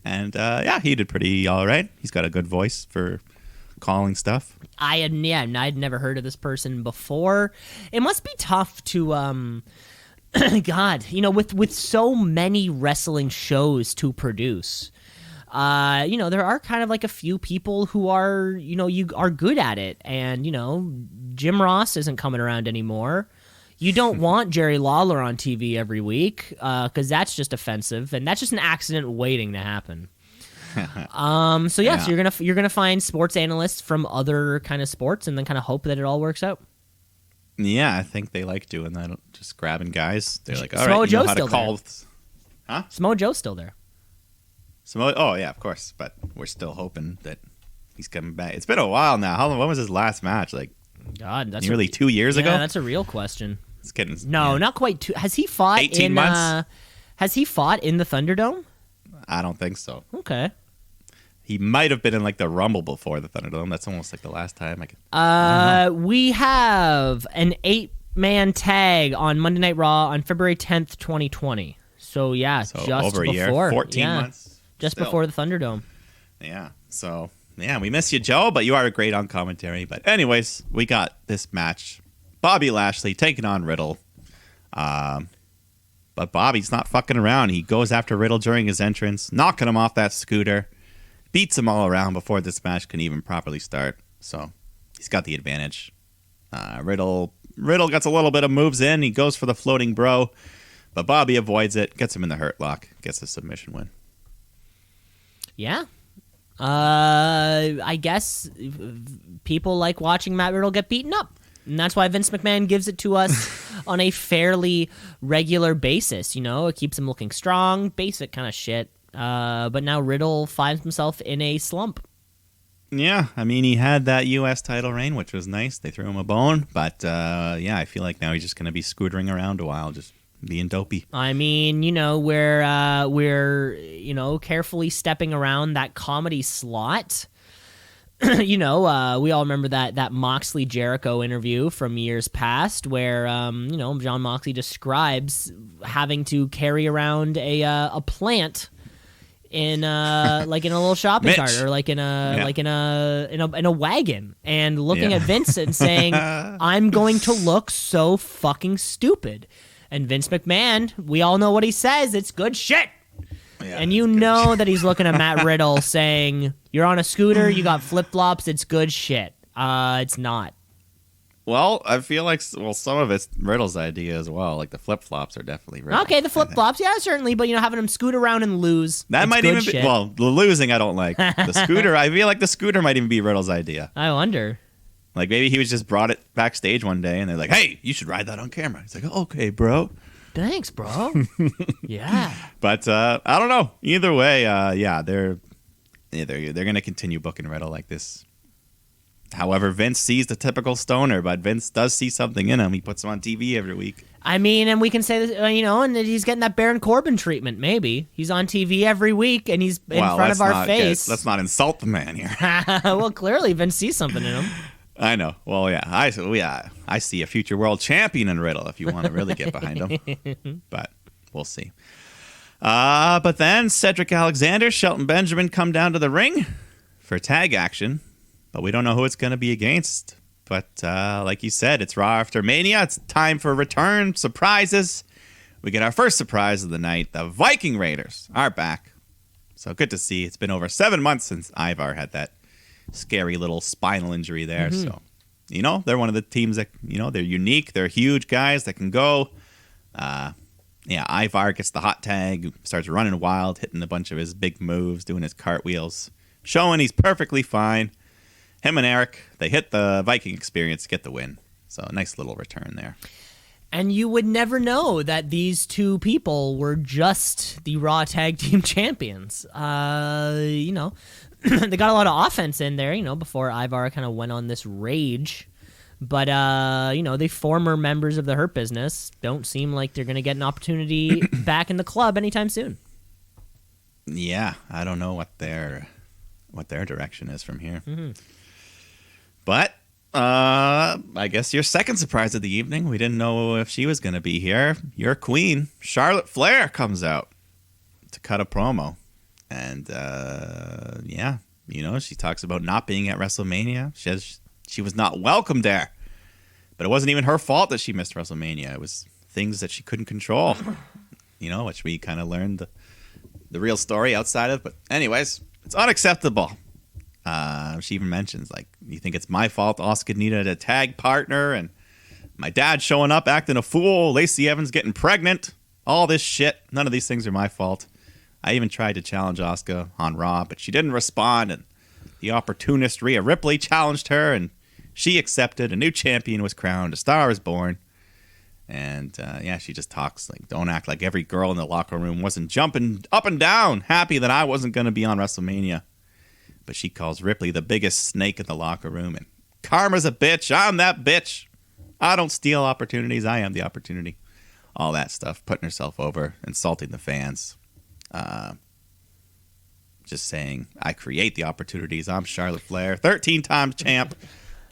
And, he did pretty all right. He's got a good voice for calling stuff. I'd never heard of this person before. It must be tough to, God, with so many wrestling shows to produce. There are kind of like a few people who are, you are good at it. And, Jim Ross isn't coming around anymore. You don't want Jerry Lawler on TV every week because that's just offensive, and that's just an accident waiting to happen. So you're gonna find sports analysts from other kind of sports, and then kind of hope that it all works out. Yeah, I think they like doing that, just grabbing guys. They're like, all Samoa right, you know Joe's how to still call. there. Huh? Samoa Joe's still there. Oh yeah, of course. But we're still hoping that he's coming back. It's been a while now. When was his last match? Like, God, that's nearly 2 years ago. Yeah, that's a real question. It's getting not quite. Has he fought 18 months? Has he fought in the Thunderdome? I don't think so. Okay. He might have been in like the Rumble before the Thunderdome. That's almost like the last time I could. We have an 8-man tag on Monday Night Raw on February 10th, 2020. So just over a before, year, 14 months, just before the Thunderdome. Yeah. So we miss you, Joe, but you are great on commentary. But anyways, we got this match. Bobby Lashley taking on Riddle. But Bobby's not fucking around. He goes after Riddle during his entrance, knocking him off that scooter, beats him all around before this match can even properly start. So he's got the advantage. Riddle gets a little bit of moves in. He goes for the floating bro, but Bobby avoids it, gets him in the hurt lock, gets a submission win. Yeah. I guess people like watching Matt Riddle get beaten up. And that's why Vince McMahon gives it to us on a fairly regular basis. It keeps him looking strong, basic kind of shit. But now Riddle finds himself in a slump. Yeah, I mean, he had that U.S. title reign, which was nice. They threw him a bone. But, I feel like now he's just going to be scootering around a while, just being dopey. I mean, we're carefully stepping around that comedy slot. We all remember that Moxley Jericho interview from years past where, John Moxley describes having to carry around a plant in like in a little shopping cart or like in a wagon and looking at Vince and saying, "I'm going to look so fucking stupid." And Vince McMahon, we all know what he says. It's good shit. Yeah, and you know that he's looking at Matt Riddle saying, "You're on a scooter, you got flip-flops, it's good shit." It's not. Well, I feel like some of it's Riddle's idea as well. Like the flip-flops are definitely Riddle. Okay, the flip-flops, yeah, certainly. But, having him scoot around and lose, that might even be... Well, the losing I don't like. The scooter, I feel like the scooter might even be Riddle's idea. I wonder. Like maybe he was just brought it backstage one day, and they're like, "Hey, you should ride that on camera." He's like, oh, "Okay, bro." Thanks, bro. Yeah. But I don't know. Either way, they're going to continue booking Riddle like this. However, Vince sees the typical stoner, but Vince does see something in him. He puts him on TV every week. I mean, and we can say this, and he's getting that Baron Corbin treatment. Maybe he's on TV every week, and he's in front of our face. Let's not insult the man here. Well, clearly Vince sees something in him. I know. Well, yeah, I see a future world champion in Riddle if you want to really get behind him. But we'll see. But then Cedric Alexander, Shelton Benjamin come down to the ring for tag action, but we don't know who it's going to be against. But like you said, it's Raw after Mania. It's time for return surprises. We get our first surprise of the night. The Viking Raiders are back. So good to see. It's been over 7 months since Ivar had that scary little spinal injury there. So, they're one of the teams that, they're unique. They're huge guys that can go. Ivar gets the hot tag, starts running wild, hitting a bunch of his big moves, doing his cartwheels, showing he's perfectly fine. Him and Eric, they hit the Viking Experience to get the win. So a nice little return there. And you would never know that these two people were just the Raw Tag Team Champions. They got a lot of offense in there, before Ivar kind of went on this rage. But, the former members of the Hurt Business don't seem like they're going to get an opportunity back in the club anytime soon. Yeah, I don't know what their direction is from here. Mm-hmm. But I guess your second surprise of the evening, we didn't know if she was going to be here. Your queen, Charlotte Flair, comes out to cut a promo. And, she talks about not being at WrestleMania. She says she was not welcome there. But it wasn't even her fault that she missed WrestleMania. It was things that she couldn't control, which we kind of learned the real story outside of. But anyways, it's unacceptable. She even mentions, you think it's my fault Asuka needed a tag partner, and my dad showing up acting a fool, Lacey Evans getting pregnant, all this shit. None of these things are my fault. I even tried to challenge Asuka on Raw, but she didn't respond, and the opportunist Rhea Ripley challenged her, and she accepted. A new champion was crowned. A star was born. And, she just talks don't act like every girl in the locker room wasn't jumping up and down, happy that I wasn't going to be on WrestleMania. But she calls Ripley the biggest snake in the locker room, and karma's a bitch. I'm that bitch. I don't steal opportunities. I am the opportunity. All that stuff, putting herself over, insulting the fans. Just saying, I create the opportunities. I'm Charlotte Flair, 13 times champ.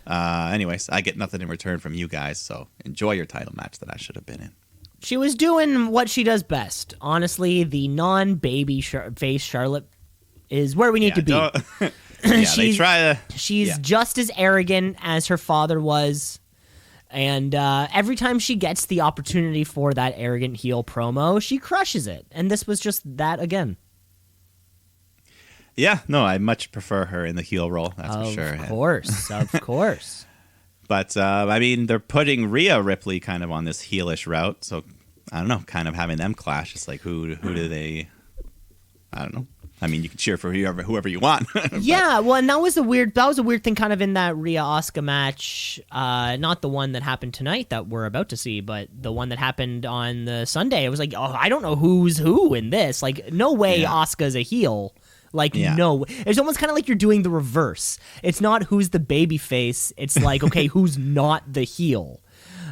Anyways, I get nothing in return from you guys, so enjoy your title match that I should have been in. She was doing what she does best. Honestly, the non-baby face Charlotte is where we need to be. She's just as arrogant as her father was. And every time she gets the opportunity for that arrogant heel promo, she crushes it. And this was just that again. Yeah, no, I much prefer her in the heel role, that's for sure. Of course. But, they're putting Rhea Ripley kind of on this heelish route. So, I don't know, kind of having them clash. It's like, who do they... I don't know. You can cheer for whoever you want. Yeah, well, and that was a weird thing kind of in that Rhea Asuka match. Not the one that happened tonight that we're about to see, but the one that happened on the Sunday. It was like, I don't know who's who in this. No way Asuka's a heel. No. It's almost kind of like you're doing the reverse. It's not who's the baby face. It's like, okay, who's not the heel.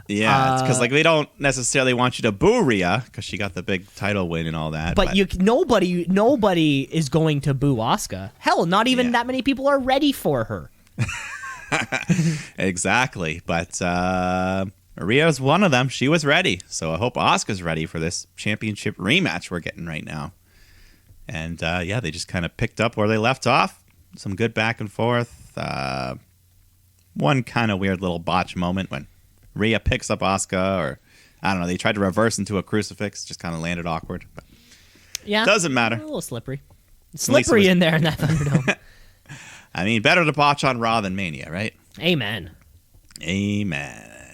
Yeah, it's because they don't necessarily want you to boo Rhea because she got the big title win and all that. But nobody is going to boo Asuka. Hell, not even that many people are ready for her. Exactly, but Rhea's one of them. She was ready, so I hope Asuka's ready for this championship rematch we're getting right now. And they just kind of picked up where they left off. Some good back and forth. One kind of weird little botch moment when Rhea picks up Asuka, or I don't know, they tried to reverse into a crucifix, just kind of landed awkward. But doesn't matter. A little slippery. Slippery in there in that Thunderdome. Better to botch on Raw than Mania, right? Amen.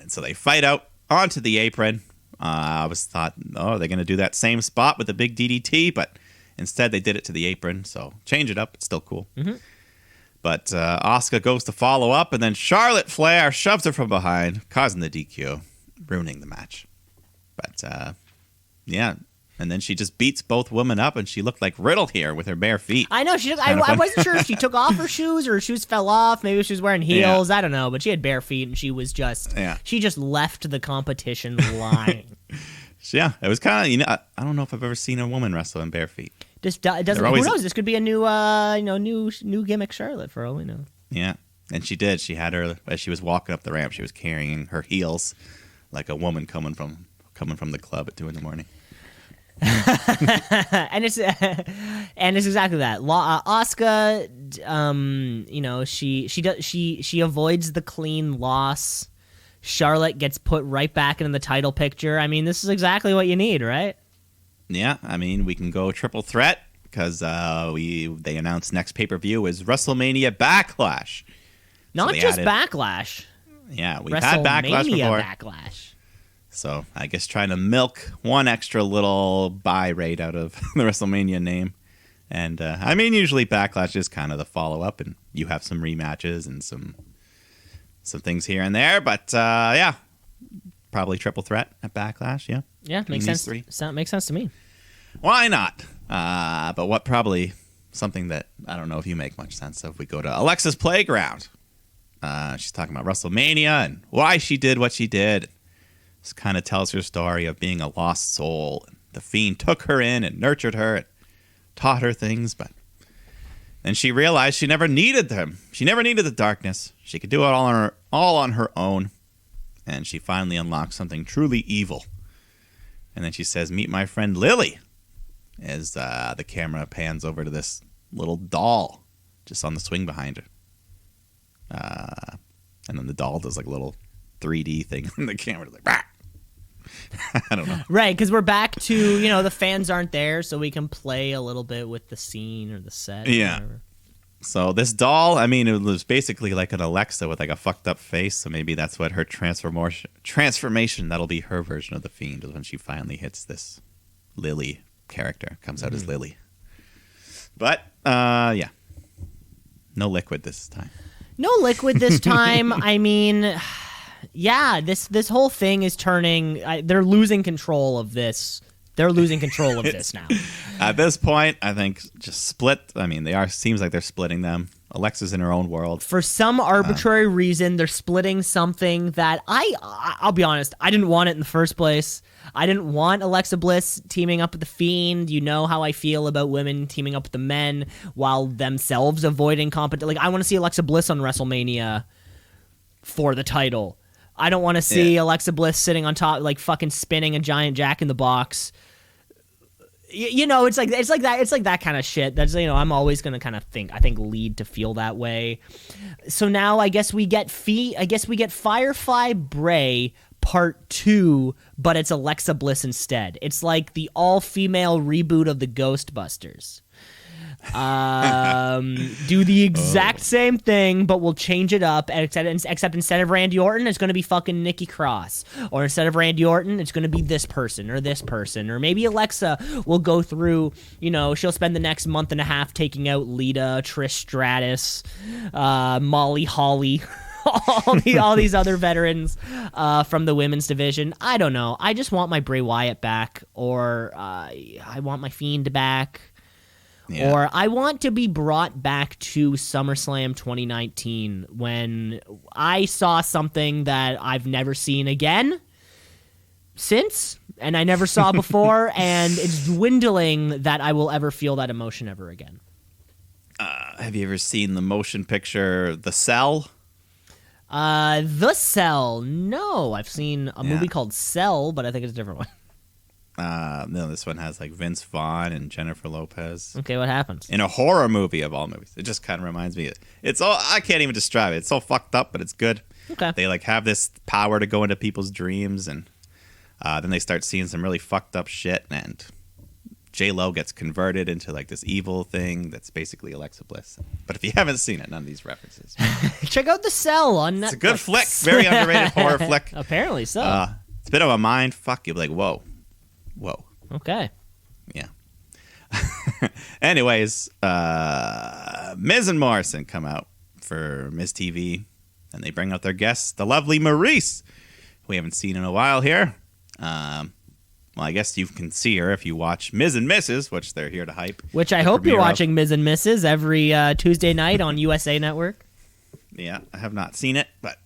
So they fight out onto the apron. I was thought, they're going to do that same spot with the big DDT, but instead they did it to the apron. So change it up. It's still cool. Mm-hmm. But Asuka goes to follow up, and then Charlotte Flair shoves her from behind, causing the DQ, ruining the match. But, yeah. And then she just beats both women up, and she looked like Riddle here with her bare feet. I know. I wasn't sure if she took off her shoes or her shoes fell off. Maybe she was wearing heels. Yeah. I don't know. But she had bare feet, and she was just... Yeah. She just left the competition lying. Yeah. It was kind of... I don't know if I've ever seen a woman wrestle in bare feet. Just doesn't. Who knows? This could be a new, new gimmick Charlotte for all we know. Yeah. And she did. She had her... As she was walking up the ramp, she was carrying her heels like a woman coming from the club at 2 a.m. and it's exactly that. Asuka, she avoids the clean loss. Charlotte gets put right back into the title picture. I mean, this is exactly what you need, right? Yeah, I mean, we can go triple threat because they announced next pay-per-view is WrestleMania Backlash. Not just Backlash. Yeah, we've had Backlash before. Backlash. So I guess trying to milk one extra little buy rate out of the WrestleMania name. And I mean, usually Backlash is kind of the follow-up, and you have some rematches and some things here and there. But yeah, probably triple threat at Backlash. Yeah, makes sense. Makes sense to me. Why not? But what probably something that I don't know if you make much sense of. We go to Alexa's Playground. She's talking about WrestleMania and why she did what she did. This kind of tells her story of being a lost soul. The Fiend took her in and nurtured her and taught her things, but then she realized she never needed them. She never needed the darkness. She could do it all on her own. And she finally unlocked something truly evil. And then she says, "Meet my friend Lily," as the camera pans over to this little doll just on the swing behind her. And then the doll does like a little 3D thing in the camera, like, bah! I don't know. Right, because we're back to, the fans aren't there, so we can play a little bit with the scene or the set. Yeah. So this doll, I mean, it was basically like an Alexa with like a fucked up face, so maybe that's what her transformation, that'll be her version of the Fiend, is when she finally hits this Lily character, comes out as Lily. But, yeah. No liquid this time. No liquid this time. I mean... Yeah, this whole thing is turning... they're losing control of this. They're losing control of this now. At this point, I think just split. I mean, seems like they're splitting them. Alexa's in her own world. For some arbitrary reason, they're splitting something that I'll be honest, I didn't want it in the first place. I didn't want Alexa Bliss teaming up with the Fiend. You know how I feel about women teaming up with the men while themselves avoiding competition. Like, I want to see Alexa Bliss on WrestleMania for the title. I don't want to see Alexa Bliss sitting on top, like fucking spinning a giant Jack in the Box. It's like that. It's like that kind of shit. That's I'm always gonna kind of think lead to feel that way. So now I guess we get Firefly Bray Part 2, but it's Alexa Bliss instead. It's like the all-female reboot of the Ghostbusters. Do the exact same thing, but we'll change it up. Except instead of Randy Orton, it's going to be fucking Nikki Cross, or instead of Randy Orton, it's going to be this person, or maybe Alexa will go through. She'll spend the next month and a half taking out Lita, Trish Stratus, Molly Holly. all these other veterans from the women's division. I don't know. I just want my Bray Wyatt back, or I want my Fiend back. Yeah. Or I want to be brought back to SummerSlam 2019 when I saw something that I've never seen again since, and I never saw before, and it's dwindling that I will ever feel that emotion ever again. Have you ever seen the motion picture The Cell? The Cell. No, I've seen a movie called Cell, but I think it's a different one. No, this one has like Vince Vaughn and Jennifer Lopez. Okay, what happens? In a horror movie of all movies. It just kind of reminds me. It's all, I can't even describe it. It's so fucked up, but it's good. Okay. They like have this power to go into people's dreams, and then they start seeing some really fucked up shit, and J-Lo gets converted into like this evil thing that's basically Alexa Bliss. But if you haven't seen it, none of these references. Check out The Cell on Netflix. It's a good flick. Very underrated horror flick. Apparently so. It's a bit of a mind fuck. You'll be like, whoa. Okay. Yeah. Anyways, Miz and Morrison come out for Miz TV, and they bring out their guest, the lovely Maurice, who we haven't seen in a while here. Well, I guess you can see her if you watch Miz and Mrs., which they're here to hype. Which I hope you're watching Miz and Mrs. every Tuesday night on USA Network. Yeah, I have not seen it, but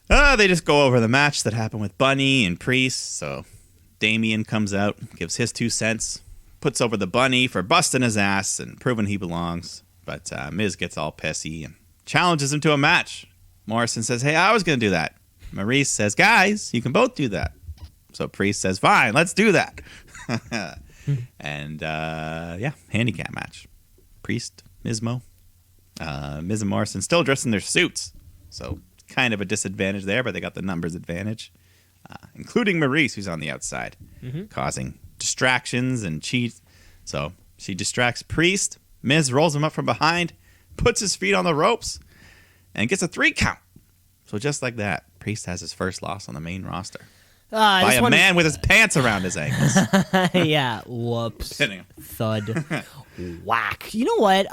they just go over the match that happened with Bunny and Priest. So Damien comes out, gives his 2 cents, puts over the Bunny for busting his ass and proving he belongs. But Miz gets all pissy and challenges him to a match. Morrison says, hey, I was going to do that. Maurice says, guys, you can both do that. So Priest says, fine, let's do that. And, handicap match. Priest, Mizmo, Miz and Morrison still dressed in their suits. So kind of a disadvantage there, but they got the numbers advantage, including Maurice, who's on the outside, causing distractions and cheats. So she distracts Priest. Miz rolls him up from behind, puts his feet on the ropes, and gets a 3 count. So just like that, Priest has his first loss on the main roster. By a man with his pants around his ankles. Yeah, whoops. Thud. Whack. You know what?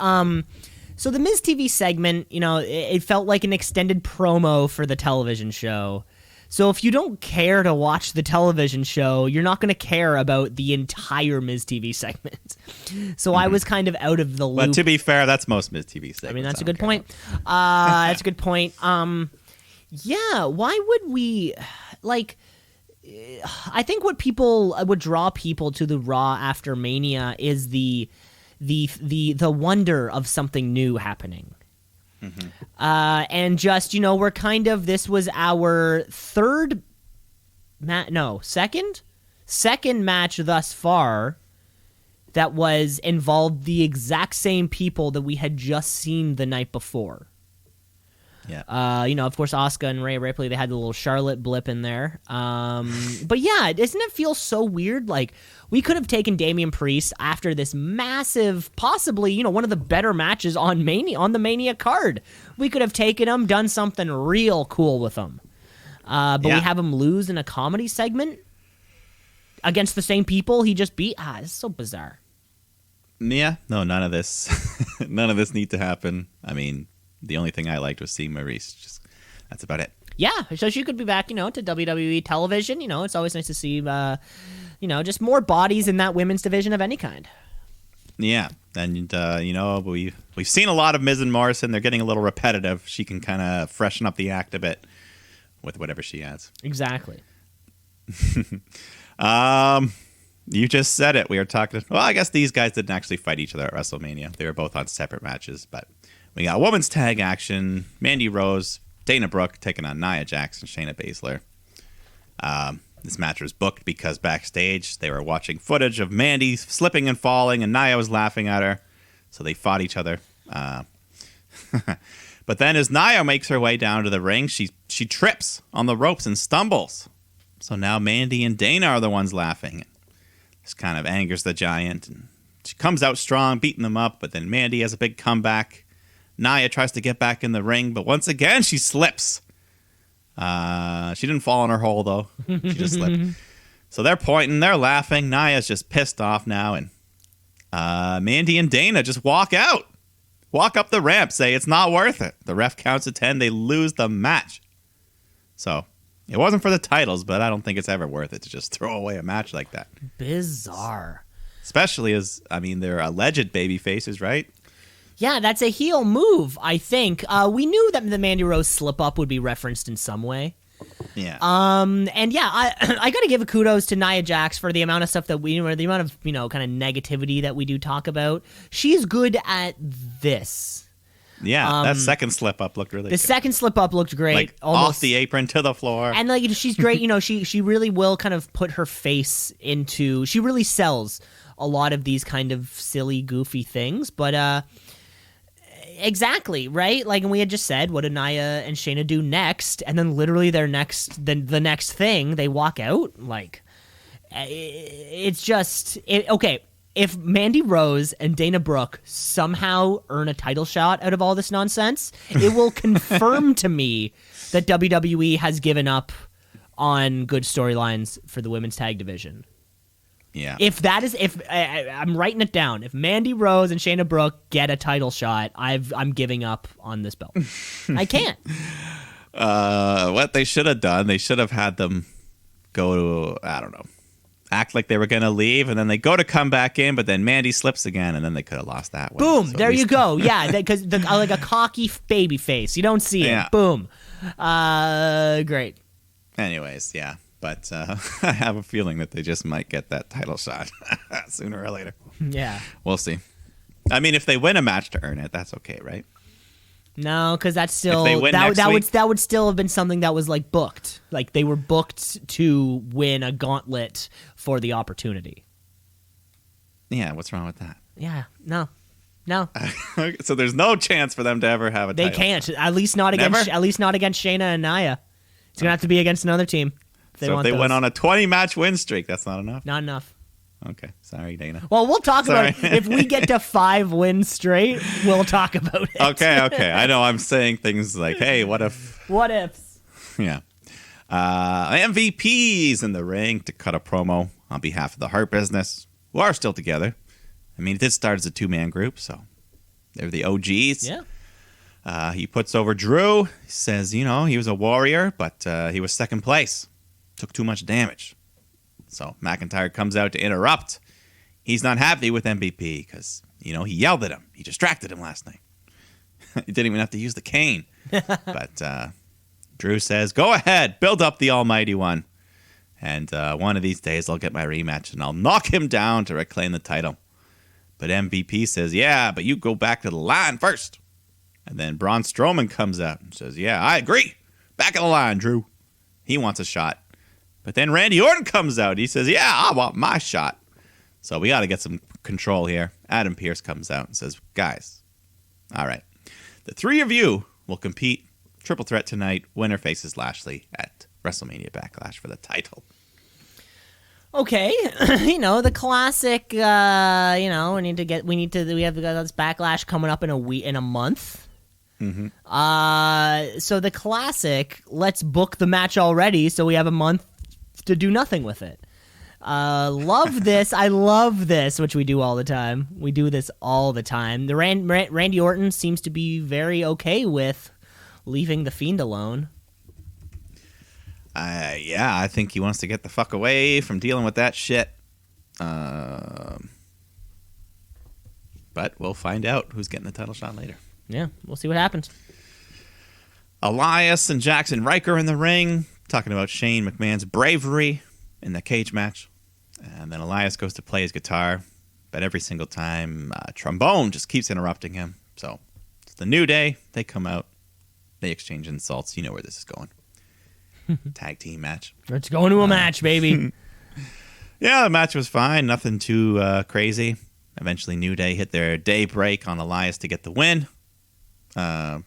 So the Miz TV segment, it felt like an extended promo for the television show. So if you don't care to watch the television show, you're not going to care about the entire Miz TV segment. So I was kind of out of the loop. But to be fair, that's most Miz TV segments. I mean, that's a good point. That's a good point. Yeah, why would we, I think what people would draw people to the Raw after Mania is the wonder of something new happening. And just, we're kind of, this was our second match thus far that was involved the exact same people that we had just seen the night before. Yeah. Of course, Asuka and Rhea Ripley, they had the little Charlotte blip in there. But yeah, doesn't it feel so weird? Like, we could have taken Damian Priest after this massive, possibly, one of the better matches on the Mania card. We could have taken him, done something real cool with him. But we have him lose in a comedy segment against the same people he just beat. It's so bizarre. Yeah. No, none of this. None of this need to happen. I mean, the only thing I liked was seeing Maurice. That's about it. Yeah, so she could be back, to WWE television. It's always nice to see, just more bodies in that women's division of any kind. Yeah, and, we've seen a lot of Miz and Morrison. They're getting a little repetitive. She can kind of freshen up the act a bit with whatever she adds. Exactly. You just said it. We were talking. Well, I guess these guys didn't actually fight each other at WrestleMania. They were both on separate matches, but we got women's tag action. Mandy Rose, Dana Brooke taking on Nia Jax and Shayna Baszler. This match was booked because backstage they were watching footage of Mandy slipping and falling, and Nia was laughing at her. So they fought each other. But then as Nia makes her way down to the ring, she trips on the ropes and stumbles. So now Mandy and Dana are the ones laughing. This kind of angers the Giant. And she comes out strong, beating them up, but then Mandy has a big comeback. Nia tries to get back in the ring, but once again, she slips. She didn't fall in her hole, though. She just slipped. So they're pointing, they're laughing. Nia's just pissed off now, and Mandy and Dana just walk out. Walk up the ramp, say it's not worth it. The ref counts to 10. They lose the match. So it wasn't for the titles, but I don't think it's ever worth it to just throw away a match like that. Bizarre. Especially as, they're alleged baby faces, right? Yeah, that's a heel move, I think. We knew that the Mandy Rose slip-up would be referenced in some way. Yeah. And yeah, I got to give a kudos to Nia Jax for the amount of stuff that the amount of, kind of negativity that we do talk about. She's good at this. Yeah, that second slip-up looked really good. The second slip-up looked great. Almost off the apron to the floor. And, she's great. She really will kind of put her face into... She really sells a lot of these kind of silly, goofy things. But, exactly, right? And we had just said, what did Nia and Shayna do next? And then literally the next thing, they walk out. It's just... okay, if Mandy Rose and Dana Brooke somehow earn a title shot out of all this nonsense, it will confirm to me that WWE has given up on good storylines for the women's tag division. Yeah. I'm writing it down. If Mandy Rose and Shayna Brooke get a title shot, I'm giving up on this belt. I can't. What they should have done, they should have had them go to, I don't know, act like they were going to leave, and then they go to come back in, but then Mandy slips again, and then they could have lost that one. Boom, So there you go. Yeah, because like a cocky baby face. You don't see it. Boom. Great. Anyways, yeah. But I have a feeling that they just might get that title shot sooner or later. Yeah. We'll see. I mean, if they win a match to earn it, that's okay, right? No, because that's still If they win next week, that would still have been something that was like booked. Like they were booked to win a gauntlet for the opportunity. Yeah, what's wrong with that? Yeah, no. So there's no chance for them to ever have a They title. can't. At least not against Shayna and Nia. It's gonna have to be against another team. So if they went on a 20-match win streak, that's not enough? Not enough. Okay. Sorry, Dana. Well, we'll talk about it. If we get to 5 wins straight, we'll talk about it. Okay. I know I'm saying things like, hey, what if... What ifs? Yeah. MVPs in the ring to cut a promo on behalf of the Hurt Business, who are still together. I mean, it did start as a 2-man group, so they're the OGs. Yeah. He puts over Drew. He says, he was a warrior, but he was second place. Took too much damage. So McIntyre comes out to interrupt. He's not happy with MVP because, he yelled at him. He distracted him last night. He didn't even have to use the cane. But Drew says, go ahead, build up the Almighty One. And one of these days I'll get my rematch and I'll knock him down to reclaim the title. But MVP says, yeah, but you go back to the line first. And then Braun Strowman comes out and says, yeah, I agree. Back of the line, Drew. He wants a shot. But then Randy Orton comes out. He says, yeah, I want my shot. So we got to get some control here. Adam Pearce comes out and says, guys, all right. The 3 of you will compete triple threat tonight. Winner faces Lashley at WrestleMania Backlash for the title. Okay, the classic. We have this Backlash coming up in a month. Mm-hmm. So the classic. Let's book the match already, so we have a month to do nothing with it. Love this. I love this, which we do all the time. We do this all the time. The Randy Orton seems to be very okay with leaving the Fiend alone. Yeah, I think he wants to get the fuck away from dealing with that shit. But we'll find out who's getting the title shot later. Yeah, we'll see what happens. Elias and Jackson Riker in the ring, talking about Shane McMahon's bravery in the cage match. And then Elias goes to play his guitar, but every single time, Trombone just keeps interrupting him. So it's the New Day. They come out. They exchange insults. You know where this is going. Tag team match. Let's go into a match, baby. Yeah, the match was fine. Nothing too crazy. Eventually, New Day hit their day break on Elias to get the win. I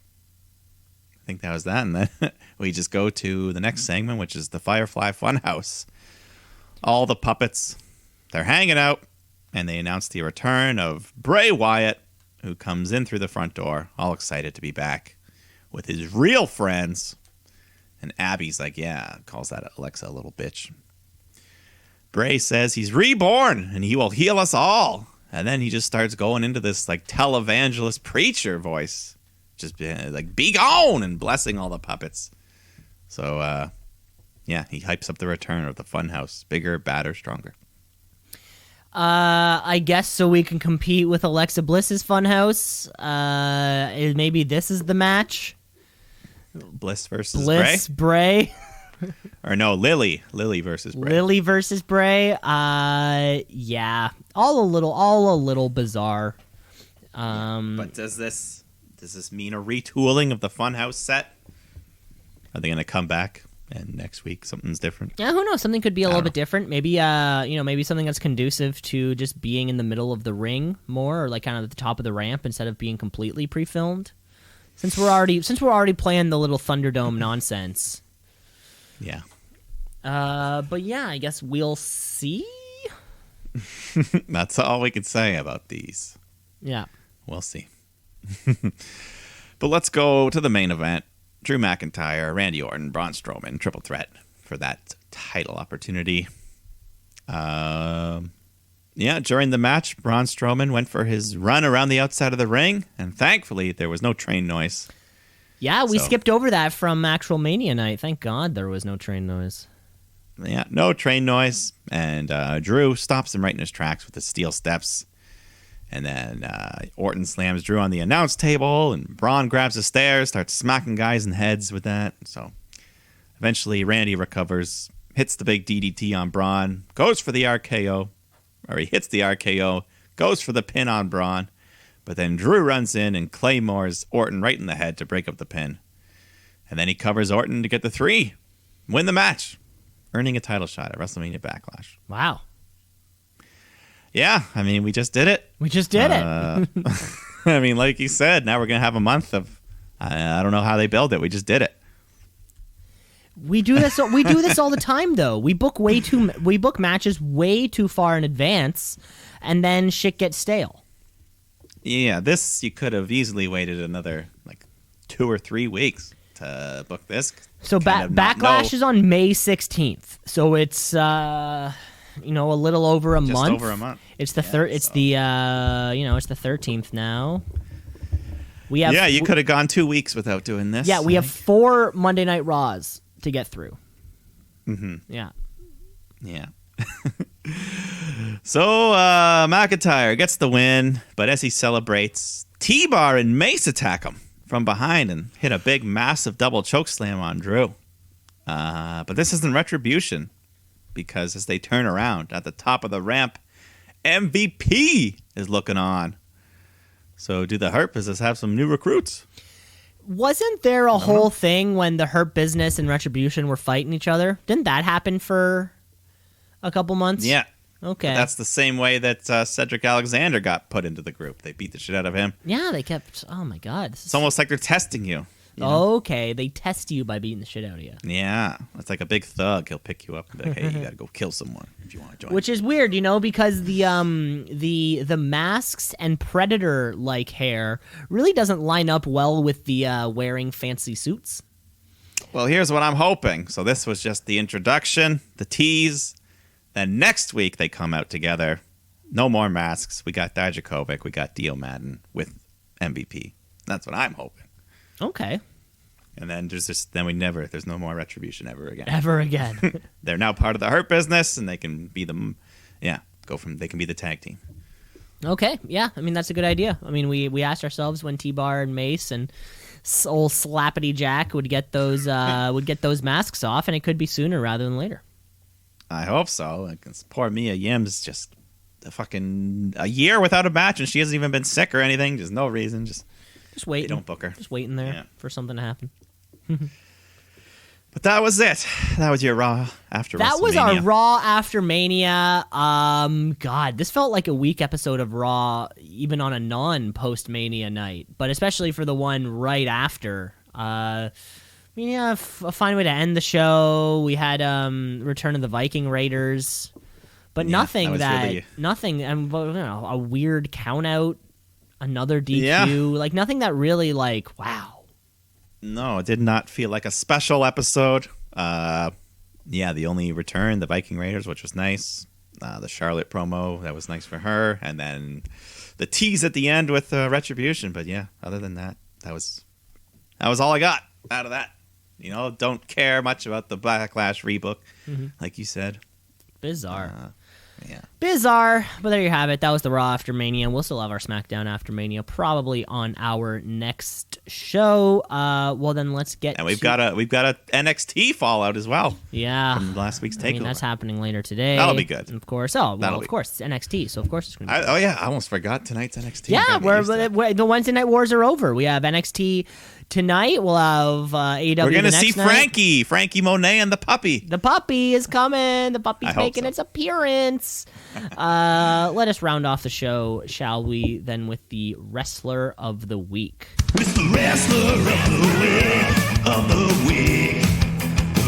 think that was that. And then we just go to the next segment, which is the Firefly Funhouse. All the puppets, they're hanging out, and they announce the return of Bray Wyatt, who comes in through the front door, all excited to be back with his real friends. And Abby's like, yeah, calls that Alexa a little bitch. Bray says he's reborn and he will heal us all. And then he just starts going into this like televangelist preacher voice. Just like, be gone, and blessing all the puppets. So, yeah, he hypes up the return of the Funhouse. Bigger, badder, stronger. I guess so we can compete with Alexa Bliss's Funhouse. Maybe this is the match. Bliss versus Bray. Or no, Lily versus Bray. Lily versus Bray. Yeah, all a little bizarre. But does this mean a retooling of the Funhouse set? Are they going to come back and next week something's different? Yeah, who knows? Something could be a little bit different. Maybe maybe something that's conducive to just being in the middle of the ring more, or like kind of at the top of the ramp instead of being completely pre-filmed. Since we're already playing the little Thunderdome nonsense. Yeah. But yeah, I guess we'll see. That's all we could say about these. Yeah. We'll see. But let's go to the main event. Drew McIntyre, Randy Orton, Braun Strowman, triple threat for that title opportunity. Yeah, during the match, Braun Strowman went for his run around the outside of the ring, and thankfully there was no train noise. Yeah, we skipped over that from actual Mania night. Thank God there was no train noise. Yeah, no train noise, and Drew stops him right in his tracks with the steel steps. And then Orton slams Drew on the announce table, and Braun grabs the stairs, starts smacking guys in heads with that. So eventually Randy recovers, hits the big DDT on Braun, goes for the RKO, or he hits the RKO, goes for the pin on Braun, but then Drew runs in and claymores Orton right in the head to break up the pin. And then he covers Orton to get the 3, win the match, earning a title shot at WrestleMania Backlash. Wow. Yeah, I mean, we just did it. We just did it. I mean, like you said, now we're going to have a month of, I don't know how they build it. We just did it. We do this all the time, though. We book matches way too far in advance, and then shit gets stale. Yeah, this, you could have easily waited another, 2 or 3 weeks to book this. So Backlash is on May 16th. So it's, a little over a month. Just over a month. It's the third. It's the it's the 13th now. We have. Yeah, you could have gone 2 weeks without doing this. Yeah, we have 4 Monday Night Raws to get through. Mm-hmm. Yeah. Yeah. So McIntyre gets the win, but as he celebrates, T-Bar and Mace attack him from behind and hit a big, massive double chokeslam on Drew. But this isn't Retribution, because as they turn around at the top of the ramp, MVP is looking on. So do the Hurt Business have some new recruits? Wasn't there a whole thing when the Hurt Business and Retribution were fighting each other? Didn't that happen for a couple months? Yeah. Okay. But that's the same way that Cedric Alexander got put into the group. They beat the shit out of him. Yeah, they kept... Oh, my God. It's almost like they're testing you. You know? Okay, they test you by beating the shit out of you. Yeah, it's like a big thug. He'll pick you up and be like, hey, you got to go kill someone if you want to join. Which is weird, because the masks and Predator-like hair really doesn't line up well with the wearing fancy suits. Well, here's what I'm hoping. So this was just the introduction, the tease. Then next week they come out together. No more masks. We got Dijakovic. We got Dio Madden with MVP. That's what I'm hoping. Okay. And then there's no more Retribution ever again. Ever again. They're now part of the Hurt Business, and they can be they can be the tag team. Okay, yeah, I mean that's a good idea. I mean we asked ourselves when T-Bar and Mace and old Slappity Jack would get those masks off, and it could be sooner rather than later. I hope so. Because poor Mia Yim's just a year without a match, and she hasn't even been sick or anything. There's no reason. Just waiting. They don't book her. Just waiting there for something to happen. But that was it. That was your Raw after WrestleMania. That was our Raw after Mania. God, this felt like a weak episode of Raw, even on a non-post-Mania night. But especially for the one right after. A fine way to end the show. We had Return of the Viking Raiders. But nothing, a weird count-out. Another DQ, nothing that really wow. No, it did not feel like a special episode. The only return, the Viking Raiders, which was nice. The Charlotte promo, that was nice for her, and then the tease at the end with Retribution. But yeah, other than that, that was all I got out of that. Don't care much about the Backlash rebook, like you said. Bizarre. Yeah. Bizarre, but there you have it. That was the Raw after Mania. We'll still have our SmackDown after Mania, probably on our next show. Well, then let's get. And we've got a NXT fallout as well. Yeah, from last week's takeover. That's happening later today. That'll be good. Of course. Of course, it's NXT. So of course it's going to be. Oh yeah, I almost forgot tonight's NXT. Yeah, the Wednesday Night Wars are over. We have NXT. Tonight we'll have AEW. We're gonna see Frankie Monet, and the puppy. The puppy is coming. The puppy's making its appearance. Let us round off the show, shall we? Then with the Wrestler of the Week. It's the Wrestler of the Week, of the Week.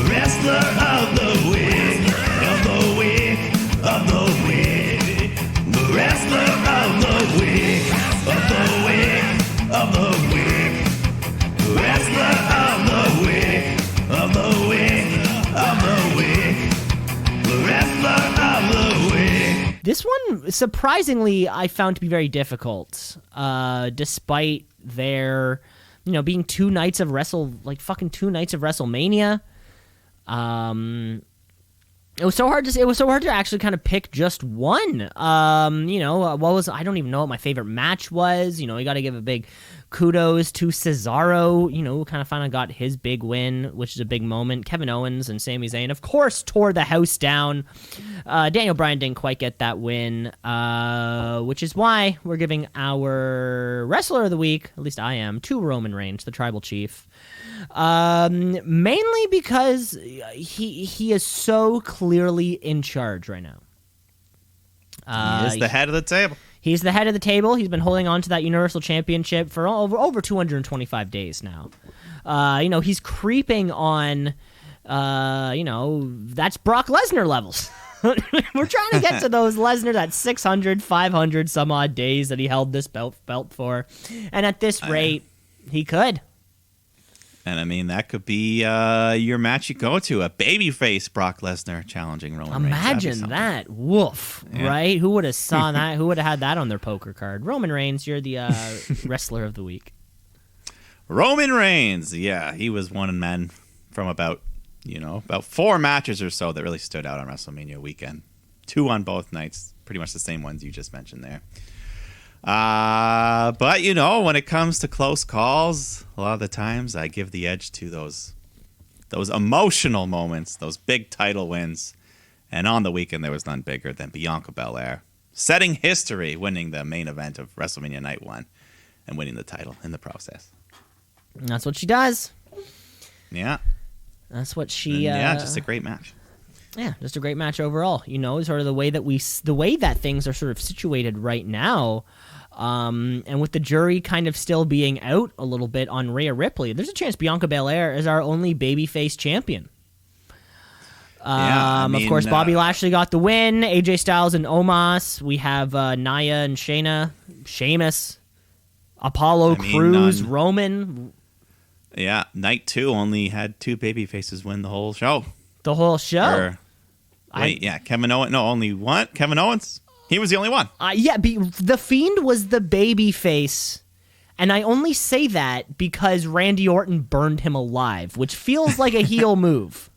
Wrestler of the Week, of the Week, of the Week. The Wrestler of the Week, of the Week, of the Week. Wrestler of the Week, of the Week, of the Week. The Wrestler of the Week. This one surprisingly, I found to be very difficult, despite their, being 2 nights of fucking 2 nights of WrestleMania. It was so hard to actually kind of pick just one. I don't even know what my favorite match was. You got to give a big kudos to Cesaro, who kind of finally got his big win, which is a big moment. Kevin Owens and Sami Zayn, of course, tore the house down. Daniel Bryan didn't quite get that win, which is why we're giving our Wrestler of the Week, at least I am, to Roman Reigns, the Tribal Chief. Mainly because he is so clearly in charge right now. He is the head of the table. He's the head of the table. He's been holding on to that Universal Championship for over 225 days now. He's creeping on, that's Brock Lesnar levels. We're trying to get to those Lesnar at 600, 500 some odd days that he held this belt for. And at this rate, he could. And I mean, that could be your match you go to, a babyface Brock Lesnar challenging Roman Reigns. Imagine that. Woof. Yeah. Right? Who would have saw that? Who would have had that on their poker card? Roman Reigns, you're the Wrestler of the Week. Roman Reigns. Yeah, he was one in men from about 4 matches or so that really stood out on WrestleMania weekend. 2 on both nights. Pretty much the same ones you just mentioned there. But when it comes to close calls, a lot of the times I give the edge to those emotional moments, those big title wins. And on the weekend, there was none bigger than Bianca Belair setting history, winning the main event of WrestleMania Night 1 and winning the title in the process. That's what she does. Yeah. That's what she... just a great match. Yeah, just a great match overall. Sort of the way that things are sort of situated right now, and with the jury kind of still being out a little bit on Rhea Ripley, there's a chance Bianca Belair is our only babyface champion. Of course, Bobby Lashley got the win. AJ Styles and Omos. We have Nia and Shayna, Sheamus, Apollo Crews, Roman. Yeah, night 2 only had 2 babyfaces win the whole show. The whole show? Kevin Owens. No, only one. Kevin Owens. He was the only one. The Fiend was the baby face, and I only say that because Randy Orton burned him alive, which feels like a heel move.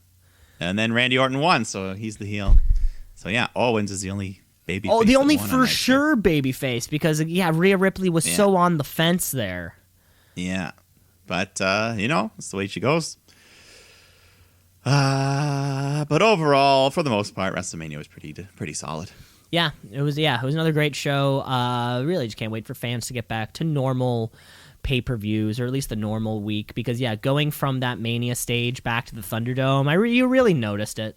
And then Randy Orton won, so he's the heel. So yeah, Owens is the only baby face. Oh, the only for sure baby face, because Rhea Ripley was so on the fence there. Yeah. But, it's the way she goes. But overall, for the most part, WrestleMania was pretty solid. Yeah, it was another great show. Really just can't wait for fans to get back to normal pay-per-views, or at least the normal week, because going from that Mania stage back to the Thunderdome, you really noticed it.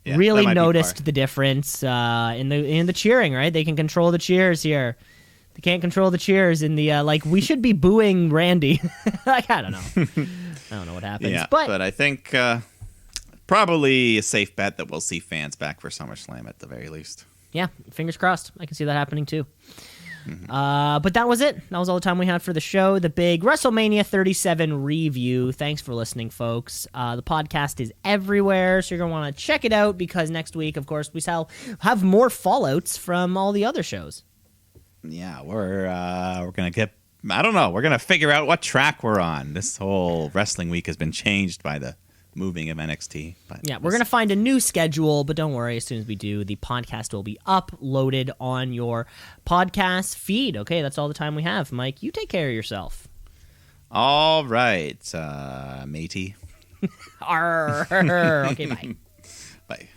Yeah, really noticed the difference in the cheering, right? They can control the cheers here. They can't control the cheers in the we should be booing Randy. I don't know. I don't know what happens. Yeah, but I think probably a safe bet that we'll see fans back for SummerSlam at the very least. Yeah, fingers crossed. I can see that happening too. Mm-hmm. But that was it. That was all the time we had for the show. The big WrestleMania 37 review. Thanks for listening, folks. The podcast is everywhere, so you're going to want to check it out, because next week, of course, we shall have more fallouts from all the other shows. Yeah, we're gonna get. I don't know. We're gonna figure out what track we're on. This whole wrestling week has been changed by the moving of NXT. But yeah, we're gonna find a new schedule, but don't worry. As soon as we do, the podcast will be uploaded on your podcast feed. Okay, that's all the time we have. Mike, you take care of yourself. All right, matey. Arr. Okay, bye. Bye.